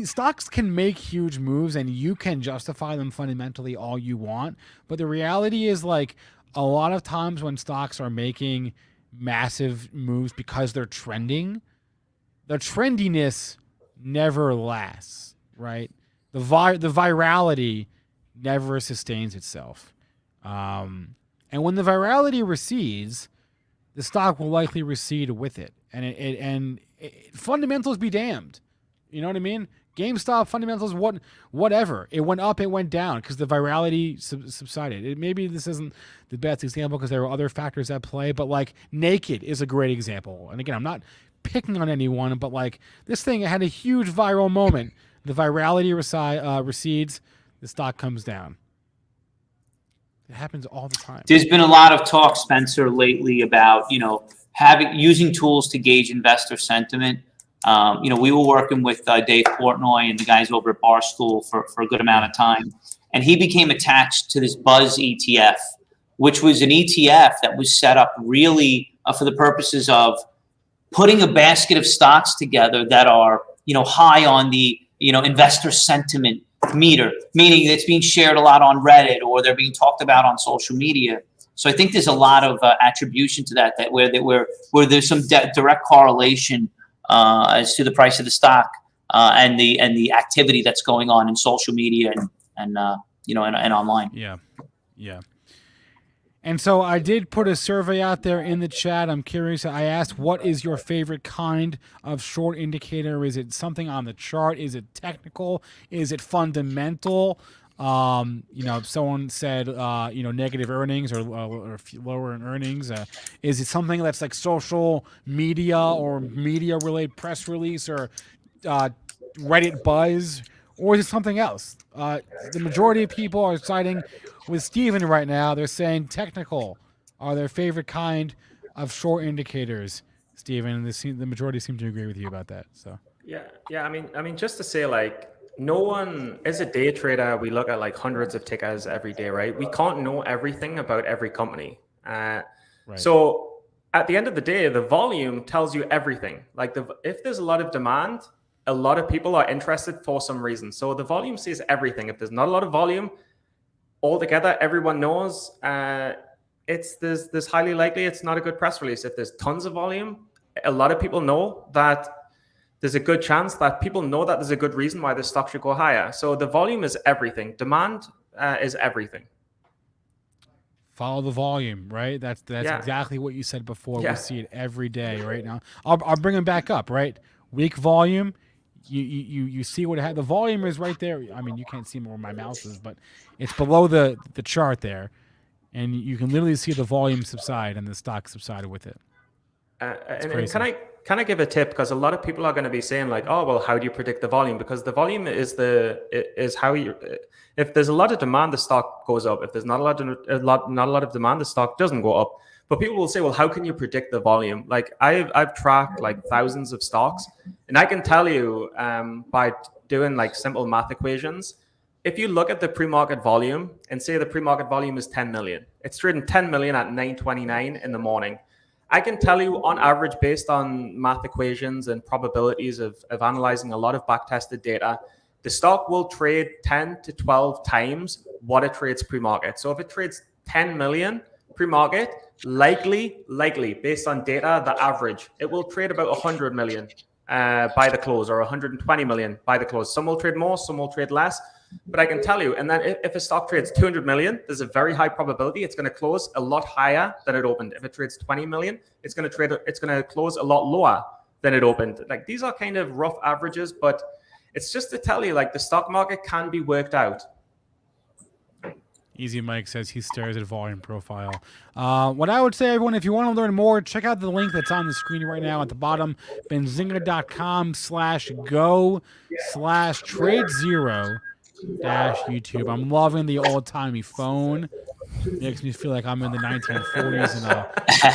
Stocks can make huge moves, and you can justify them fundamentally all you want, but the reality is, like, a lot of times when stocks are making massive moves because they're trending, the trendiness never lasts, right? The virality never sustains itself. And when the virality recedes, the stock will likely recede with it. And fundamentals be damned. You know what I mean? GameStop fundamentals, whatever. It went up, it went down because the virality subsided. Maybe this isn't the best example because there are other factors at play, but like Naked is a great example. And again, I'm not picking on anyone, but like this thing had a huge viral moment. The virality recedes, the stock comes down. It happens all the time.
There's been a lot of talk, Spencer, lately about, using tools to gauge investor sentiment. We were working with Dave Portnoy and the guys over at Barstool for a good amount of time. And he became attached to this Buzz ETF, which was an ETF that was set up really for the purposes of putting a basket of stocks together that are, high on the, investor sentiment meter, meaning it's being shared a lot on Reddit or they're being talked about on social media. So I think there's a lot of attribution to that where there's some direct correlation as to the price of the stock and the activity that's going on in social media and online.
Yeah. And so I did put a survey out there in the chat. I'm curious. I asked, what is your favorite kind of short indicator? Is it something on the chart? Is it technical? Is it fundamental? If someone said, negative earnings or lower in earnings, is it something that's like social media or media-related press release or Reddit buzz, or is it something else? The majority of people are siding with Steven right now. They're saying technical are their favorite kind of short indicators. Steven, the majority seem to agree with you about that. So
yeah. I mean, just to say, like, no one, as a day trader, we look at like hundreds of tickers every day, right? We can't know everything about every company. Right. So at the end of the day, the volume tells you everything. Like if there's a lot of demand, a lot of people are interested for some reason. So the volume says everything. If there's not a lot of volume, altogether, everyone knows there's highly likely it's not a good press release. If there's tons of volume, a lot of people know that there's a good chance that people know that there's a good reason why the stock should go higher. So the volume is everything. Demand is everything.
Follow the volume, right? That's exactly what you said before. We see it every day right now. I'll bring them back up, right? Weak volume. You see what it had. The volume is right there. I mean, you can't see where my mouse is, but it's below the chart there, and you can literally see the volume subside and the stock subsided with it.
And can I give a tip? Because a lot of people are going to be saying like, oh, well, how do you predict the volume? Because the volume is how you. If there's a lot of demand, the stock goes up. If there's not a lot of demand, the stock doesn't go up. But people will say, well, how can you predict the volume? Like I've tracked like thousands of stocks, and I can tell you by doing like simple math equations, if you look at the pre-market volume and say the pre-market volume is 10 million, it's trading 10 million at 9:29 in the morning. I can tell you on average, based on math equations and probabilities of analyzing a lot of back-tested data, the stock will trade 10 to 12 times what it trades pre-market. So if it trades 10 million pre-market, likely, based on data, the average, it will trade about 100 million by the close, or 120 million by the close. Some will trade more, some will trade less. But I can tell you, and then if a stock trades 200 million, there's a very high probability it's going to close a lot higher than it opened. If it trades 20 million, it's going to close a lot lower than it opened. Like, these are kind of rough averages, but It's just to tell you, like, the stock market can be worked out.
Easy Mike says he stares at volume profile. What I would say, everyone, if you want to learn more, check out the link that's on the screen right now at the bottom, benzinga.com/go/TradeZero-YouTube. I'm loving the old-timey phone. Makes me feel like I'm in the 1940s in a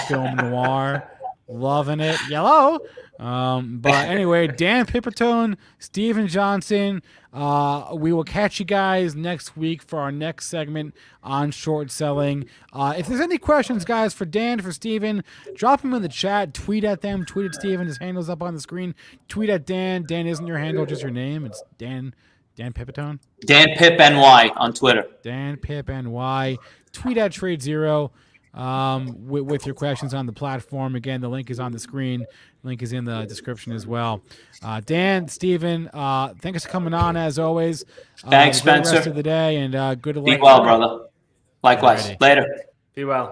film noir. Loving it. Yellow. But anyway, Dan Pipitone, Steven Johnson. We will catch you guys next week for our next segment on short selling. If there's any questions, guys, for Dan, for Steven, drop them in the chat. Tweet at them. Tweet at Steven. His handle's up on the screen. Tweet at Dan. Dan isn't your handle, just your name. It's Dan Pipitone.
Dan Pip NY on Twitter.
Dan Pip NY. Tweet at TradeZero with your questions on the platform. Again, the link is on the screen. Link is in the description as well. Dan, Steven, thanks for coming on as always.
Thanks, Spencer.
Rest of the day and good luck.
Be well, brother. Likewise.
Alrighty.
Later.
Be well.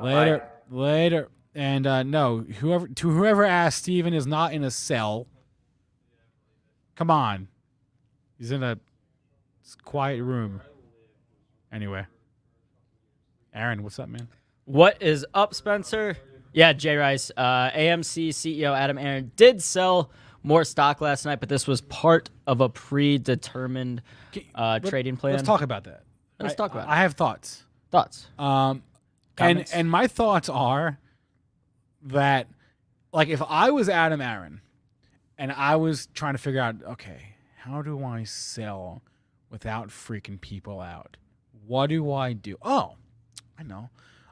Later. And no, whoever asked, Steven is not in a cell. Come on. He's in a quiet room. Anyway. Aaron, what's up, man?
What is up, Spencer? Yeah, Jay Rice. AMC CEO Adam Aaron did sell more stock last night, but this was part of a predetermined trading plan.
Let's talk about that.
Let's talk about it.
I have thoughts. And my thoughts are that, like, if I was Adam Aaron and I was trying to figure out, okay, how do I sell without freaking people out? What do I do? Oh, I know.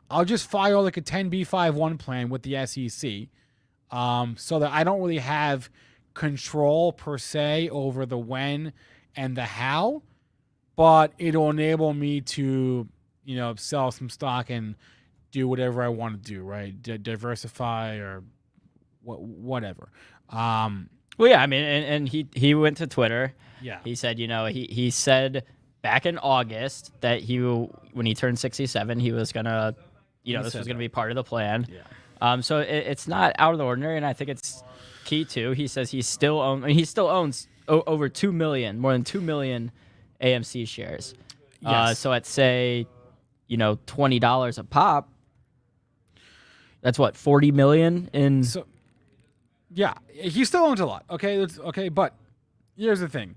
I'll just file like a 10b5-1 plan with the SEC so that I don't really have control per se over the when and the how, but it'll enable me to, sell some stock and do whatever I want to do, right? Diversify or whatever.
Well, yeah, I mean, and he went to Twitter.
Yeah.
He said, he said back in August that when he turned 67, he was going to, this was going to be part of the plan.
Yeah.
So it's not out of the ordinary, and I think it's key too. He says he still owns over 2 million, more than 2 million AMC shares.
Yes.
So at say, $20 a pop, that's what, 40 million in.
So, yeah, he still owns a lot. Okay, but here's the thing.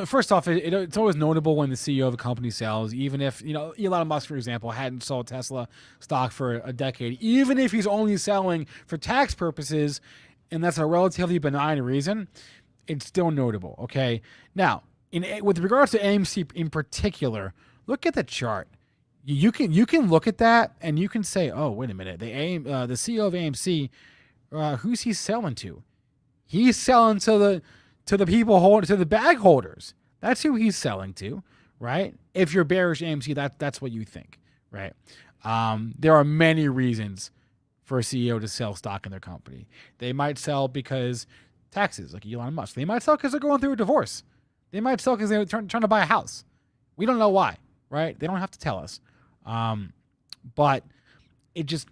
First off, it's always notable when the CEO of a company sells, even if, Elon Musk, for example, hadn't sold Tesla stock for a decade, even if he's only selling for tax purposes, and that's a relatively benign reason, it's still notable, okay? Now, with regards to AMC in particular, look at the chart. You can look at that and you can say, oh, wait a minute, the CEO of AMC, who's he selling to? He's selling to the people to the bag holders. That's who he's selling to, right? If you're bearish AMC, that's what you think, right? There are many reasons for a CEO to sell stock in their company. They might sell because taxes, like Elon Musk. They might sell because they're going through a divorce. They might sell because they're trying to buy a house. We don't know why, right? They don't have to tell us. But it's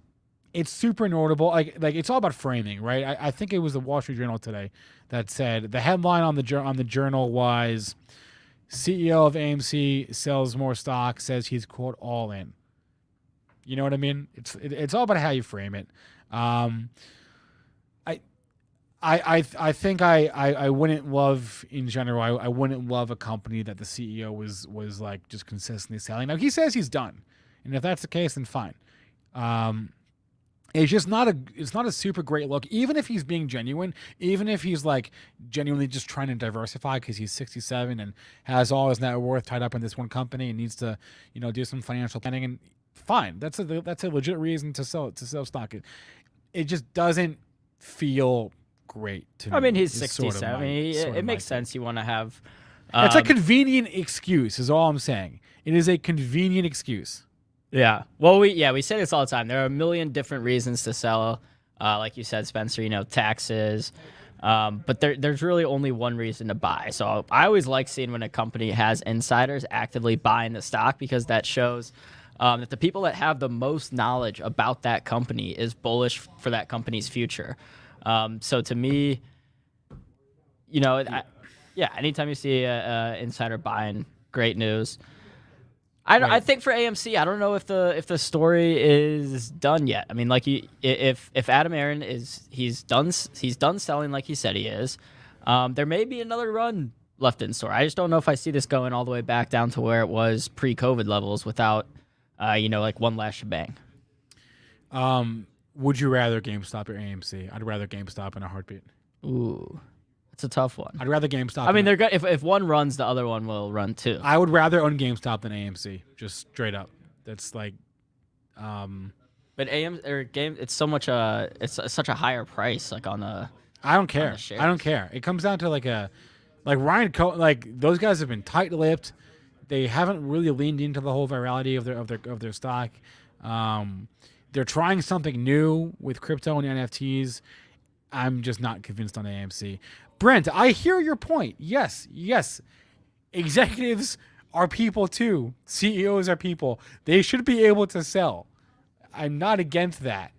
super notable. Like it's all about framing, right? I think it was the Wall Street Journal today that said the headline on the journal was CEO of AMC sells more stock, says he's quote all in. You know what I mean? It's all about how you frame it. I think I wouldn't love in general. I wouldn't love a company that the CEO was like just consistently selling. Now he says he's done, and if that's the case, then fine. It's just not a super great look. Even if he's being genuine, even if he's like genuinely just trying to diversify because he's 67 and has all his net worth tied up in this one company and needs to do some financial planning, and fine, that's a legit reason to sell stock. It just doesn't feel great to me.
I mean, he's 67. It makes sense. You want to have.
It's a convenient excuse, is all I'm saying. It is a convenient excuse.
Yeah. Well, we say this all the time. There are a million different reasons to sell. Like you said, Spencer, taxes. But there's really only one reason to buy. So I always like seeing when a company has insiders actively buying the stock, because that shows that the people that have the most knowledge about that company is bullish for that company's future. So to me, you know, anytime you see a insider buying, great news. I think for AMC, I don't know if the story is done yet. I mean, like if Adam Aaron he's done selling like he said he is, there may be another run left in store. I just don't know if I see this going all the way back down to where it was pre-COVID levels without, like one last shebang.
Would you rather GameStop or AMC? I'd rather GameStop in a heartbeat.
Ooh. It's a tough one.
I'd rather GameStop.
I mean, they're if one runs, the other one will run too.
I would rather own GameStop than AMC, just straight up. That's like,
but it's so much it's such a higher price, like on the.
I don't care. I don't care. It comes down to like Ryan like those guys have been tight-lipped. They haven't really leaned into the whole virality of their stock. They're trying something new with crypto and NFTs. I'm just not convinced on AMC. Brent, I hear your point. Yes. Executives are people too. CEOs are people. They should be able to sell. I'm not against that.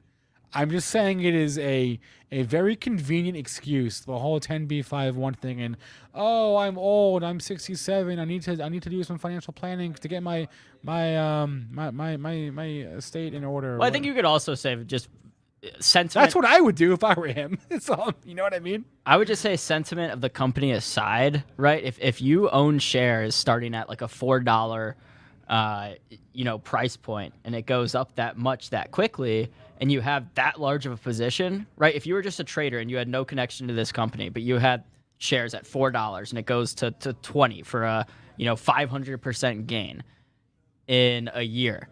I'm just saying it is a very convenient excuse, the whole 10b5-1 thing, and I'm old, I'm 67, I need to do some financial planning to get my estate in order.
Well, I think you could also say just sentiment.
That's what I would do if I were him. So, you know what I mean?
I would just say sentiment of the company aside, right? If you own shares starting at like a $4 price point and it goes up that much that quickly and you have that large of a position, right? If you were just a trader and you had no connection to this company, but you had shares at $4 and it goes to 20 for a 500% gain in a year,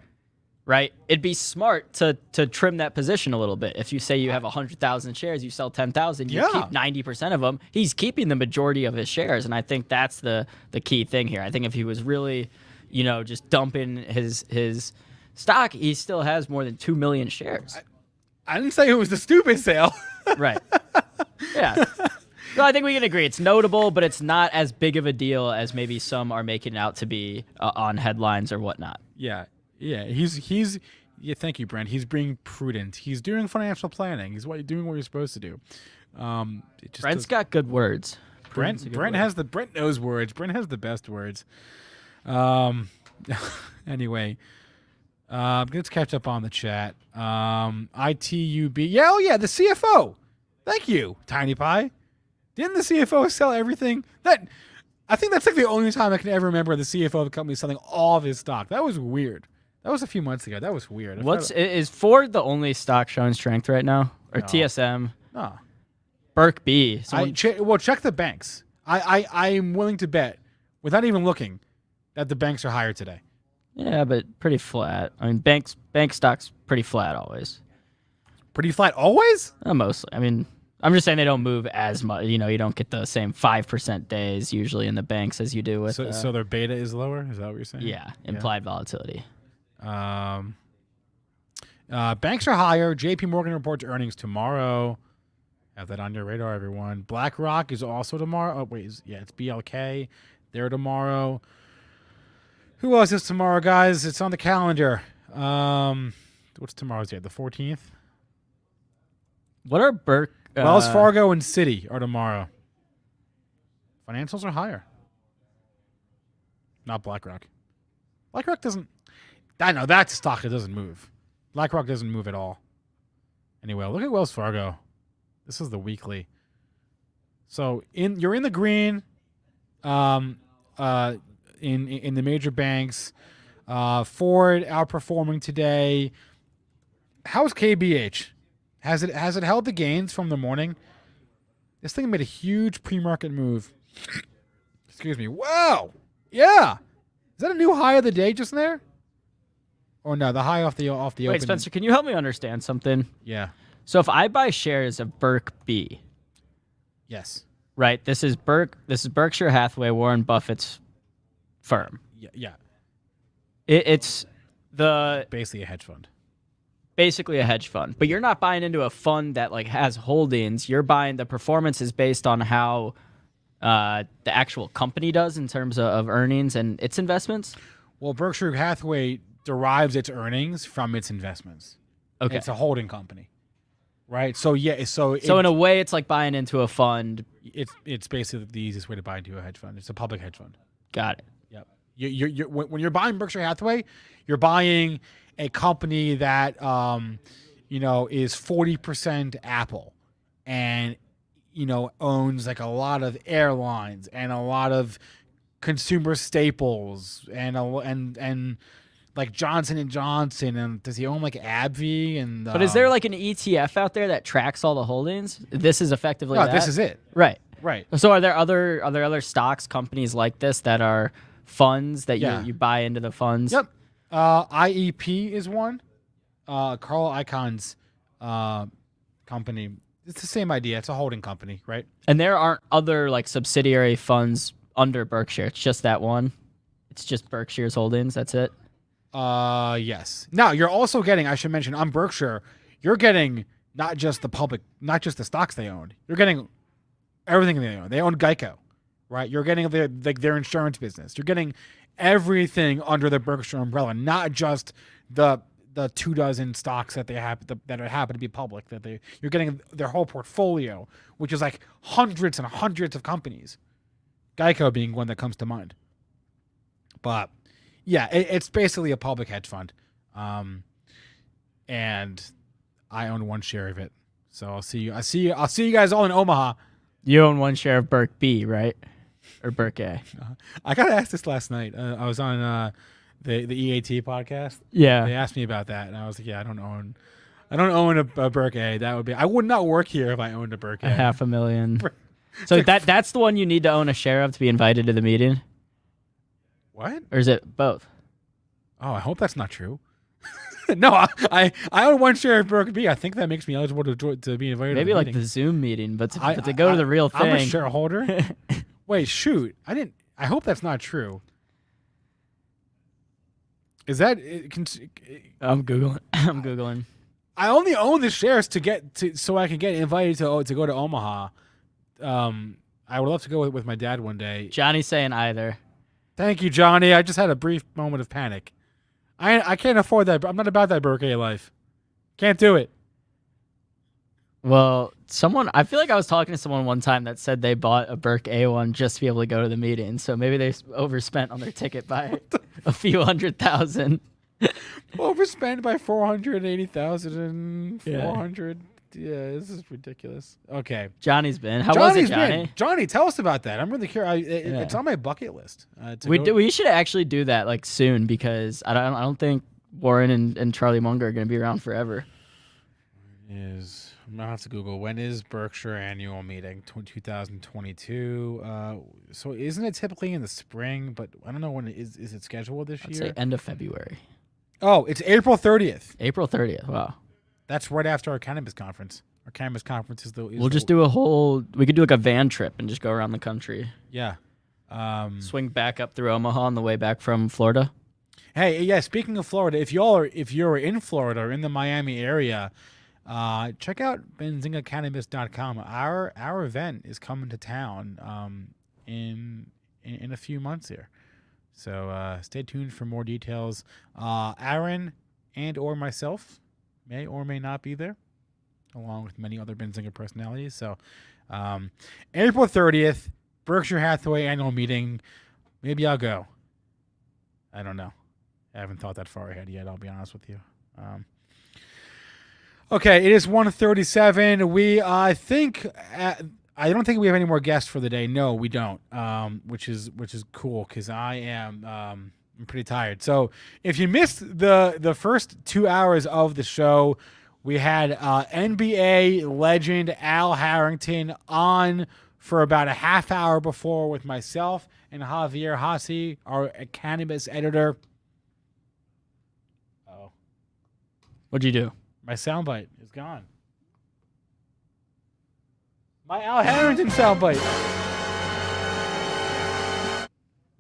right? It'd be smart to trim that position a little bit. If you say you have 100,000 shares, you sell 10,000, you keep 90% of them. He's keeping the majority of his shares, and I think that's the key thing here. I think if he was really, just dumping his stock, he still has more than 2 million shares.
I didn't say it was the stupid sale.
Right. Yeah. So I think we can agree it's notable, but it's not as big of a deal as maybe some are making it out to be on headlines or whatnot.
Yeah. He's thank you, Brent. He's being prudent. He's doing financial planning. He's doing what you're supposed to do.
Brent's got good words.
Brent knows words. Brent has the best words. Anyway, let's catch up on the chat. ITUB. Yeah, the CFO. Thank you, Tiny Pie. Didn't the CFO sell everything? I think that's like the only time I can ever remember the CFO of the company selling all of his stock. That was weird. That was a few months ago. That was weird.
Is Ford the only stock showing strength right now, or no. TSM?
No.
Burke B.
Check the banks. I'm willing to bet, without even looking, that the banks are higher today.
Yeah, but pretty flat. I mean, bank stocks pretty flat always.
Pretty flat always?
Mostly. I mean, I'm just saying they don't move as much. You don't get the same 5% days usually in the banks as you do with.
So their beta is lower? Is that what you're saying?
Yeah, implied volatility.
Banks are higher. JP Morgan reports earnings tomorrow. Have that on your radar, everyone. BlackRock is also tomorrow. Oh, wait. It's BLK. They're tomorrow. Who else is tomorrow, guys? It's on the calendar. What's tomorrow's date? The 14th?
What are Burke?
Wells Fargo and Citi are tomorrow. Financials are higher. Not BlackRock. BlackRock doesn't... I know, that's a stock that doesn't move. BlackRock doesn't move at all. Anyway, look at Wells Fargo. This is the weekly. So you're in the green in the major banks. Ford outperforming today. How's KBH? Has it held the gains from the morning? This thing made a huge pre-market move. Excuse me. Wow. Yeah. Is that a new high of the day just there? Or no, the high off the open.
Wait, Spencer, can you help me understand something?
Yeah.
So if I buy shares of Burke B.
Yes.
Right. This is Berkshire Hathaway, Warren Buffett's firm.
Yeah.
It's
basically a hedge fund.
Basically a hedge fund. But you're not buying into a fund that like has holdings. You're buying the performance is based on how the actual company does in terms of earnings and its investments.
Well, Berkshire Hathaway derives its earnings from its investments.
Okay.
It's a holding company. right? So yeah, so
in a way, it's like buying into a fund.
It's basically the easiest way to buy into a hedge fund. It's a public hedge fund.
Got it.
Yep. You're when you're buying Berkshire Hathaway, you're buying a company that is 40% Apple, and owns like a lot of airlines and a lot of consumer staples and like Johnson and Johnson, and does he own like AbbVie and?
But is there like an ETF out there that tracks all the holdings? This is effectively that?
This is it.
Right.
Right.
So are there other stocks, companies like this that are funds that you buy into the funds?
Yep. IEP is one. Carl Icahn's company. It's the same idea. It's a holding company, right?
And there aren't other like subsidiary funds under Berkshire. It's just that one. It's just Berkshire's holdings. That's it.
Yes. Now you're also getting, I should mention, on Berkshire, you're getting not just the stocks they own. You're getting everything they own. They own Geico, right? You're getting their insurance business. You're getting everything under the Berkshire umbrella, not just the 24 stocks that they happen to be public. You're getting their whole portfolio, which is like hundreds and hundreds of companies. Geico being one that comes to mind. But yeah, it's basically a public hedge fund, and I own one share of it. So I'll see you guys all in Omaha.
You own one share of Berk B, right? Or Berk A?
I got asked this last night. I was on the EAT podcast.
Yeah.
They asked me about that, and I was like, yeah, I don't own a Berk A. I would not work here if I owned a Berk A.
$500,000. So that's the one you need to own a share of to be invited to the meeting?
What?
Or is it both?
Oh, I hope that's not true. No, I own one share of Berk B. I think that makes me eligible to be invited.
Maybe
to the
like
meeting.
the Zoom meeting, but to go to the real thing.
I'm a shareholder. Wait, shoot! I hope that's not true. Is that?
I'm googling. I'm googling.
I only own the shares so I can get invited to go to Omaha. I would love to go with my dad one day.
Johnny's saying either.
Thank you, Johnny. I just had a brief moment of panic. I can't afford that. I'm not about that Berk A life. Can't do it.
Well, I feel like I was talking to someone one time that said they bought a Berk A one just to be able to go to the meeting. So maybe they overspent on their ticket by a few $100,000.
Overspent by 480,000 400. Yeah, this is ridiculous. Okay.
Johnny's been. How was it, Johnny?
Johnny, tell us about that. I'm really curious. It's on my bucket list.
We should actually do that like soon, because I don't think Warren and Charlie Munger are going to be around forever.
I'm gonna have to Google when is Berkshire annual meeting 2022. So isn't it typically in the spring? But I don't know when is it scheduled this year?
Say end of February.
Oh, it's April 30th.
April 30th. Wow.
That's right after our cannabis conference. Our cannabis conference is
we'll just do we could do like a van trip and just go around the country.
Yeah.
Swing back up through Omaha on the way back from Florida.
Hey, yeah, speaking of Florida, if you're in Florida or in the Miami area, check out BenzingaCannabis.com. Our event is coming to town in a few months here. So stay tuned for more details. Aaron and or myself may or may not be there, along with many other Benzinga personalities. So April 30th, Berkshire Hathaway annual meeting. Maybe I'll go. I don't know. I haven't thought that far ahead yet, I'll be honest with you. Okay, it is 1:37. I don't think we have any more guests for the day. No, we don't. Which is cool, because I am I'm pretty tired. So if you missed the first 2 hours of the show, we had NBA legend Al Harrington on for about a half hour before with myself and Javier Hassi, our cannabis editor. Oh,
what'd you do?
My soundbite is gone. My Al Harrington soundbite.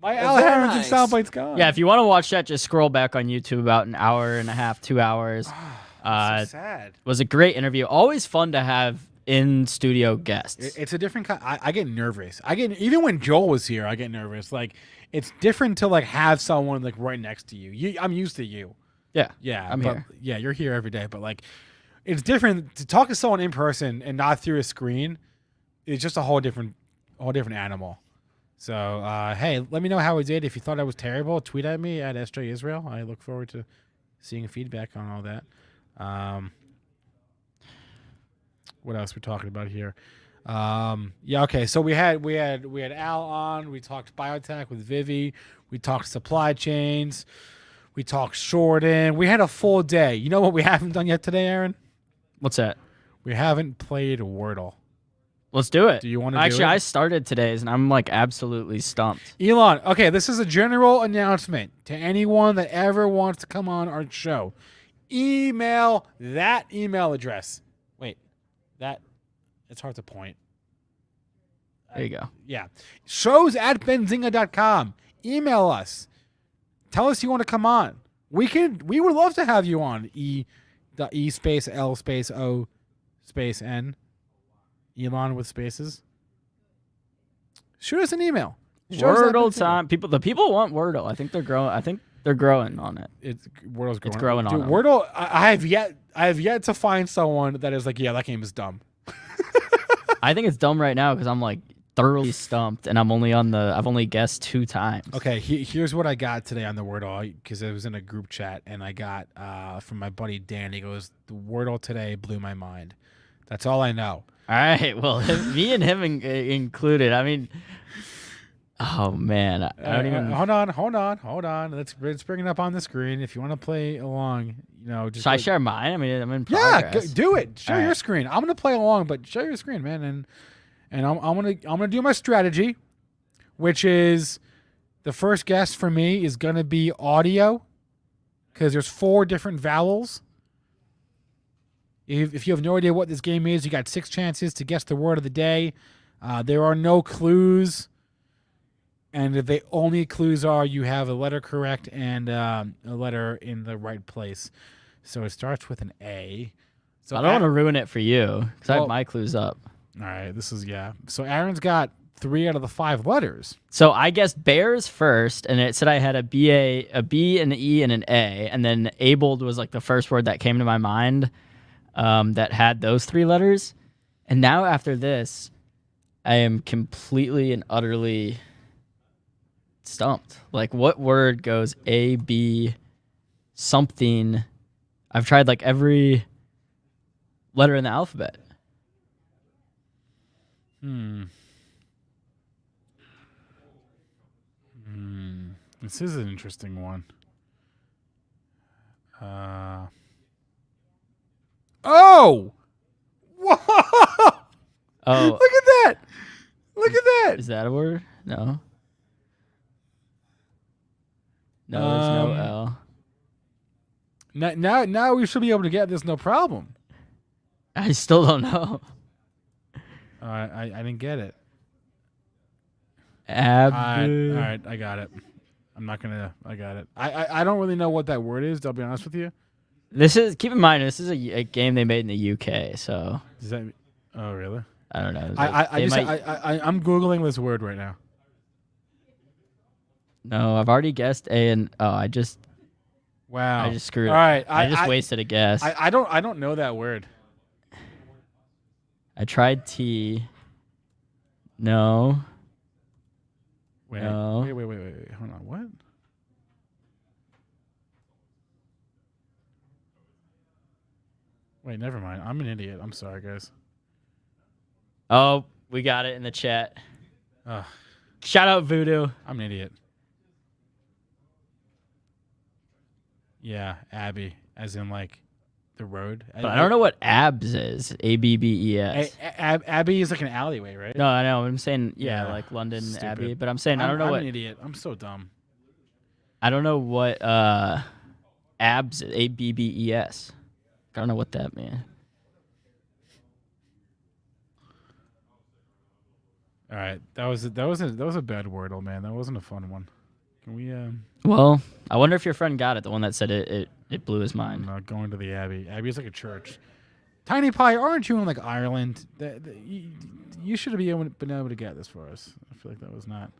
My Al Harrington soundbite's gone.
Yeah, if you want to watch that, just scroll back on YouTube about an hour and a half, 2 hours.
So sad.
Was a great interview. Always fun to have in studio guests.
It's a different kind. I get nervous. Even when Joel was here, I get nervous. Like, it's different to like have someone like right next to you. I'm used to you.
Yeah.
Yeah.
I'm here.
Yeah, you're here every day. But like, it's different to talk to someone in person and not through a screen. It's just a whole different animal. So, hey, let me know how we did. If you thought I was terrible, tweet at me at SJ Israel. I look forward to seeing feedback on all that. What else we're talking about here? Yeah, okay. So we had Al on. We talked biotech with Vivi. We talked supply chains. We talked shorting. We had a full day. You know what we haven't done yet today, Aaron?
What's that?
We haven't played Wordle.
Let's do it.
Do you want to do it?
Actually, I started today's, and I'm like absolutely stumped.
Elon, okay, this is a general announcement to anyone that ever wants to come on our show. Email that email address. Wait, it's hard to point.
There you go.
Yeah. Shows@benzinga.com. Email us. Tell us you want to come on. We would love to have you on. E space L space O space N. Elon with spaces. Shoot us an email.
Wordle time. The people want Wordle. I think they're growing on it.
Wordle's growing.
It's growing on.
Dude, Wordle. I have yet to find someone that is like, yeah, that game is dumb.
I think it's dumb right now because I'm like thoroughly stumped, and I've only guessed 2 times.
Okay, here's what I got today on the Wordle, because it was in a group chat, and I got from my buddy Dan. He goes, the Wordle today blew my mind. That's all I know.
All right, well, me and him included. I mean, oh man, I don't even.
Hold on. Let's bring it up on the screen. If you want to play along, just.
Should I share mine? I mean, I'm in progress.
Yeah, do it. Share your screen. I'm gonna play along, but share your screen, man. And I'm gonna do my strategy, which is the first guess for me is gonna be audio, because there's 4 different vowels. If you have no idea what this game is, you got 6 chances to guess the word of the day. There are no clues. And if the only clues are you have a letter correct and a letter in the right place. So it starts with an A. So
I don't want to ruin it for you because I have my clues up.
All right, So Aaron's got 3 out of the 5 letters.
So I guessed bears first, and it said I had a B, an E, and an A. And then abled was like the first word that came to my mind. That had those 3 letters. And now after this, I am completely and utterly stumped. Like, what word goes A, B, something? I've tried like every letter in the alphabet.
This is an interesting one. Oh! Whoa!
Oh.
Look at that! Look at that!
Is that a word? No. No, there's no L.
Now we should be able to get this no problem.
I still don't know.
I didn't get it.
All
right, I got it. I got it. I don't really know what that word is, I'll be honest with you.
Keep in mind, this is a game they made in the UK, so.
Does that? Oh, really?
I don't know.
I'm Googling this word right now.
No, I've already guessed A and I just.
Wow.
I just screwed.
All right.
I just wasted a guess.
I don't know that word.
I tried T. No.
Wait.
No.
Wait. Hold on. What? Wait, never mind. I'm an idiot. I'm sorry, guys.
Oh, we got it in the chat. Shout out Voodoo.
I'm an idiot. Yeah, Abby, as in like the road.
But I don't know what abs is. ABBES.
Abbey is like an alleyway, right?
No, I know. I'm saying like London
Stupid.
Abbey. But I'm saying I don't know
I'm
what.
an idiot. I'm so dumb.
I don't know what abs is. ABBES. I don't know what that means.
All right, that was a bad Wordle, man. That wasn't a fun one. Can we?
Well, I wonder if your friend got it. The one that said it blew his mind.
I'm not going to the Abbey. Abbey's like a church. Tiny Pie, aren't you in like Ireland? You should have been able to get this for us. I feel like that was not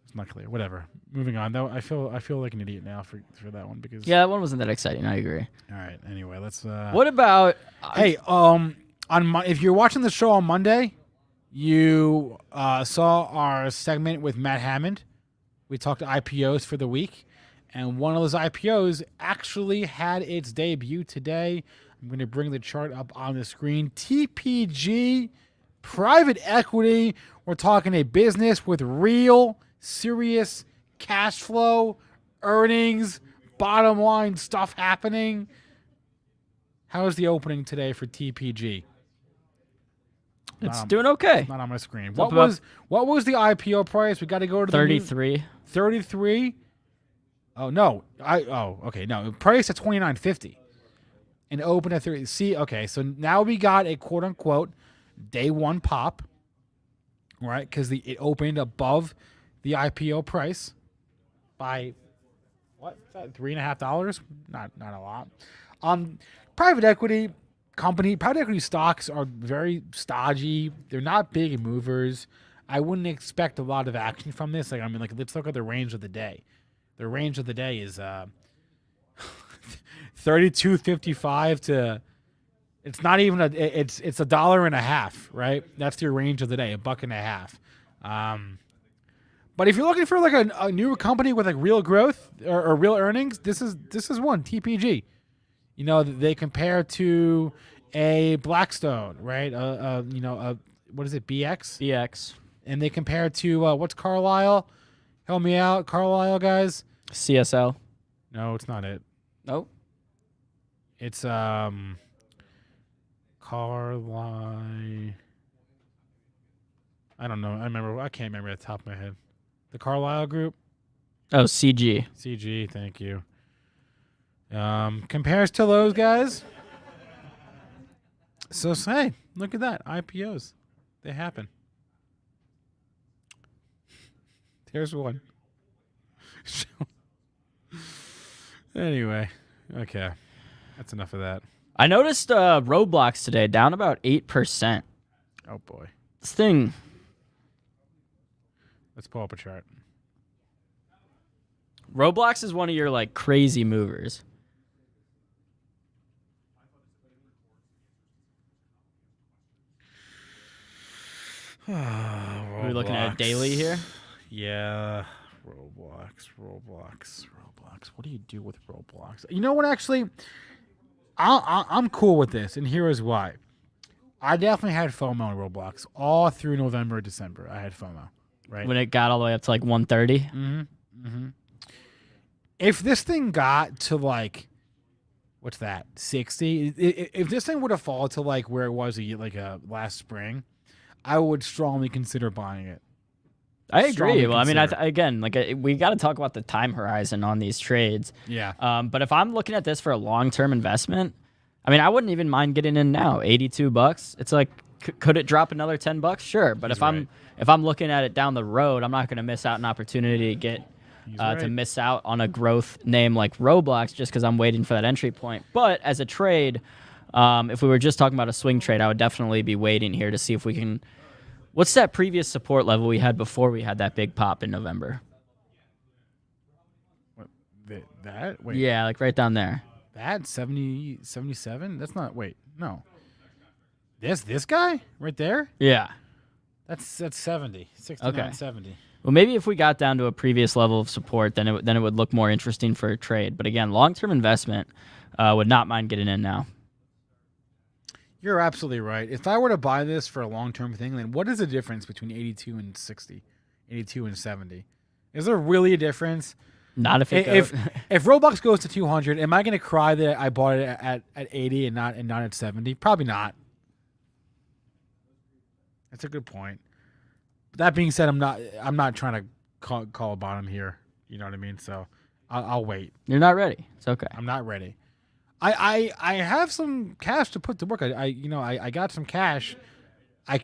It's not clear. Whatever. Moving on. Though I feel like an idiot now for that one because
Yeah, that one wasn't that exciting. I agree.
All right. Anyway, let's.
What about?
Hey, if you're watching the show on Monday, you saw our segment with Matt Hammond. We talked IPOs for the week, and one of those IPOs actually had its debut today. I'm going to bring the chart up on the screen. TPG, private equity. We're talking a business with real, serious cash flow, earnings, bottom line stuff happening. How is the opening today for TPG?
It's doing okay.
Not on my screen. What was the IPO price? We got to go to
33.
33. Oh no. Okay. No, price at $29.50 and open at 30. See, okay. So now we got a quote unquote day one pop, right? Because it opened above the IPO price by what? $3.50? Not a lot. Private equity stocks are very stodgy. They're not big movers. I wouldn't expect a lot of action from this. Let's look at the range of the day. The range of the day is 32.55 to. It's not even it's $1.50, right? That's your range of the day, $1.50. But if you're looking for like a new company with like real growth or real earnings, this is one TPG. You know, they compare to a Blackstone, right? What is it? BX. And they compare to what's Carlyle? Help me out, Carlyle guys.
CSL.
No, it's not it.
Nope.
It's Carlyle. I don't know. I can't remember at the top of my head. The Carlyle Group.
Oh, CG.
CG. Thank you. Compares to those guys. So hey, look at that. IPOs. They happen. There's one. Anyway, okay. That's enough of that.
I noticed Roblox today down about 8%.
Oh boy.
This thing.
Let's pull up a chart.
Roblox is one of your like crazy movers. Are we looking at a daily here?
Yeah. Roblox. What do you do with Roblox? You know what? Actually, I'm cool with this, and here is why. I definitely had FOMO on Roblox all through November, December. I had FOMO, right?
When it got all the way up to like 130.
Mm-hmm. If this thing got to like, what's that, 60? If this thing would have fallen to like where it was last spring, I would strongly consider buying it.
I agree. Well, I mean, again, we got to talk about the time horizon on these trades.
Yeah.
But if I'm looking at this for a long-term investment, I mean, I wouldn't even mind getting in now. $82. It's like, could it drop another $10? Sure. But if I'm looking at it down the road, I'm not going to miss out an opportunity to get to miss out on a growth name like Roblox just because I'm waiting for that entry point. But as a trade, if we were just talking about a swing trade, I would definitely be waiting here to see if we can. What's that previous support level we had before we had that big pop in November?
What, that? Wait.
Yeah, like right down there.
That 70, 77? That's not. Wait, no. This guy right there?
Yeah.
That's 70, 69,
okay.
70.
Well, maybe if we got down to a previous level of support, then it would look more interesting for a trade. But again, long-term investment, would not mind getting in now.
You're absolutely right. If I were to buy this for a long-term thing, then what is the difference between 82 and 60, 82 and 70? Is there really a difference?
Not if
if Roblox goes to 200, am I going to cry that I bought it at 80 and not at 70? Probably not. That's a good point. But that being said, I'm not trying to call a bottom here. You know what I mean? So I'll wait.
You're not ready. It's okay.
I'm not ready. I have some cash to put to work. I got some cash. I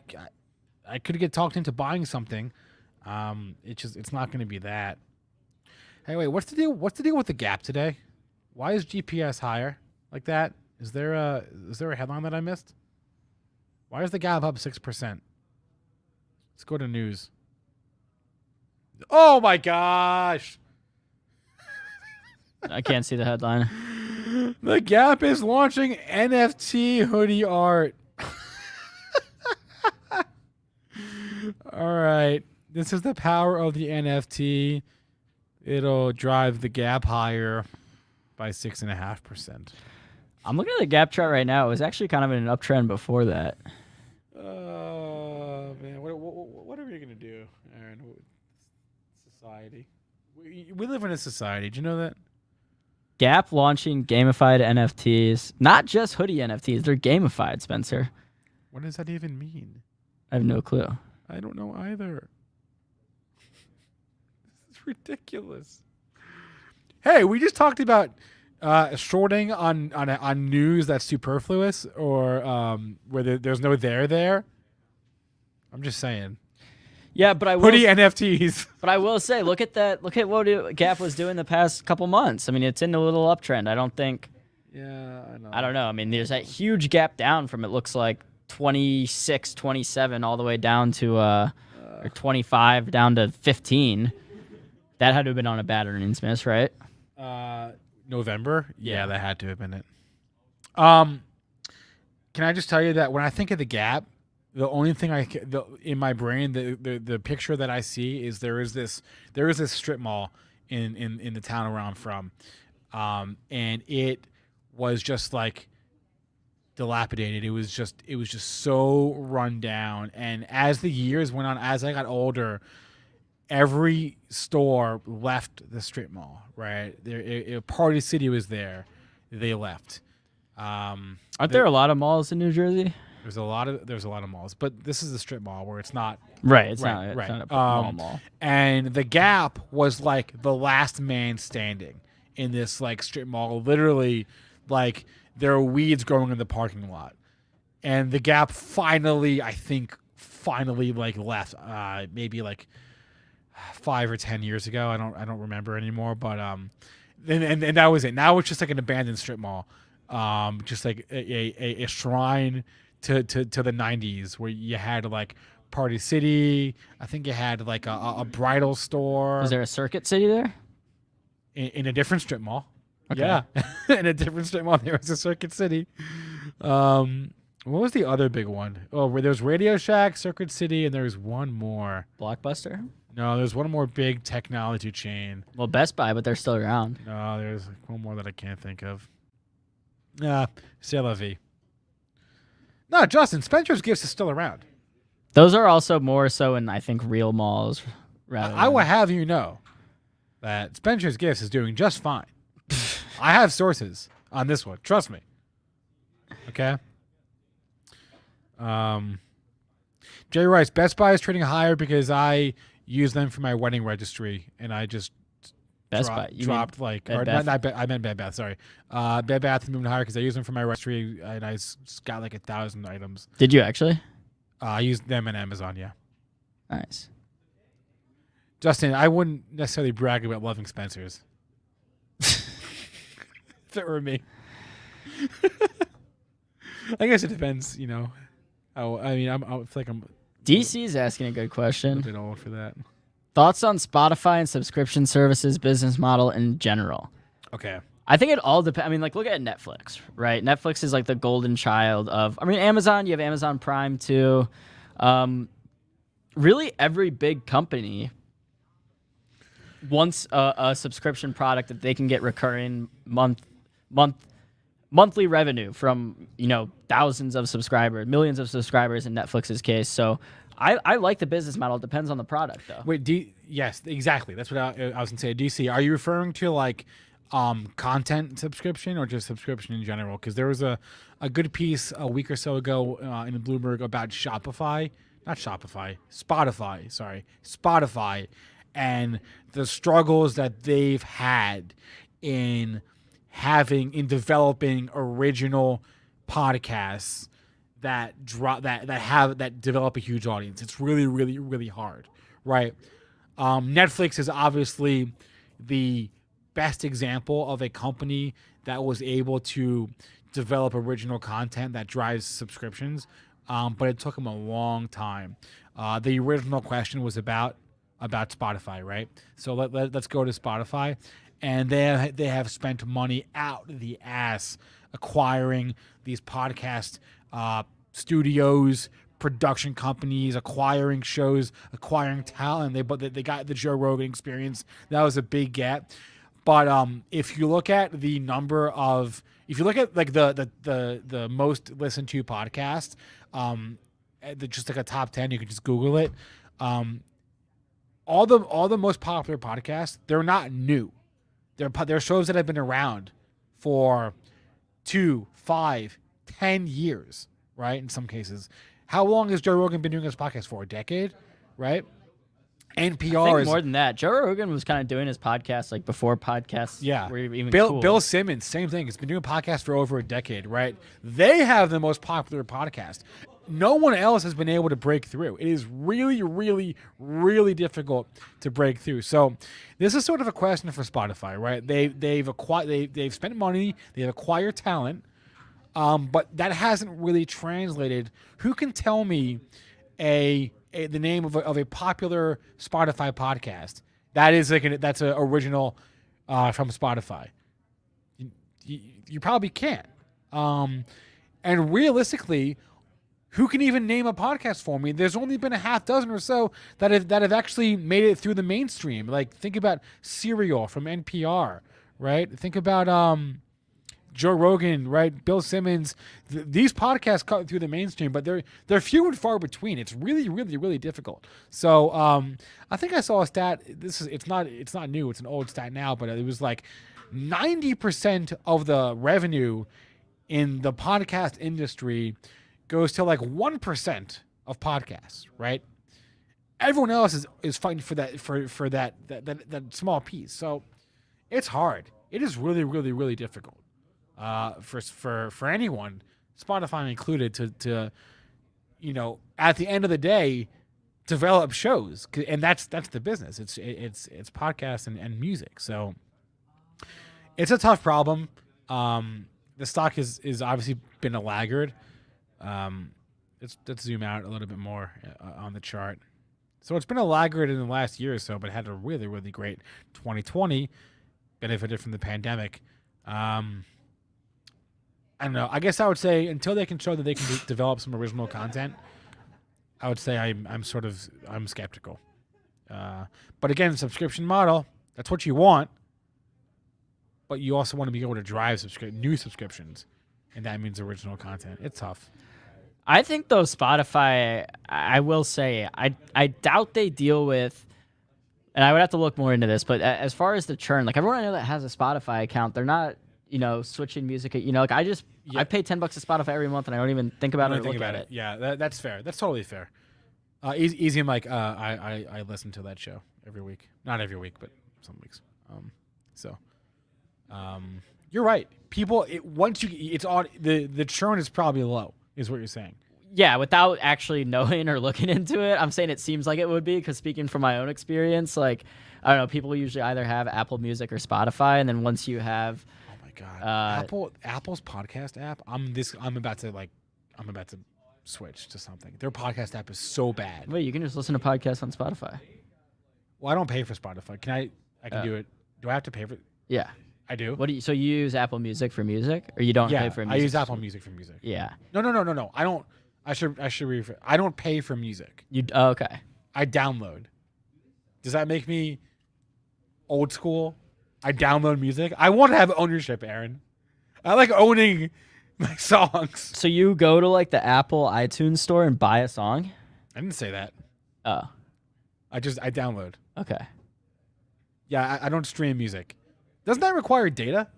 could get talked into buying something. It's not going to be that. Hey, wait, what's the deal with the gap today? Why is GPS higher like that? Is there a headline that I missed? Why is the gap up 6%? Let's go to news. Oh my gosh.
I can't see the headline.
The Gap is launching NFT hoodie art. All right. This is the power of the NFT. It'll drive the Gap higher by 6.5%.
I'm looking at the Gap chart right now. It was actually kind of in an uptrend before that.
Man, what are we gonna do, Aaron? Society. We live in a society. Do you know that?
Gap launching gamified NFTs, not just hoodie NFTs. They're gamified, Spencer.
What does that even mean?
I have no clue.
I don't know either. This is ridiculous. Hey, we just talked about shorting on news that's superfluous or where there's no there. I'm just saying.
Yeah, but I will
hoodie NFTs.
But I will say, look at that. Look at what Gap was doing the past couple months. I mean, it's in a little uptrend. I don't think.
Yeah, I know.
I don't know. I mean, there's that huge gap down from it looks like 26, 27 all the way down to or 25 down to 15. That had to have been on a bad earnings miss, right?
November. Yeah, that had to have been it. Can I just tell you that when I think of the Gap, the only thing in my brain, the picture that I see is there is this strip mall in the town where I'm from, and it was just like dilapidated. It was just so run down. And as the years went on, as I got older, every store left the strip mall. Right there, Party City was there. They left.
Aren't there a lot of malls in New Jersey?
There's a lot of malls, but this is a strip mall where it's not
right. It's not a mall.
And the Gap was like the last man standing in this like strip mall. Literally, like there are weeds growing in the parking lot, and the Gap finally like left. Maybe like 5 or 10 years ago. I don't remember anymore. But and that was it. Now it's just like an abandoned strip mall, just like a shrine to the 90s where you had like Party City. I think you had like a bridal store.
Was there a Circuit City there?
In a different strip mall.
Okay.
Yeah. In a different strip mall there was a Circuit City. What was the other big one? Oh, where there's Radio Shack, Circuit City, and there's one more.
Blockbuster?
No, there's one more big technology chain.
Well, Best Buy, but they're still around.
No, there's like one more that I can't think of. C'est la vie. No, Justin, Spencer's Gifts is still around.
Those are also more so in, I think, real malls.
I will have you know that Spencer's Gifts is doing just fine. I have sources on this one. Trust me. Okay? Jay Rice, Best Buy is trading higher because I use them for my wedding registry, and I just dropped like, or I meant Bed Bath. Sorry, Bed Bath is moving higher because I use them for my registry, and I got like 1,000 items.
Did you actually?
I used them on Amazon. Yeah.
Nice.
Justin, I wouldn't necessarily brag about loving Spencer's. If it were me. I guess it depends, you know. I feel like I'm.
DC's asking a good question.
A bit old for that.
Thoughts on Spotify and subscription services business model in general?
Okay.
I think it all depends. I mean, like, look at Netflix, right? Netflix is like the golden child of. I mean, Amazon. You have Amazon Prime too. Really, every big company wants a subscription product that they can get recurring monthly revenue from, you know, thousands of subscribers, millions of subscribers in Netflix's case. So I like the business model. It depends on the product, though.
Wait, yes, exactly. That's what I was going to say. DC, are you referring to like content subscription or just subscription in general? Because there was a good piece a week or so ago in Bloomberg about Spotify, and the struggles that they've had in developing original podcasts that develop a huge audience. It's really, really, really hard, right? Netflix is obviously the best example of a company that was able to develop original content that drives subscriptions, but it took them a long time. The original question was about about Spotify, right? So let's go to Spotify, and they have spent money out the ass acquiring these podcast studios, production companies, acquiring shows, acquiring talent. They got the Joe Rogan Experience. That was a big get. But if you look at the number of, if you look at like the most listened to podcasts, just like a top 10, you can just Google it. All the most popular podcasts, they're not new. They're shows that have been around for 2, 5, 10 years, right? In some cases. How long has Joe Rogan been doing his podcast for? A decade, right? NPR is
more than that. Joe Rogan was kind of doing his podcast like before podcasts. Were even cool.
Bill Simmons, same thing. He's been doing podcasts for over a decade, right? They have the most popular podcast. No one else has been able to break through. It is really, really, really difficult to break through. So this is sort of a question for Spotify, right? They've spent money, they've acquired talent, but that hasn't really translated. Who can tell me the name of a popular Spotify podcast that is that's an original from Spotify? You probably can't. And realistically, who can even name a podcast for me? There's only been a half dozen or so that have actually made it through the mainstream. Like think about Serial from NPR, right? Think about Joe Rogan, right? Bill Simmons. These podcasts cut through the mainstream, but they're few and far between. It's really, really, really difficult. So I think I saw a stat. It's not new. It's an old stat now, but it was like 90% of the revenue in the podcast industry goes to like 1% of podcasts, right? Everyone else is fighting for that small piece. So it's hard. It is really, really, really difficult. For anyone, Spotify included, to at the end of the day, develop shows, and that's the business. It's podcasts and music. So it's a tough problem. The stock is obviously been a laggard. Let's zoom out a little bit more on the chart. So it's been a laggard in the last year or so, but had a really, really great 2020, benefited from the pandemic. I don't know. I guess I would say until they can show that they can develop some original content, I would say I'm skeptical. But again, subscription model, that's what you want. But you also want to be able to drive new subscriptions, and that means original content. It's tough.
I think though Spotify, I will say, I doubt they deal with, and I would have to look more into this, but as far as the churn, like everyone I know that has a Spotify account, they're not, switching music. Like I pay $10 to Spotify every month, and I don't even think about it or look at it.
Yeah, that's fair. That's totally fair. Easy and Mike, I listen to that show every week. Not every week, but some weeks. You're right. People, the churn is probably low, is what you're saying.
Yeah, without actually knowing or looking into it, I'm saying it seems like it would be, because speaking from my own experience, like, I don't know, people usually either have Apple Music or Spotify, and then once you have,
oh my god, Apple's podcast app, I'm about to switch to something. Their podcast app is so bad.
Wait, you can just listen to podcasts on Spotify.
Well, I don't pay for Spotify. I can do it. Do I have to pay for it?
Yeah.
I do.
So you use Apple Music for music, or you don't pay for music?
I use Apple Music for music.
Yeah.
No. I don't. I should rephrase. I don't pay for music.
Okay.
I download. Does that make me old school? I download music. I want to have ownership, Aaron. I like owning my songs.
So you go to like the Apple iTunes store and buy a song?
I didn't say that.
Oh.
I download.
Okay.
Yeah, I don't stream music. Doesn't that require data?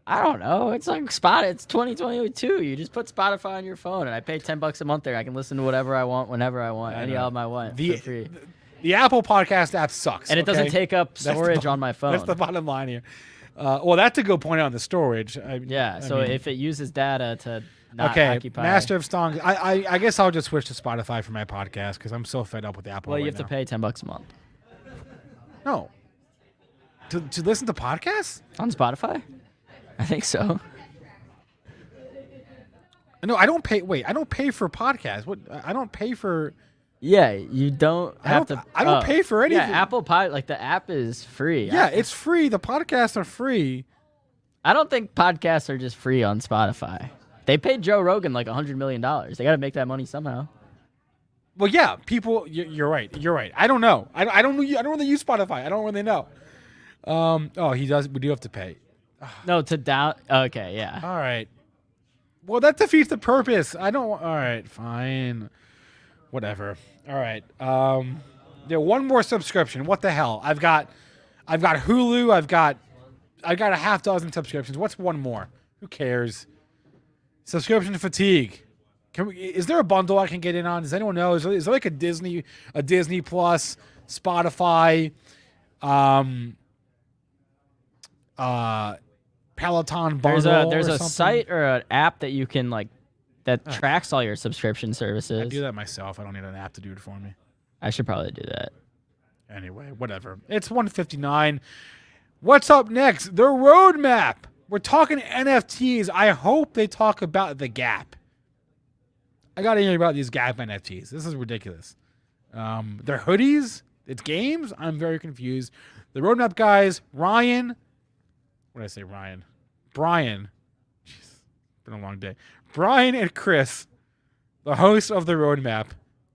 I don't know. It's like It's 2022. You just put Spotify on your phone, and I pay $10 a month there. I can listen to whatever I want, whenever I want, any album I want for free.
The Apple Podcast app sucks,
and it doesn't take up storage on my phone.
That's the bottom line here. Well, that's a good point on the storage.
If it uses data to not occupy.
Master of Songs. I guess I'll just switch to Spotify for my podcast because I'm so fed up with Apple.
Well, you have to pay $10 a month.
No. To listen to podcasts?
On Spotify? I think so.
No, I don't pay. Wait, I don't pay for podcasts. What? I don't pay for.
Yeah, you don't have to.
I don't pay for anything.
Yeah, Apple Pod, like the app is free.
Yeah, it's free. The podcasts are free.
I don't think podcasts are just free on Spotify. They paid Joe Rogan like $100 million. They got to make that money somehow.
Well, yeah, people. You're right. You're right. I don't know. I don't really use Spotify. I don't really know. Oh, he does. We do have to pay.
No, to down. Okay, yeah.
All right. Well, that defeats the purpose. I don't. All right, fine. Whatever. All right. One more subscription. What the hell? I've got Hulu. I've got a half dozen subscriptions. What's one more? Who cares? Subscription fatigue. Is there a bundle I can get in on? Does anyone know? Is there like a Disney Plus, Spotify, Peloton bundle?
There's
or
a
something?
site or an app that you can that tracks all your subscription services.
I do that myself. I don't need an app to do it for me.
I should probably do that.
Anyway, whatever. It's 1:59. What's up next? The roadmap. We're talking NFTs. I hope they talk about the Gap. I got to hear about these Gap NFTs. This is ridiculous. They're hoodies. It's games. I'm very confused. The roadmap guys, Ryan. What did I say, Ryan? Brian. Jeez, it's been a long day. Brian and Chris, the hosts of the roadmap,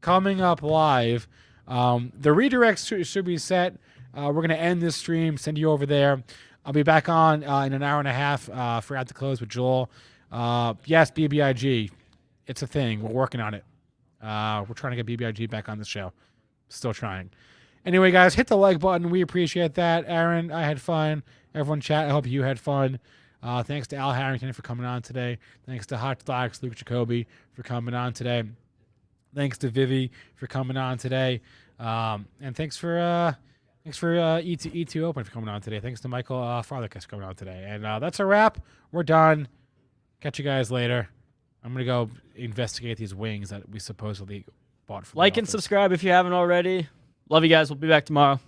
coming up live. The redirects should be set. We're going to end this stream, send you over there. I'll be back on in an hour and a half for At the Close with Joel. Yes, BBIG. It's a thing. We're working on it. We're trying to get BBIG back on the show. Still trying. Anyway, guys, hit the like button. We appreciate that. Aaron, I had fun. Everyone chat, I hope you had fun. Thanks to Al Harrington for coming on today. Thanks to Hot Stocks, Luke Jacoby for coming on today. Thanks to Vivi for coming on today. And thanks for ETWO Open for coming on today. Thanks to Michael Farlekas for coming on today. And that's a wrap. We're done. Catch you guys later. I'm going to go investigate these wings that we supposedly bought from
Like and subscribe if you haven't already. Love you guys. We'll be back tomorrow.